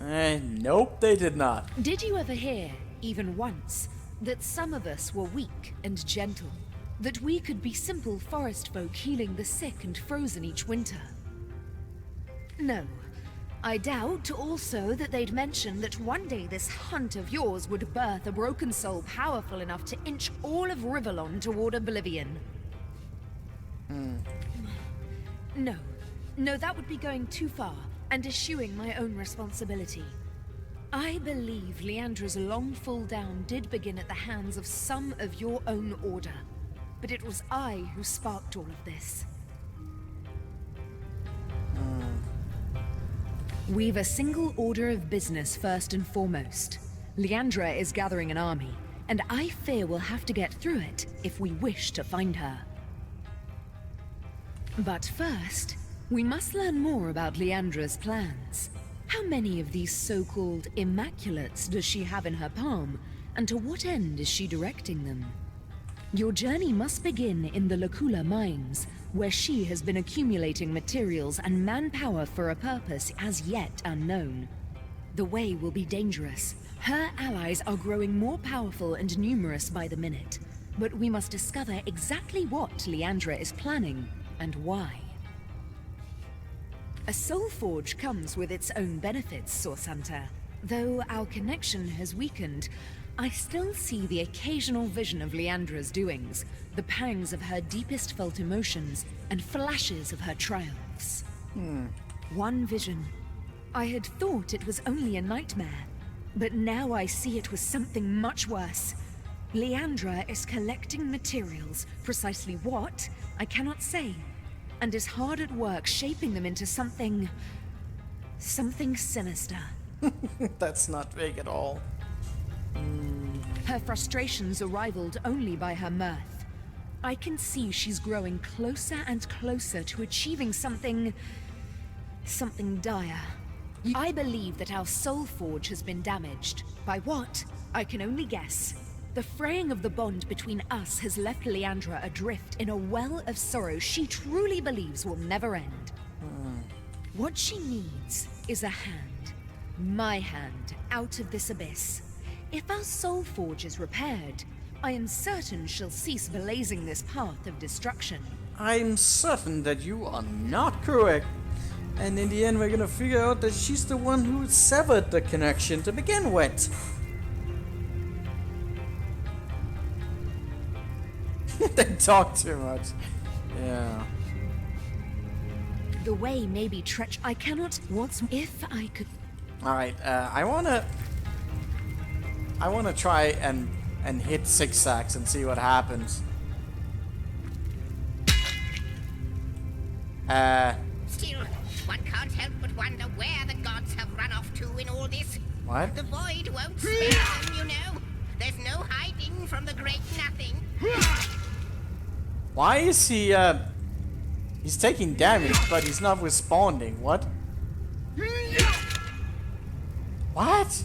Nope, they did not. Did you ever hear, even once, that some of us were weak and gentle? That we could be simple forest folk healing the sick and frozen each winter? No. I doubt also that they'd mention that one day this hunt of yours would birth a broken soul powerful enough to inch all of Rivellon toward oblivion. No. No, that would be going too far, and eschewing my own responsibility. I believe Leandra's long fall down did begin at the hands of some of your own order, but it was I who sparked all of this. We've a single order of business first and foremost. Leandra is gathering an army, and I fear we'll have to get through it if we wish to find her. But first, we must learn more about Leandra's plans. How many of these so-called Immaculates does she have in her palm, and to what end is she directing them? Your journey must begin in the Lacula mines, where she has been accumulating materials and manpower for a purpose as yet unknown. The way will be dangerous. Her allies are growing more powerful and numerous by the minute. But we must discover exactly what Leandra is planning and why. A soul forge comes with its own benefits, Source Hunter. Though our connection has weakened, I still see the occasional vision of Leandra's doings, the pangs of her deepest felt emotions, and flashes of her triumphs. One vision. I had thought it was only a nightmare, but now I see it was something much worse. Leandra is collecting materials, precisely what, I cannot say, and is hard at work shaping them into something sinister. That's not vague at all. Her frustrations are rivaled only by her mirth. I can see she's growing closer and closer to achieving something dire. I believe that our soul forge has been damaged. By what? I can only guess. The fraying of the bond between us has left Leandra adrift in a well of sorrow she truly believes will never end. What she needs is a hand. My hand, out of this abyss. If our soul forge is repaired, I am certain she'll cease blazing this path of destruction. I'm certain that you are not correct. And in the end, we're gonna figure out that she's the one who severed the connection to begin with. They talk too much. Yeah. The way may be I cannot. What's if I could? All right. I wanna try and hit zigzags and see what happens. Still, one can't help but wonder where the gods have run off to in all this. What? The void won't spare them, you know. There's no hiding from the great nothing. Why is he, he's taking damage, but he's not responding. What? What?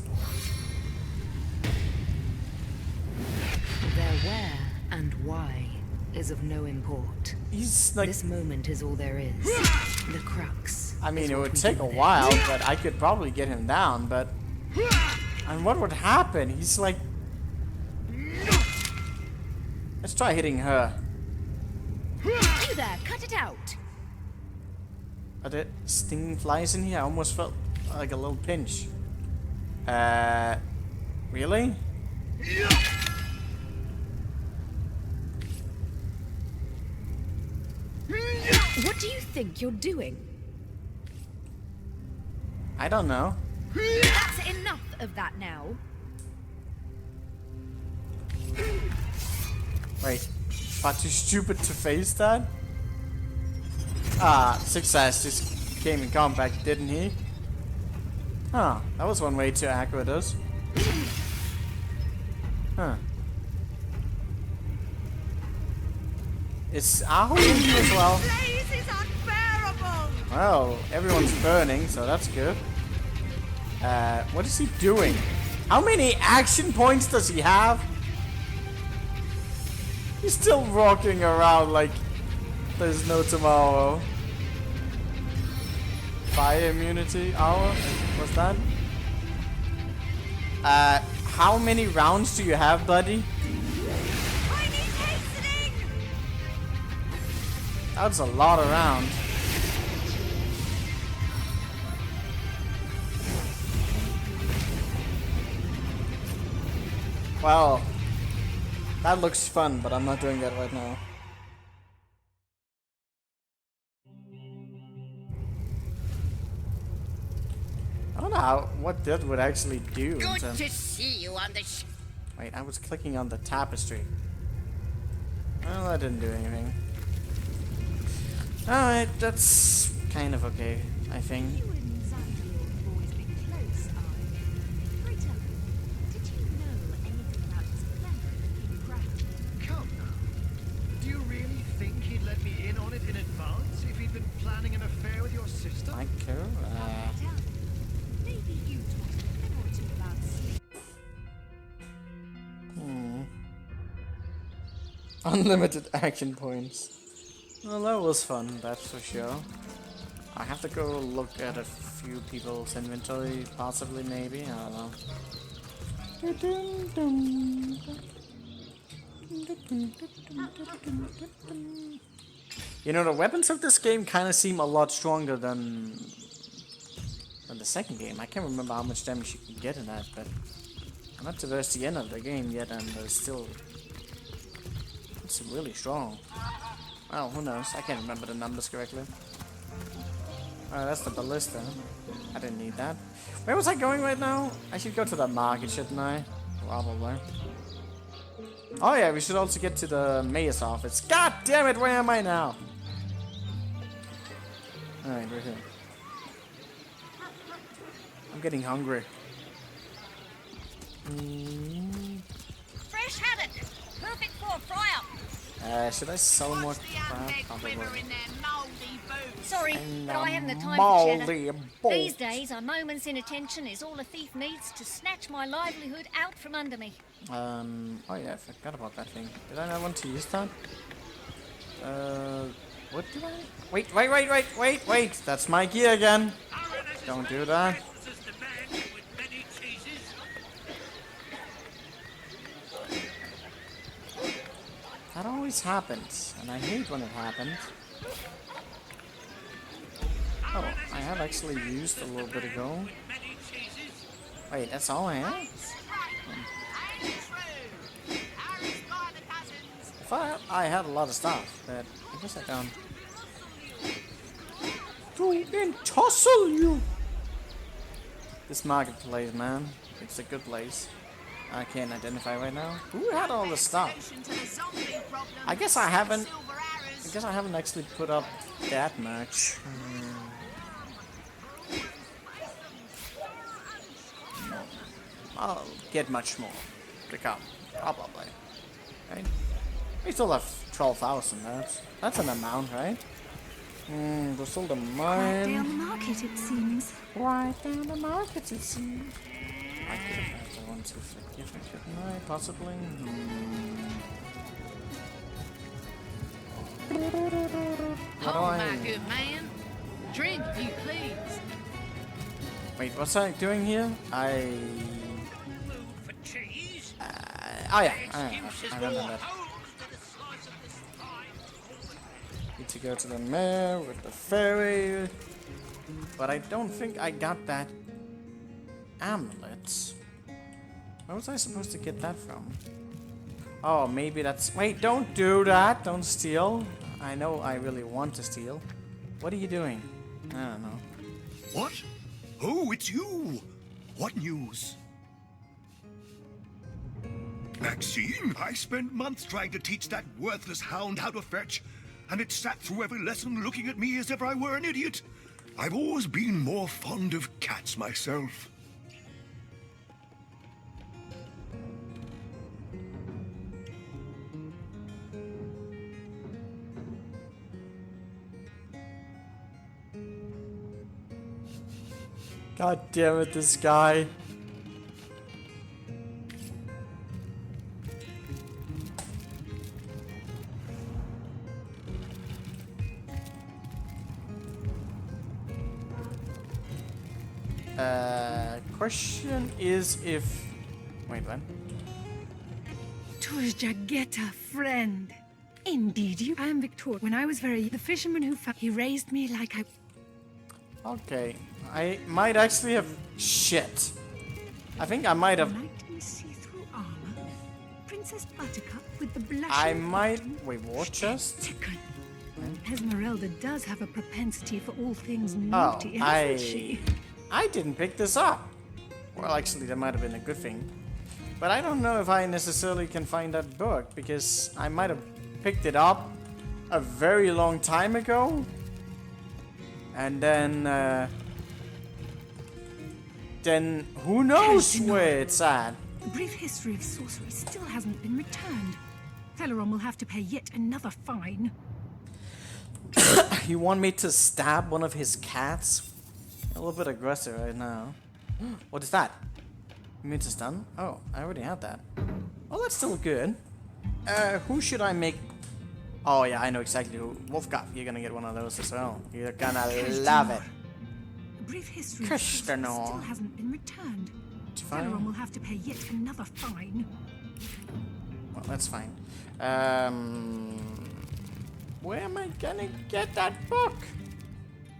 Their where and why is of no import. He's like... This moment is all there is. The crux. I mean, it would take a while, but I could probably get him down, but... And what would happen? He's like... Let's try hitting her. You there, cut it out! Are there stinging flies in here? I almost felt like a little pinch. Really? What do you think you're doing? I don't know. That's enough of that now. Wait, far too stupid to face that? Ah, Success just came in combat, didn't he? Huh, that was one way to aggro us. Huh. Is Aho in here as well? Blaze is unbearable! Well, everyone's burning, so that's good. What is he doing? How many action points does he have? He's still walking around like there's no tomorrow. Fire immunity hour? What's that? How many rounds do you have, buddy? I need hastening! That's a lot of rounds. Well, that looks fun, but I'm not doing that right now. I don't know what that would actually do. Good to see you on the Wait, I was clicking on the tapestry. Well, that didn't do anything. Alright, that's kind of okay, I think. Come now. Do you really think he'd let me in on it in advance if he'd been planning an affair with your sister? Michael, Maybe you talked a thing or two about sleep. Unlimited action points. Well, that was fun, that's for sure. I have to go look at a few people's inventory, possibly, maybe, I don't know. You know, the weapons of this game kind of seem a lot stronger than the second game. I can't remember how much damage you can get in that, but I'm not towards the end of the game yet, and it's really strong. Well, who knows? I can't remember the numbers correctly. That's the ballista. I didn't need that. Where was I going right now? I should go to the market, shouldn't I? Probably. Oh yeah, we should also get to the mayor's office. God damn it, where am I now? Alright, we're here. I'm getting hungry. Fresh haddock. Perfect for a fry-up. Should I sell more crap? Probably. Sorry, but I haven't the time for cheddar. These days, a moment's inattention is all a thief needs to snatch my livelihood out from under me. Oh yeah, I forgot about that thing. Did I not want to use that? What did I? Wait! That's my gear again. Don't do that. That always happens, and I hate when it happens. Oh, I have actually used a little bit ago. Wait, that's all I have? If I had a lot of stuff, but I guess I don't. To tussle you! This marketplace, man. It's a good place. I can't identify right now. Who had all the stuff? I guess I haven't actually put up that much. I'll get much more to come, probably. Right? We still have 12,000. That's an amount, right? There's still the mine. Right down the market, it seems. Right down the market, it seems. I could have had the one to forgive it, couldn't I? Possibly. My good man. Drink, if you please. Wait, what's I doing here? Oh yeah, I remember that. Need to go to the mayor with the ferry. But I don't think I got that amulet. Where was I supposed to get that from? Oh, maybe that's... Wait, don't do that! Don't steal. I know I really want to steal. What are you doing? I don't know. What? Oh, it's you! What news? Maxine, I spent months trying to teach that worthless hound how to fetch, and it sat through every lesson looking at me as if I were an idiot. I've always been more fond of cats myself. God damn it, this guy. Question is if... Wait, what? Turjageta, friend. Indeed, you. I am Victor. When I was the fisherman who found... He raised me like I... Okay, I might actually have... Shit. I think I might have... Knight in see-through armor. Princess Buttercup with the blushing... I might... Wait, what chest? Esmeralda does have a propensity for all things naughty, hasn't she? I didn't pick this up. Well, actually, that might have been a good thing. But I don't know if I necessarily can find that book, because I might have picked it up a very long time ago. And then who knows where it's at? The brief history of sorcery still hasn't been returned. Celeron will have to pay yet another fine. You want me to stab one of his cats? A little bit aggressive right now. What is that? You mean to stun? Oh, I already had that. Oh, that's still good. Who should I make? Oh yeah, I know exactly who. Wolfgar, you're gonna get one of those as well. You're gonna love it. A brief history of still hasn't been returned. Celeron will have to pay yet another fine. Well, that's fine. Where am I gonna get that book?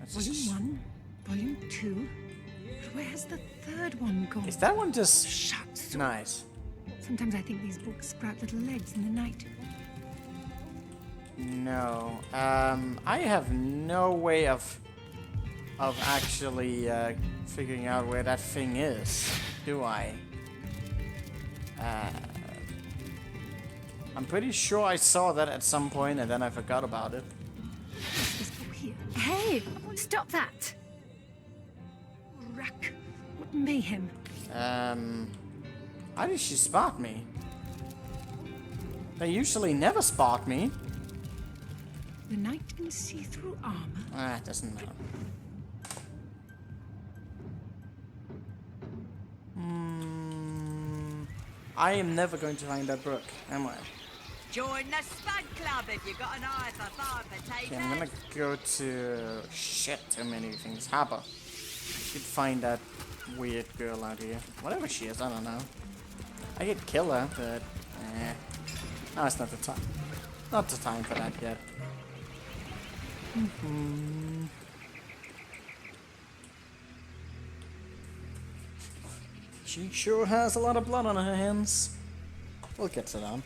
Volume 1, Volume 2. But where has the third one gone? Is that one just shut? Nice. Sometimes I think these books sprout little legs in the night. No. I have no way of actually figuring out where that thing is, do I? I'm pretty sure I saw that at some point and then I forgot about it. Hey, stop that! Rack, what mayhem? How did she spot me? They usually never spot me. The knight in see-through armor. Ah, it doesn't matter. I am never going to find that book, am I? Join the Spud Club if you've got an eye for farm potatoes. Okay, I'm gonna go to... Shit, too many things. Harper. Should find that weird girl out here. Whatever she is, I don't know. I could kill her, but... No, it's not the time. Not the time for that yet. She sure has a lot of blood on her hands. We'll get to that.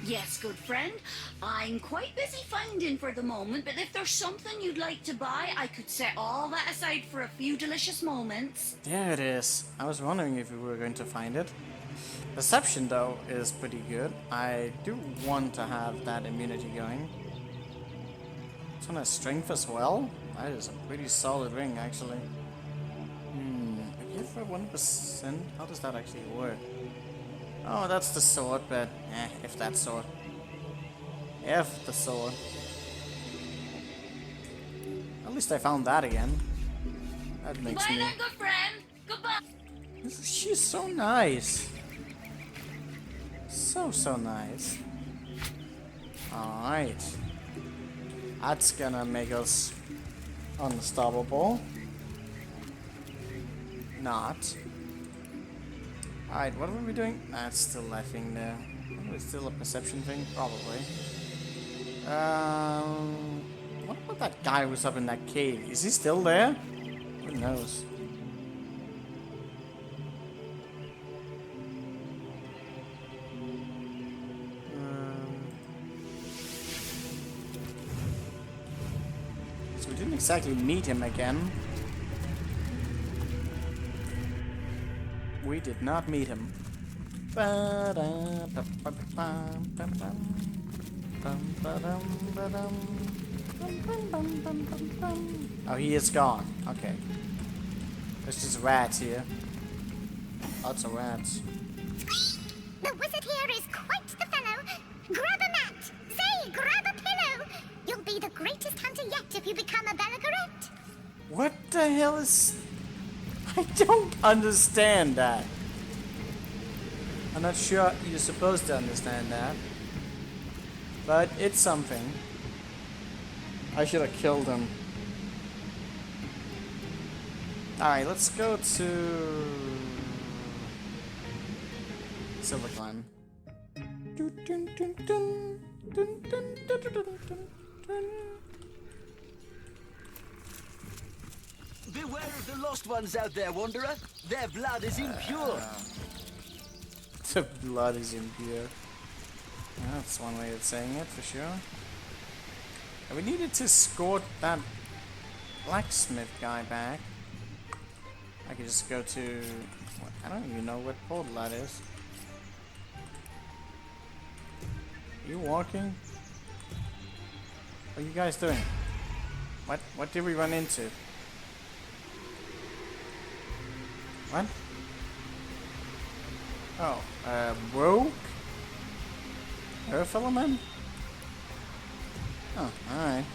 Yes, good friend. I'm quite busy finding for the moment, but if there's something you'd like to buy, I could set all that aside for a few delicious moments. There it is. I was wondering if we were going to find it. Perception, though, is pretty good. I do want to have that immunity going. It's on a strength as well. That is a pretty solid ring, actually. If for 1%, how does that actually work? Oh, that's the sword, but if that sword. If the sword. At least I found that again. That makes Goodbye me... then, good friend. Goodbye. She's so nice. So nice. Alright. That's gonna make us unstoppable. Not. Alright, what were we doing? That's still that thing there. It's still a perception thing? Probably. What about that guy who's up in that cave? Is he still there? Who knows? So we didn't exactly meet him again. We did not meet him. Oh, he is gone. Okay. There's just rats here. Lots of rats. The wizard here is quite the fellow. Grab a mat. Say, grab a pillow. You'll be the greatest hunter yet if you become a Belagorette. What the hell is... I don't understand that. I'm not sure you're supposed to understand that. But it's something. I should have killed him. Alright, let's go to... Silver Climb. Beware of the lost ones out there, Wanderer. Their blood is impure. The blood is impure. That's one way of saying it, for sure. And we needed to escort that blacksmith guy back. I could just go to... I don't even know what portal that is. Are you walking? What are you guys doing? What did we run into? What? Oh, broke? Earth element? Oh, alright.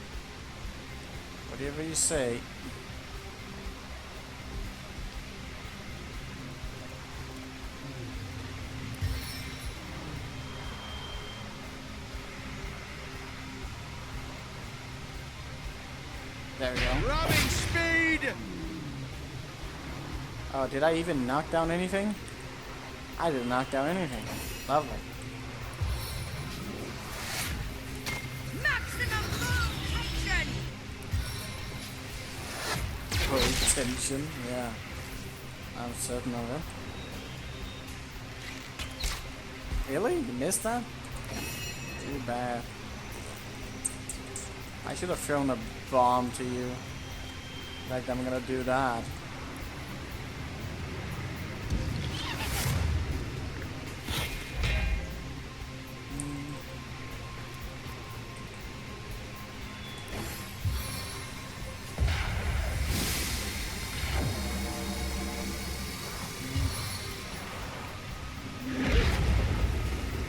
Whatever you say. There we go. Ramming speed! Oh, did I even knock down anything? I didn't knock down anything. Lovely. Maximum full tension! Full tension, yeah. I'm certain of it. Really? You missed that? Too bad. I should have thrown a bomb to you. In fact, I'm gonna do that.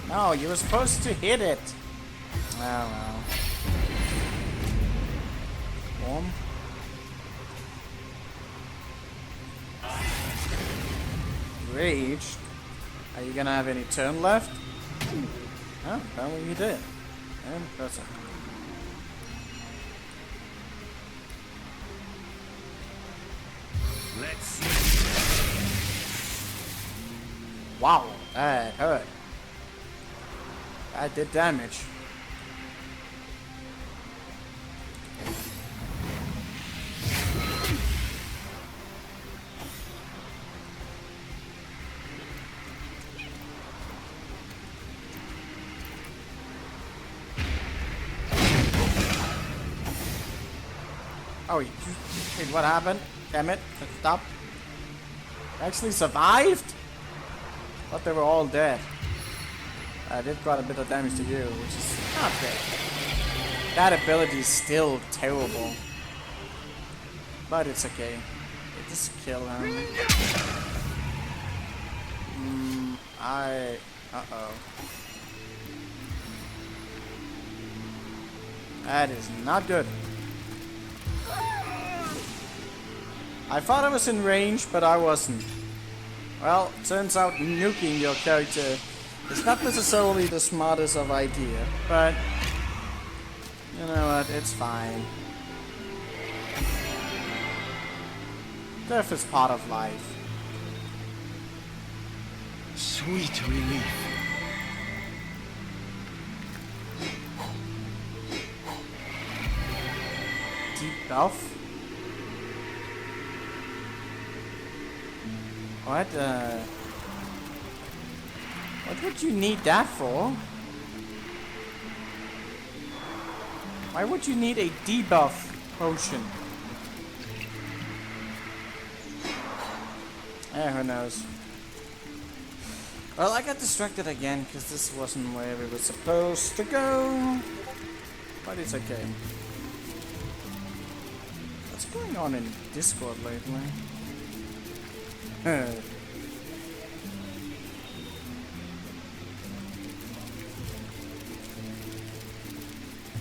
No, you were supposed to hit it. Oh well. One. Rage. Are you gonna have any turn left? Oh, apparently you did. Impressive. Let's see. Wow, that hurt. That did damage. Oh, wait, what happened? Damn it, stop. Actually survived? Thought they were all dead. I did quite a bit of damage to you, which is not great. That ability is still terrible. But it's okay. You just kill him. Uh-oh. That is not good. I thought I was in range, but I wasn't. Well, turns out nuking your character is not necessarily the smartest of idea, but you know what, it's fine. Death is part of life. Sweet relief. Deep buff? What would you need that for? Why would you need a debuff potion? Who knows? Well, I got distracted again because this wasn't where we were supposed to go. But it's okay. What's going on in Discord lately?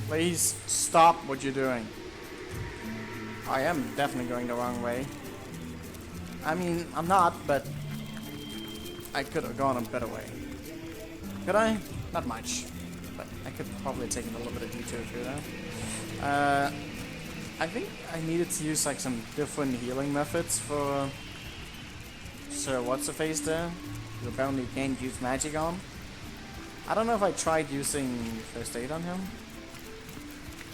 Please stop what you're doing. I am definitely going the wrong way. I mean, I'm not, but I could have gone a better way. Could I? Not much. But I could probably take a little bit of detour through that. I think I needed to use like some different healing methods for Sir What's-a-Face there. You apparently can't use magic on. I don't know if I tried using first aid on him.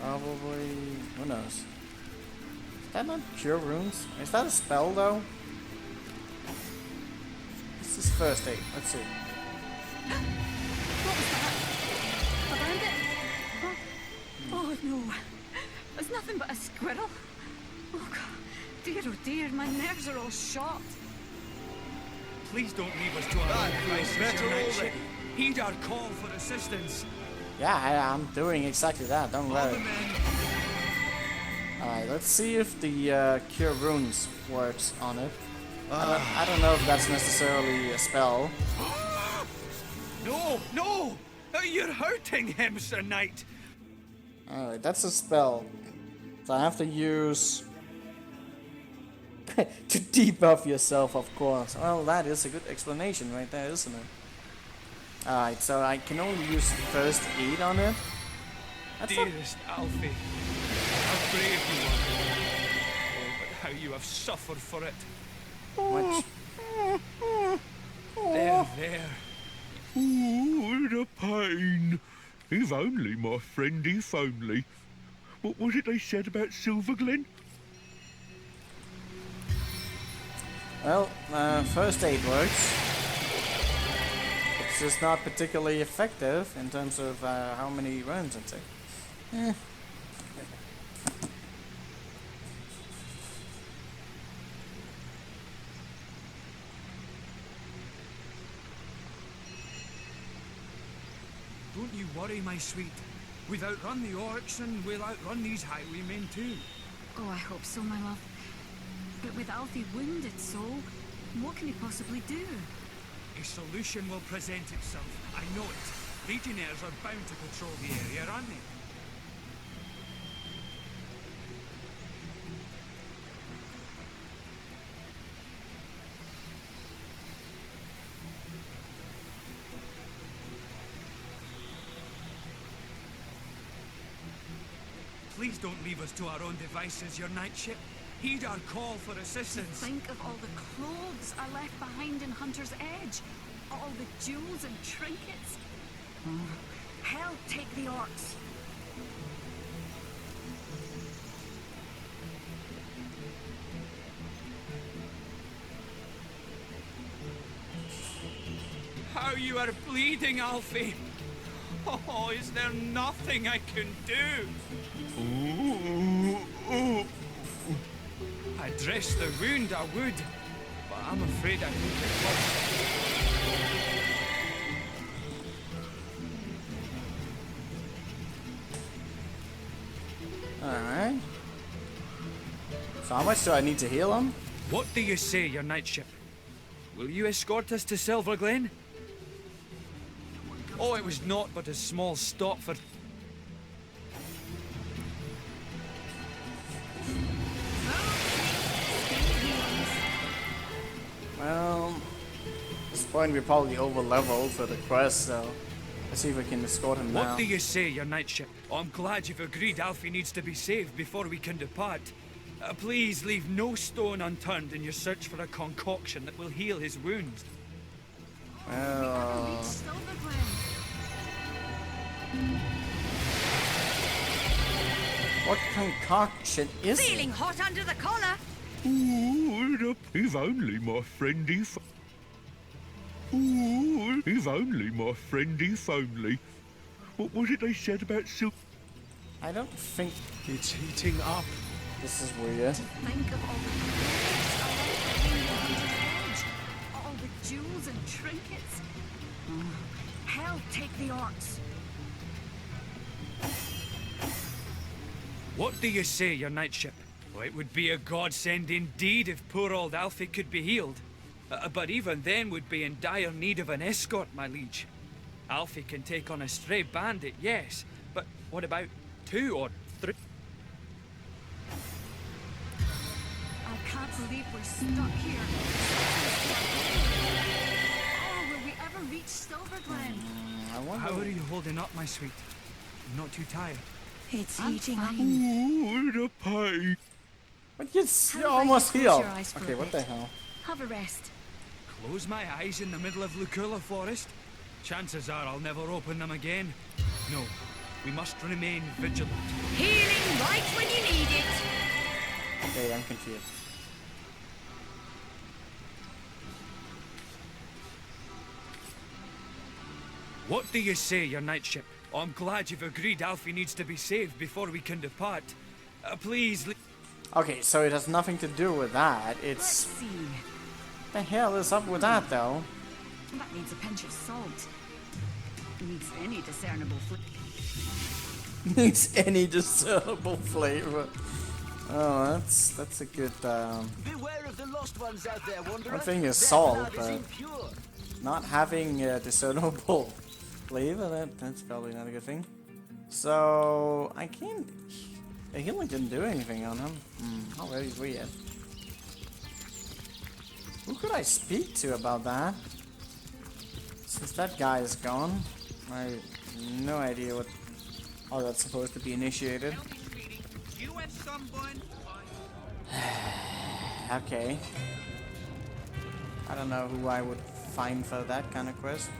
Probably. Who knows? Is that not cure wounds? Is that a spell though? This is first aid. Let's see. What was that? A bandit? Oh no. It's nothing but a squirrel. Oh dear, my nerves are all shot. Please don't leave us to our own devices. Better already. Heed our call for assistance. Yeah, I'm doing exactly that. Don't worry. Alright, let's see if the Cure Runes works on it. I don't know if that's necessarily a spell. No! You're hurting him, Sir Knight. Alright, that's a spell. So I have to use... to debuff yourself, of course. Well, that is a good explanation right there, isn't it? Alright, so I can only use first aid on it. That's Dearest Alfie, how brave you are. Oh, but how you have suffered for it. Much. There. Oh, the pain. If only, my friend, if only. What was it they said about Silverglen? Well, first aid works. It's just not particularly effective in terms of how many runs it takes. Don't you worry, my sweet. We've outrun the orcs and we'll outrun these highwaymen too. Oh, I hope so, my love. But with Alfie wounded so, what can he possibly do? A solution will present itself. I know it. Legionnaires are bound to patrol the area, aren't they? Please don't leave us to our own devices, your knightship. Heed our call for assistance. Think of all the clothes I left behind in Hunter's Edge. All the jewels and trinkets. Hell take the orcs. How you are bleeding, Alfie. Oh, is there nothing I can do? I'd dress the wound, I would, but I'm afraid I think it hurts. Alright. So how much do I need to heal him? What do you say, your knightship? Will you escort us to Silverglen? Oh, it was naught but a small stop for... Well, at this point we're probably over leveled for the quest, so let's see if we can escort him now. What do you say, your knightship? I'm glad you've agreed Alfie needs to be saved before we can depart. Please leave no stone unturned in your search for a concoction that will heal his wounds. Well... What concoction is Feeling hot under the collar? If only, my friend, if... If only, my friend, if only. What was it they said about Sil... I don't think... It's heating up. This is weird. Think of all the clothes I left behind in Hunter's Edge. All the jewels and trinkets. Hell take the orcs. What do you say, your knightship? Well, it would be a godsend indeed if poor old Alfie could be healed. But even then would be in dire need of an escort, my liege. Alfie can take on a stray bandit, yes, but what about 2 or 3? I can't believe we're stuck here. Oh, will we ever reach Silverglen? How are you holding up, my sweet? I'm not too tired. It's heating up. The pain. But you're almost healed. Okay, what the hell? Have a rest. Close my eyes in the middle of Lucula Forest? Chances are I'll never open them again. No, we must remain vigilant. Healing right when you need it. Okay, I'm confused. What do you say, your knightship? I'm glad you've agreed Alfie needs to be saved before we can depart. Please... Okay, so it has nothing to do with that. It's... Let's see. The hell is up with that, though? That needs a pinch of salt. Needs any discernible flavor. Needs any discernible flavor. Oh, that's a good. Beware of the lost ones out there, wanderer. One thing is Their salt, blood is but impure. not having discernible leave, and that's probably not a good thing. So I can't. The healing didn't do anything on him. How very weird. Who could I speak to about that? Since that guy is gone, I have no idea how that's supposed to be initiated. You have someone. Okay. I don't know who I would find for that kind of quest.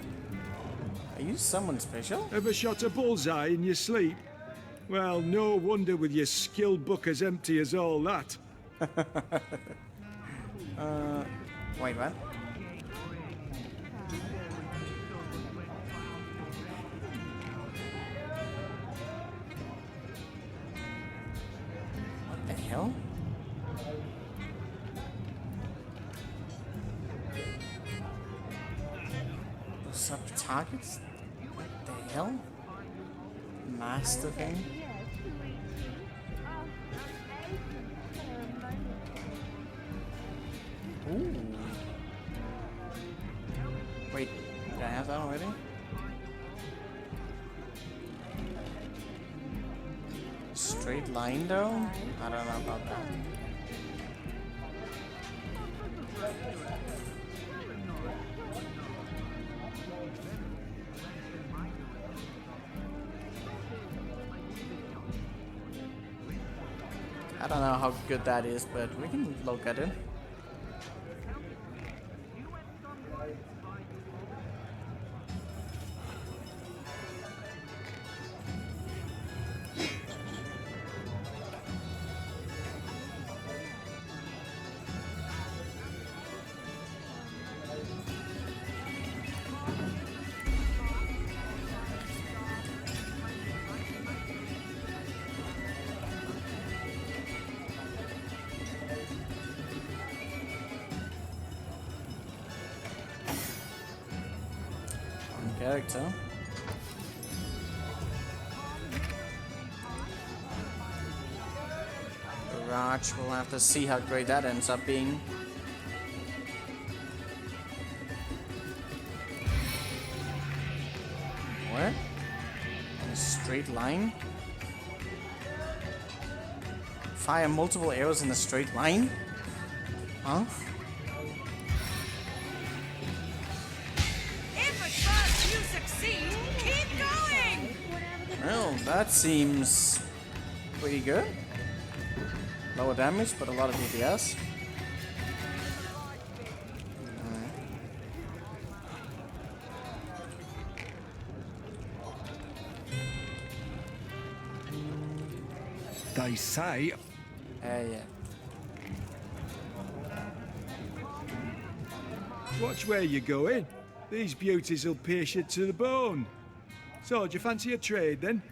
Are you someone special? Ever shot a bullseye in your sleep? Well, no wonder with your skill book as empty as all that. Wait, what? What the hell? Sub targets? What the hell? Master thing? Ooh. Wait, did I have that already? Straight line though? I don't know about that. I don't know how good that is, but we can look at it. Character. Garage, we'll have to see how great that ends up being. What? A straight line? Fire multiple arrows in a straight line? Huh? Well, that seems pretty good. Lower damage, but a lot of DPS. They say... Yeah. Watch where you're going. These beauties will pierce you to the bone. So, do you fancy a trade then?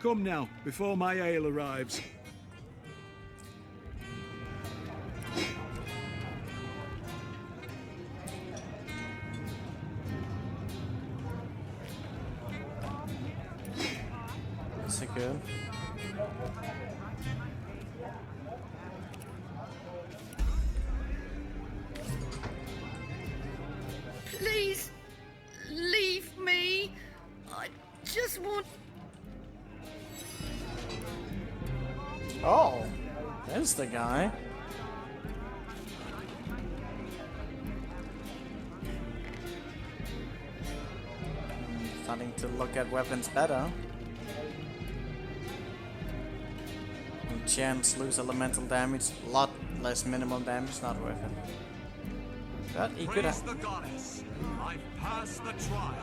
Come now, before my ale arrives. That's a good. Please, leave me. I just want... Oh, there's the guy. Starting to look at weapons better. Chance lose elemental damage, a lot less minimal damage, not worth it. But he could have. The goddess. I've passed the trial.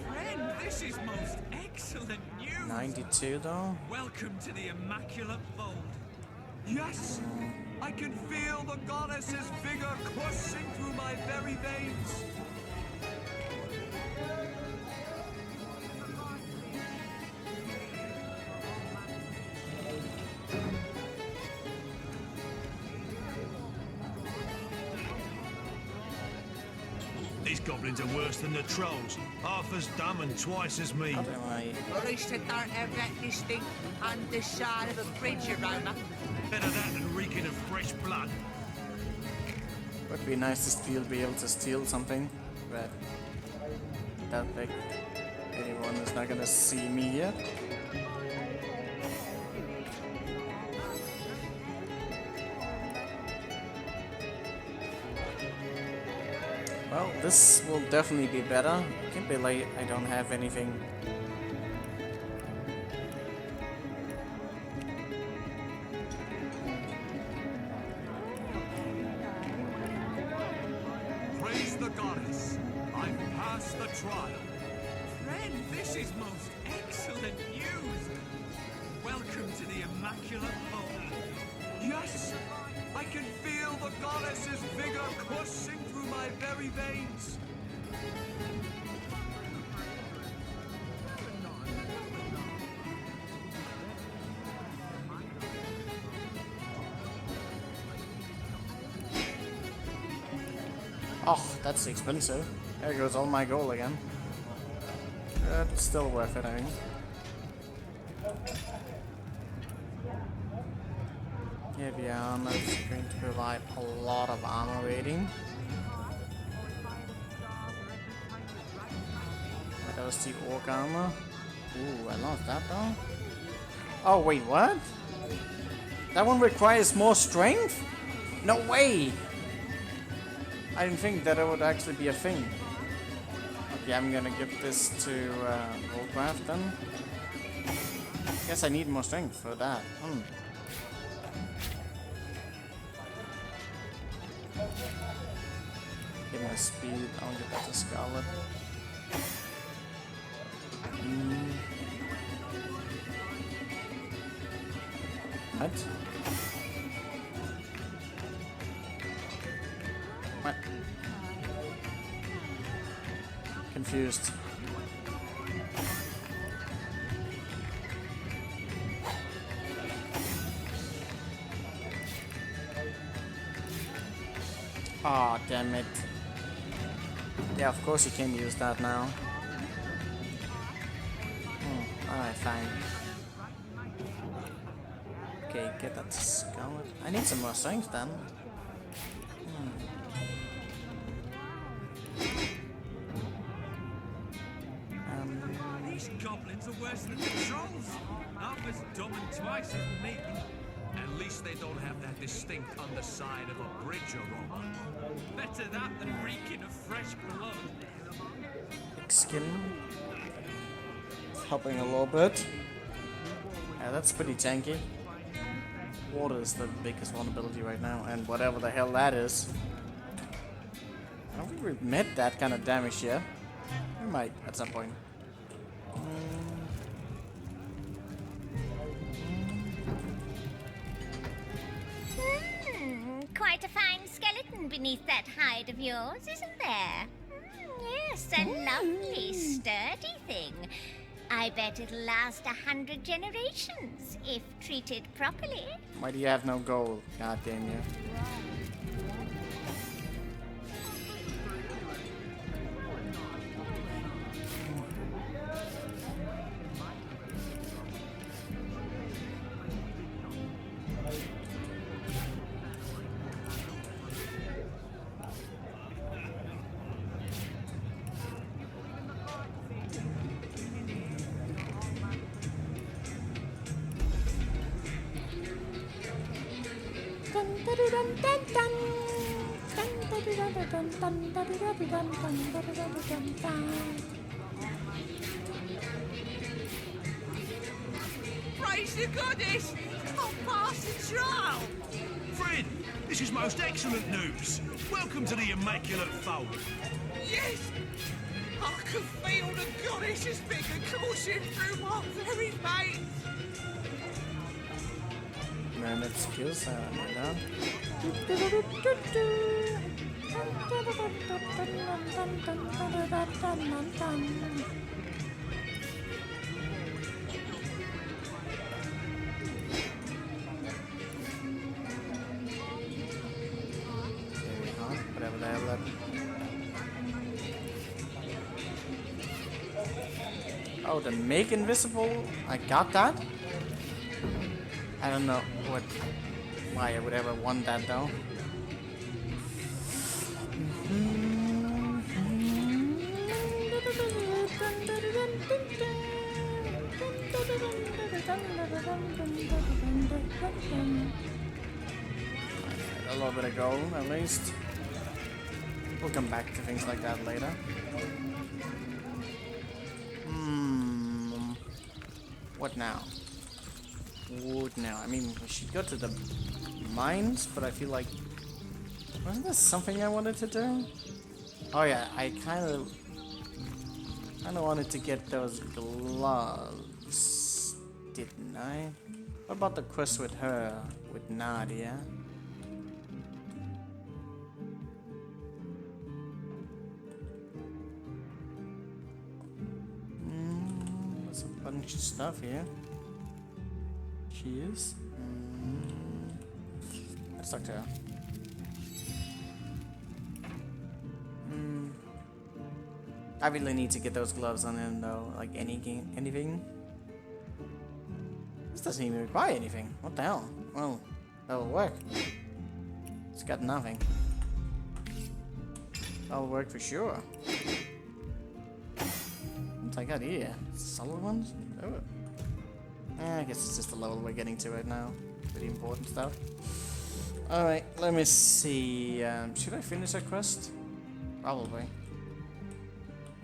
Friend, this is most excellent news. 92 though. Welcome to the Immaculate Fold. Yes, I can feel the goddess's vigor coursing through my very veins. These goblins are worse than the trolls. Half as dumb and twice as mean. At least they don't have that distinct underside of a bridge aroma. Better that than reeking of fresh blood. Would be nice to be able to steal something, but that big. anyone is not gonna see me here. Well, this will definitely be better. Can't be like I don't have anything. Praise the goddess. I've passed the trial. Friend, this is most excellent news. Welcome to the Immaculate Vault. Yes, I can feel the goddess's vigor coursing through my very veins. Oh, that's expensive. There goes all my gold again. It's still worth it, I think. Heavy armor is going to provide a lot of armor rating. That was the orc armor. Ooh, I lost that though. Oh wait, what? That one requires more strength? No way! I didn't think that it would actually be a thing. Okay, I'm gonna give this to Warcraft then. Guess I need more strength for that. Give me speed, I'll get that to Scarlet. What? What? Confused. Aw, damn it. Yeah, of course you can use that now. Alright, fine. Okay, get that Scarlet. I need some more strength then. These goblins are worse than the trolls. Half as dumb and twice as me. At least they don't have that distinct underside of a bridge aroma. Better that than reeking of fresh blood. Thick skin. Helping a little bit. Yeah, that's pretty tanky. Water is the biggest vulnerability right now, and whatever the hell that is. I don't think we've met that kind of damage yet. We might at some point. Quite a fine skeleton beneath that hide of yours, isn't there? Yes, a lovely, sturdy thing. I bet it'll last 100 generations, if treated properly. Why do you have no gold? God damn you. Praise the goddess! I'll pass the trial! Friend, this is most excellent news. Welcome to the Immaculate Fold. Yes! I can feel the goddess's finger coursing through my very veins! Mermaid skills, down. Whatever the hell that. Oh, the make invisible. I got that. I don't know why I would ever want that though. A little bit of gold, at least. We'll come back to things like that later. What now? What now? I mean, we should go to the mines, but I feel like... Wasn't there something I wanted to do? Oh yeah, I kind of wanted to get those gloves, didn't I? What about the quest with her, with Nadia? There's a bunch of stuff here. She is. Let's talk to her. I really need to get those gloves on him though, like anything. This doesn't even require anything. What the hell? Well, that'll work. It's got nothing. That'll work for sure. What I got here? Solid ones? Oh. I guess it's just the level we're getting to right now. Pretty important stuff. Alright, let me see. Should I finish that quest? Probably.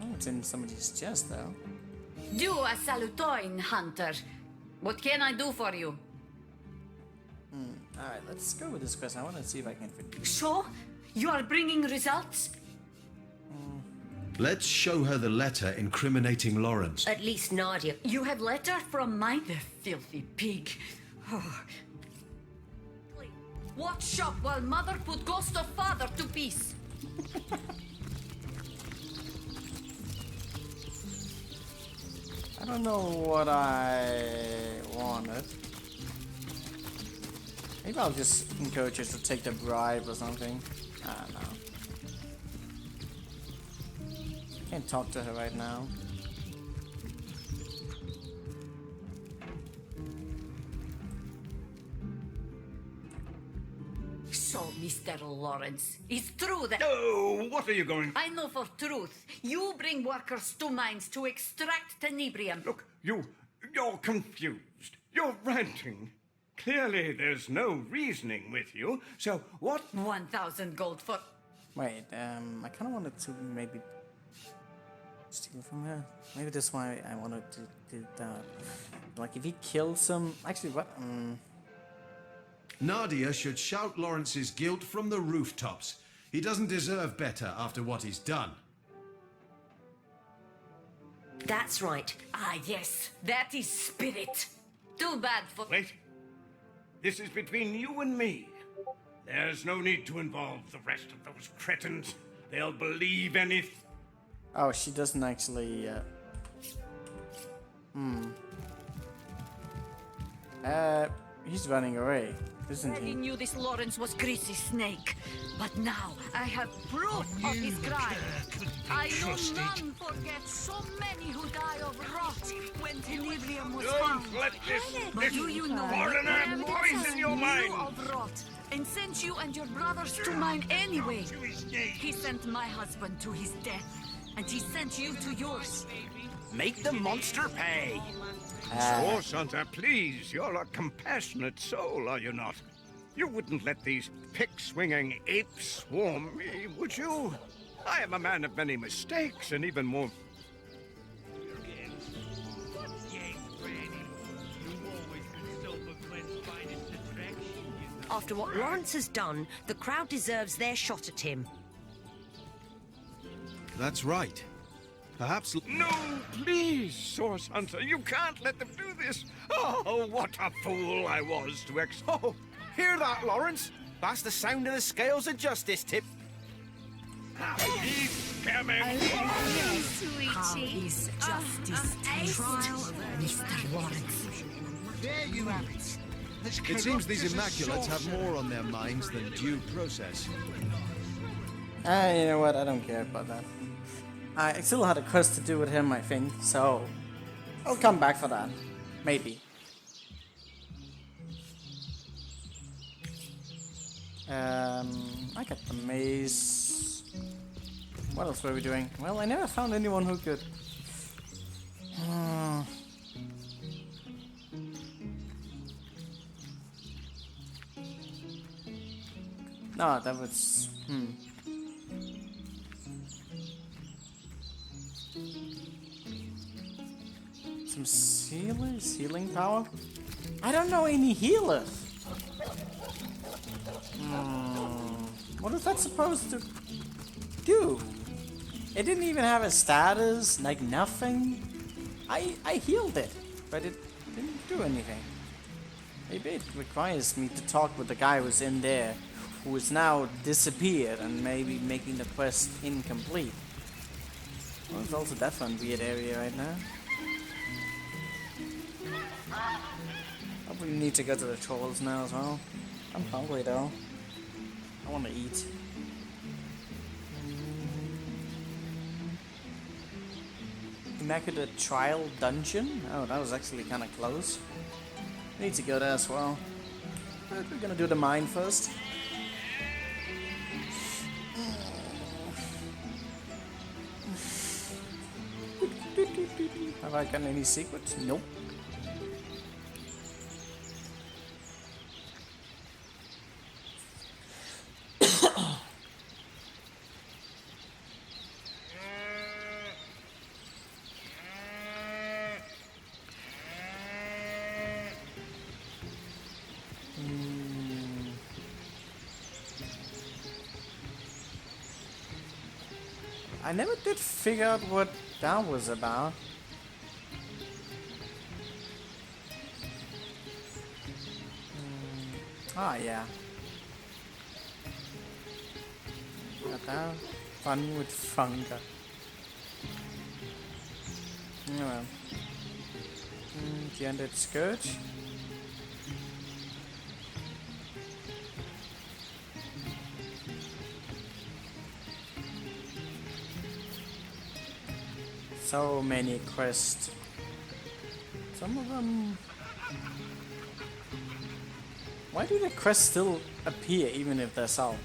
Oh, it's in somebody's chest though. Do a salutoin, Hunter. What can I do for you? Alright, let's go with this quest. I want to see if I can finish. So, you are bringing results? Let's show her the letter incriminating Lawrence. At least Nadia. You have letter from mine? The filthy pig. Oh. Watch shop while mother put ghost of father to peace. I don't know what I wanted. Maybe I'll just encourage her to take the bribe or something. I don't know. Can't talk to her right now. So, Mr. Lawrence, it's true that... Oh, what are you going... I know for truth. You bring workers to mines to extract tenebrium. Look, you're confused. You're ranting. Clearly, there's no reasoning with you. So, what... 1,000 gold for... Wait, I kind of wanted to maybe steal from her. Maybe that's why I wanted to do that. Like, if he kills him... Actually, what... Nadia should shout Lawrence's guilt from the rooftops. He doesn't deserve better after what he's done. That's right. Ah, yes. That is spirit. Too bad for... Wait. This is between you and me. There's no need to involve the rest of those cretins. They'll believe anything. Oh, she doesn't actually... He's running away, isn't I he? knew this Lawrence was greasy snake, but now I have proof of his crime. I know none forget so many who die of rot when tenebrium was found. Don't let But this do you know foreigner poison your mind. of rot and sent you and your brothers to mine anyway? He sent my husband to his death, and he sent you to yours. Make the monster pay. So, Santa, please, you're a compassionate soul, are you not? You wouldn't let these pick-swinging apes swarm me, would you? I am a man of many mistakes, and even more... After what Lawrence has done, the crowd deserves their shot at him. That's right. Perhaps... No, please, Source Hunter, you can't let them do this. Oh, what a fool I was to Oh, hear that, Lawrence? That's the sound of the scales of justice, Tip. He's coming. How is justice trial of Mr. Lawrence? There you have it. It seems these Immaculates have more on their minds than due process. You know what? I don't care about that. I still had a quest to do with him, I think, so I'll come back for that. Maybe. I got the maze. What else were we doing? Well, I never found anyone who could... No, that was... Some healers? Healing power? I don't know any healers. What is that supposed to do? It didn't even have a status, like nothing. I healed it, but it didn't do anything. Maybe it requires me to talk with the guy who's in there, who is now disappeared and maybe making the quest incomplete. Well, it's also definitely a weird area right now. Probably need to go to the trolls now as well. I'm hungry though. I want to eat. Immaculate Trial Dungeon? Oh, that was actually kind of close. Need to go there as well. But we're gonna do the mine first. Have I got any secrets? Nope. I never did figure out what that was about. Ah, yeah. Got that. Fun with funga. Anyway. The Undead Scourge. So many quests. Some of them... Why do the quests still appear even if they're solved?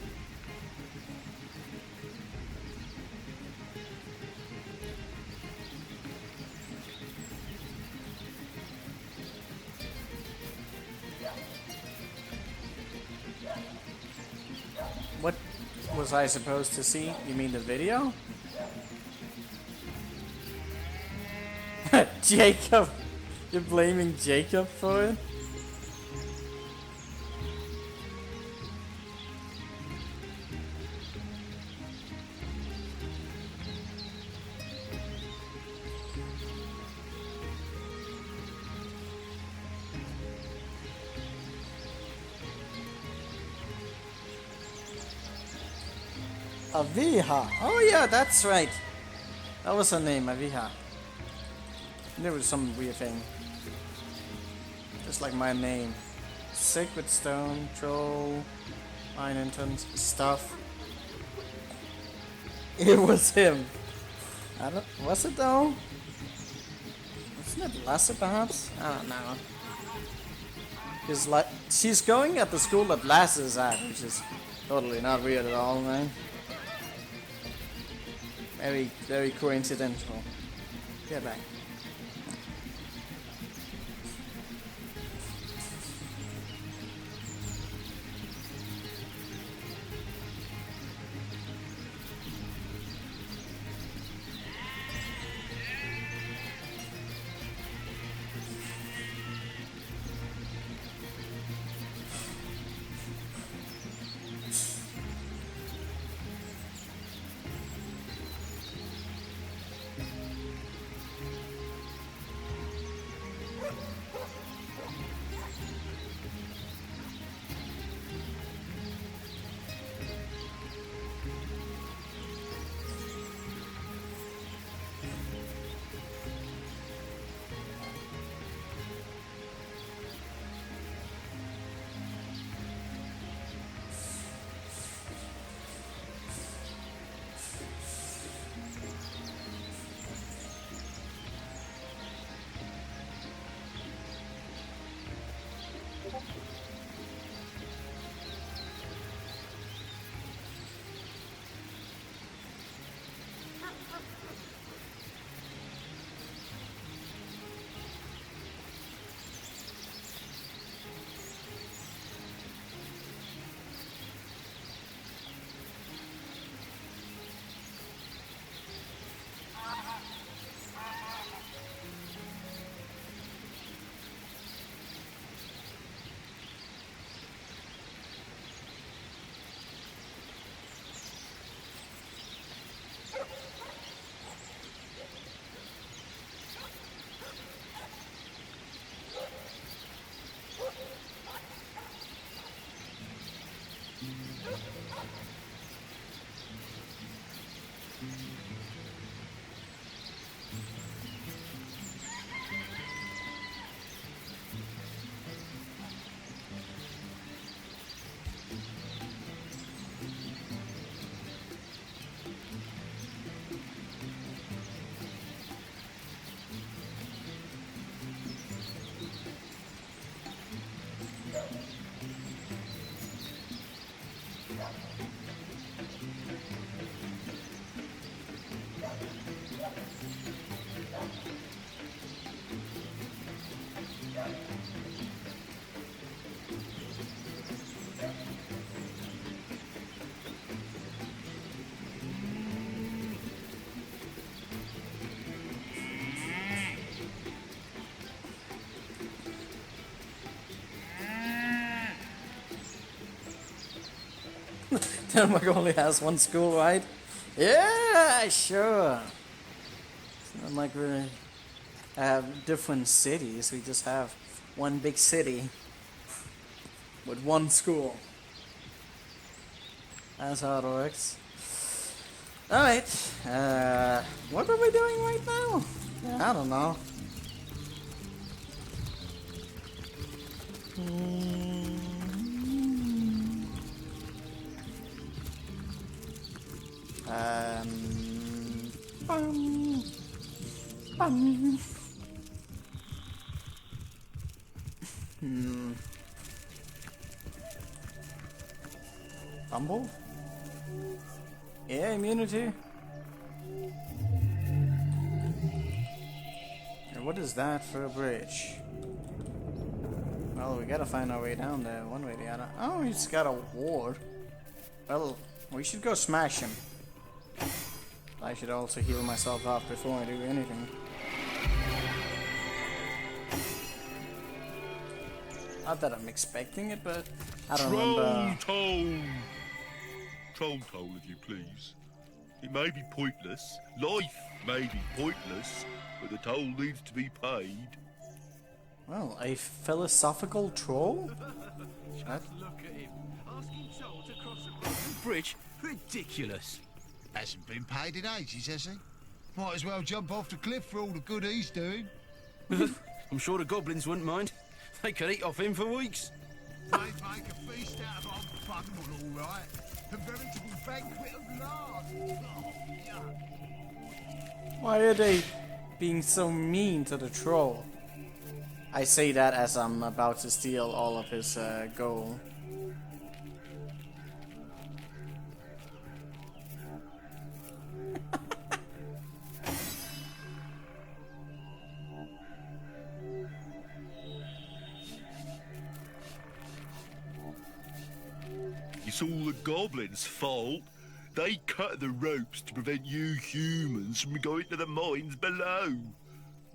What was I supposed to see? You mean the video? Jacob! You're blaming Jacob for it? Aviha! Oh yeah, that's right! That was her name, Aviha. There was some weird thing. Just like my name. Sacred Stone, Troll, Mine Entrance, stuff. It was him. I don't... Was it though? Wasn't it Lasse perhaps? I don't know. She's going at the school that Lasse is at, which is totally not weird at all, man. Very, very coincidental. Get back. Denmark only has one school, right? Yeah, sure. It's not like we have different cities. We just have one big city with one school. That's how it works. Alright. What are we doing right now? I don't know. Bum, bum. Bumble? Yeah, immunity. And what is that for a bridge? Well, we gotta find our way down there one way or the other. Oh, he's got a ward. Well, we should go smash him. I should also heal myself up before I do anything. Not that I'm expecting it, but I don't remember. Troll toll, if you please. It may be pointless. Life may be pointless, but the toll needs to be paid. Well, a philosophical troll? What? Look at him. Asking Joel to cross a broken bridge? Ridiculous. Hasn't been paid in ages, has he? Might as well jump off the cliff for all the good he's doing. I'm sure the goblins wouldn't mind. They could eat off him for weeks. They make a feast out of old Bundle, all right. A veritable banquet of lard. Oh, yuck. Why are they being so mean to the troll? I say that as I'm about to steal all of his gold. It's all the goblins' fault. They cut the ropes to prevent you humans from going to the mines below.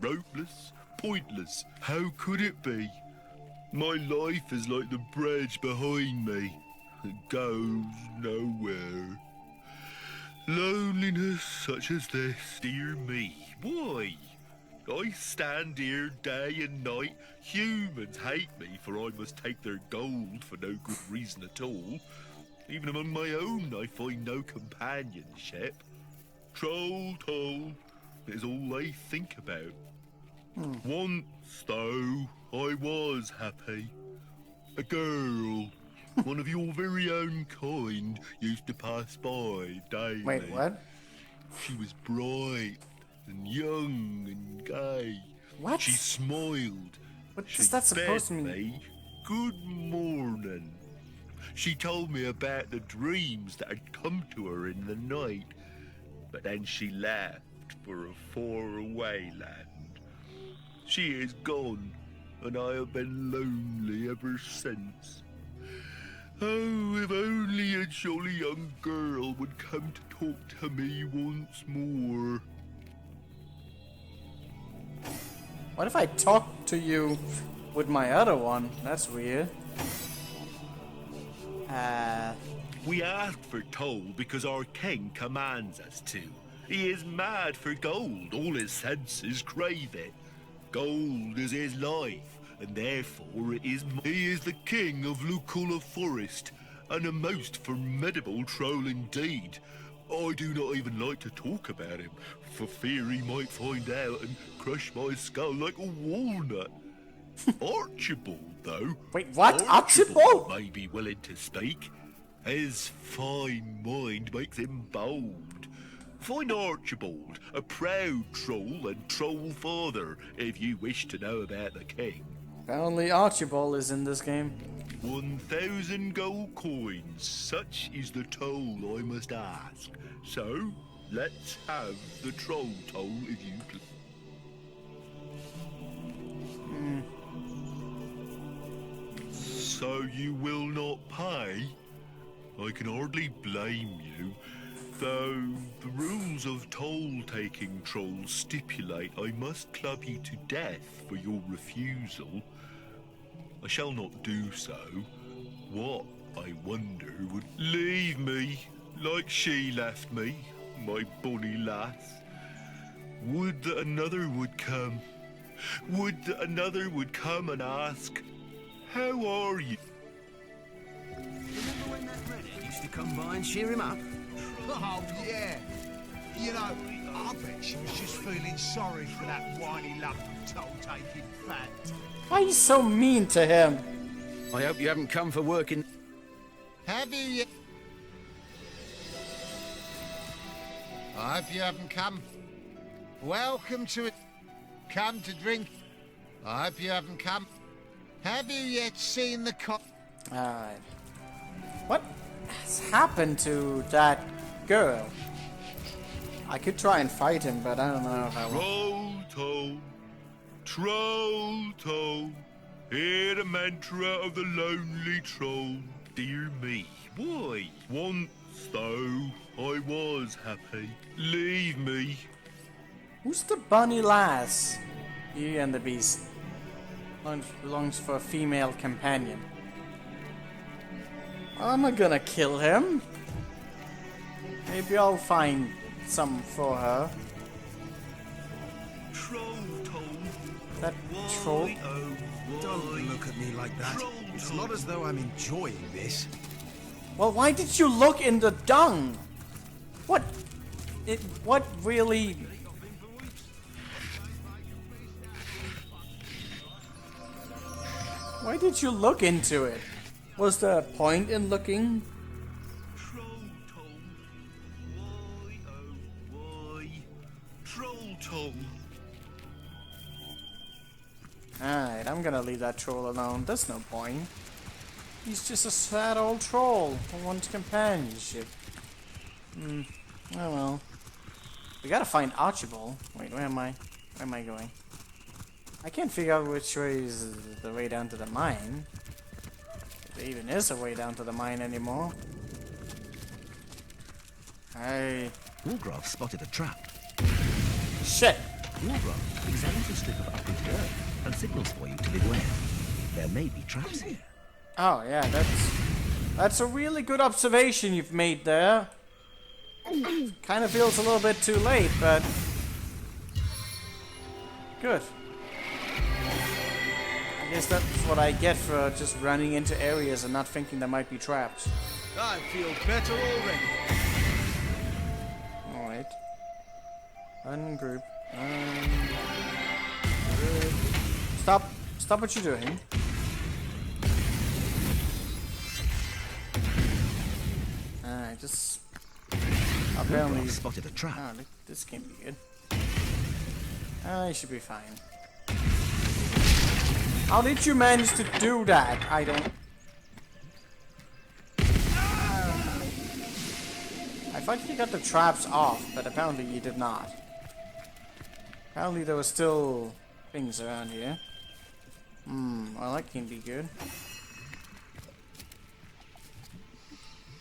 Ropeless, pointless, how could it be? My life is like the bridge behind me. It goes nowhere. Loneliness such as this, dear me, why? I stand here day and night. Humans hate me, for I must take their gold for no good reason at all. Even among my own, I find no companionship. Troll toll is all I think about. Once, though, I was happy. A girl, one of your very own kind, used to pass by daily. Wait, what? She was bright and young and gay. What? She smiled. What She is that supposed to bade mean? me good morning. She told me about the dreams that had come to her in the night, but then she left for a faraway land. She is gone, and I have been lonely ever since. Oh, if only a jolly young girl would come to talk to me once more. What if I talk to you with my other one? That's weird. We ask for toll because our king commands us to. He is mad for gold. All his senses crave it. Gold is his life, and therefore it is. He is the king of Lucula Forest, and a most formidable troll indeed. I do not even like to talk about him, for fear he might find out and crush my skull like a walnut. Archibald, though. Wait, what? Archibald? May be willing to speak. His fine mind makes him bold. Find Archibald, a proud troll and troll father, if you wish to know about the king. Apparently Archibald is in this game. 1,000 gold coins, such is the toll I must ask. So, let's have the troll toll if you please. So you will not pay? I can hardly blame you, though the rules of toll-taking trolls stipulate I must club you to death for your refusal. I shall not do so. What I wonder would leave me like she left me, my bonny lass. Would that another would come. Would that another would come and ask, how are you? Remember when that redhead used to come by and cheer him up? Oh, yeah. You know, I bet she was just feeling sorry for that whiny lump of toll-taking fat. Why are you so mean to him? I hope you haven't come for working. Have you yet? I hope you haven't come. Welcome to it. Come to drink. I hope you haven't come. Have you yet seen the Alright. What has happened to that girl? I could try and fight him, but I don't know if I will. Troll-toe, hear the mantra of the lonely troll. Dear me, why? Once, though, I was happy. Leave me. Who's the bunny lass? Beauty and the Beast. Belongs for a female companion. I'm not gonna kill him. Maybe I'll find some for her. That troll? Don't look at me like that. It's not as though I'm enjoying this. Well, why did you look in the dung? What really... Why did you look into it? Was there a point in looking? Alright, I'm gonna leave that troll alone. There's no point. He's just a sad old troll who wants companionship. Oh well. We gotta find Archibald. Wait, where am I? Where am I going? I can't figure out which way is the way down to the mine. If there even is a way down to the mine anymore. Wargraf spotted a trap. Shit! Wargraf examines a strip of uprooted earth and signals for you to beware. There may be traps here. Oh yeah, that's a really good observation you've made there. Kind of feels a little bit too late, but good. I guess that's what I get for just running into areas and not thinking there might be traps. I feel better already. Alright. Ungroup. Stop what you're doing. Alright, just... Apparently... spotted a trap. Ah, this can't be good. I should be fine. How did you manage to do that? I don't... I thought you got the traps off, but apparently you did not. Apparently there were still things around here. Well that can't be good.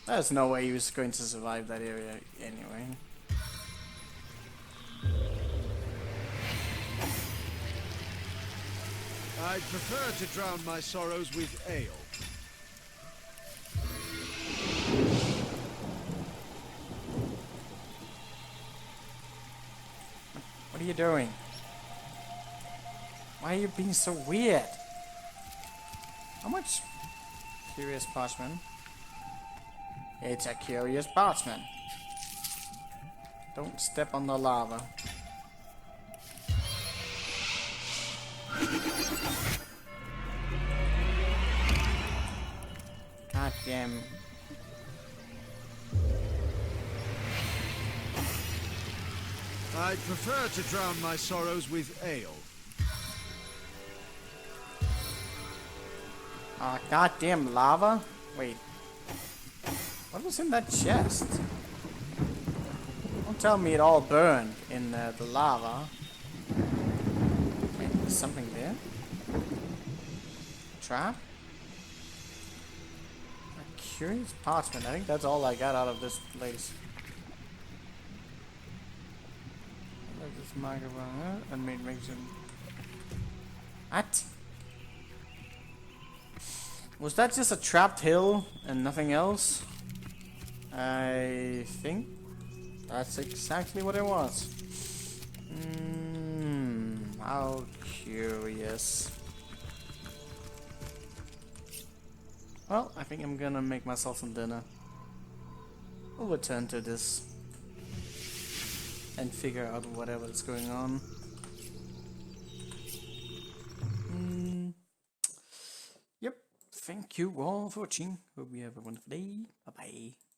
There's no way he was going to survive that area anyway. I'd prefer to drown my sorrows with ale. What are you doing? Why are you being so weird? How much? Curious parchment. It's a curious parchment. Don't step on the lava. God damn. I'd prefer to drown my sorrows with ale. Goddamn lava? Wait. What was in that chest? Don't tell me it all burned in the lava. Wait, there's something there? Trap? A curious parchment. I think that's all I got out of this place. This microphone, unmade mention. What? Was that just a trapped hill and nothing else? I think that's exactly what it was. How curious. Well, I think I'm gonna make myself some dinner. We'll return to this and figure out whatever is going on. Yep. Thank you all for watching. Hope you have a wonderful day. Bye bye.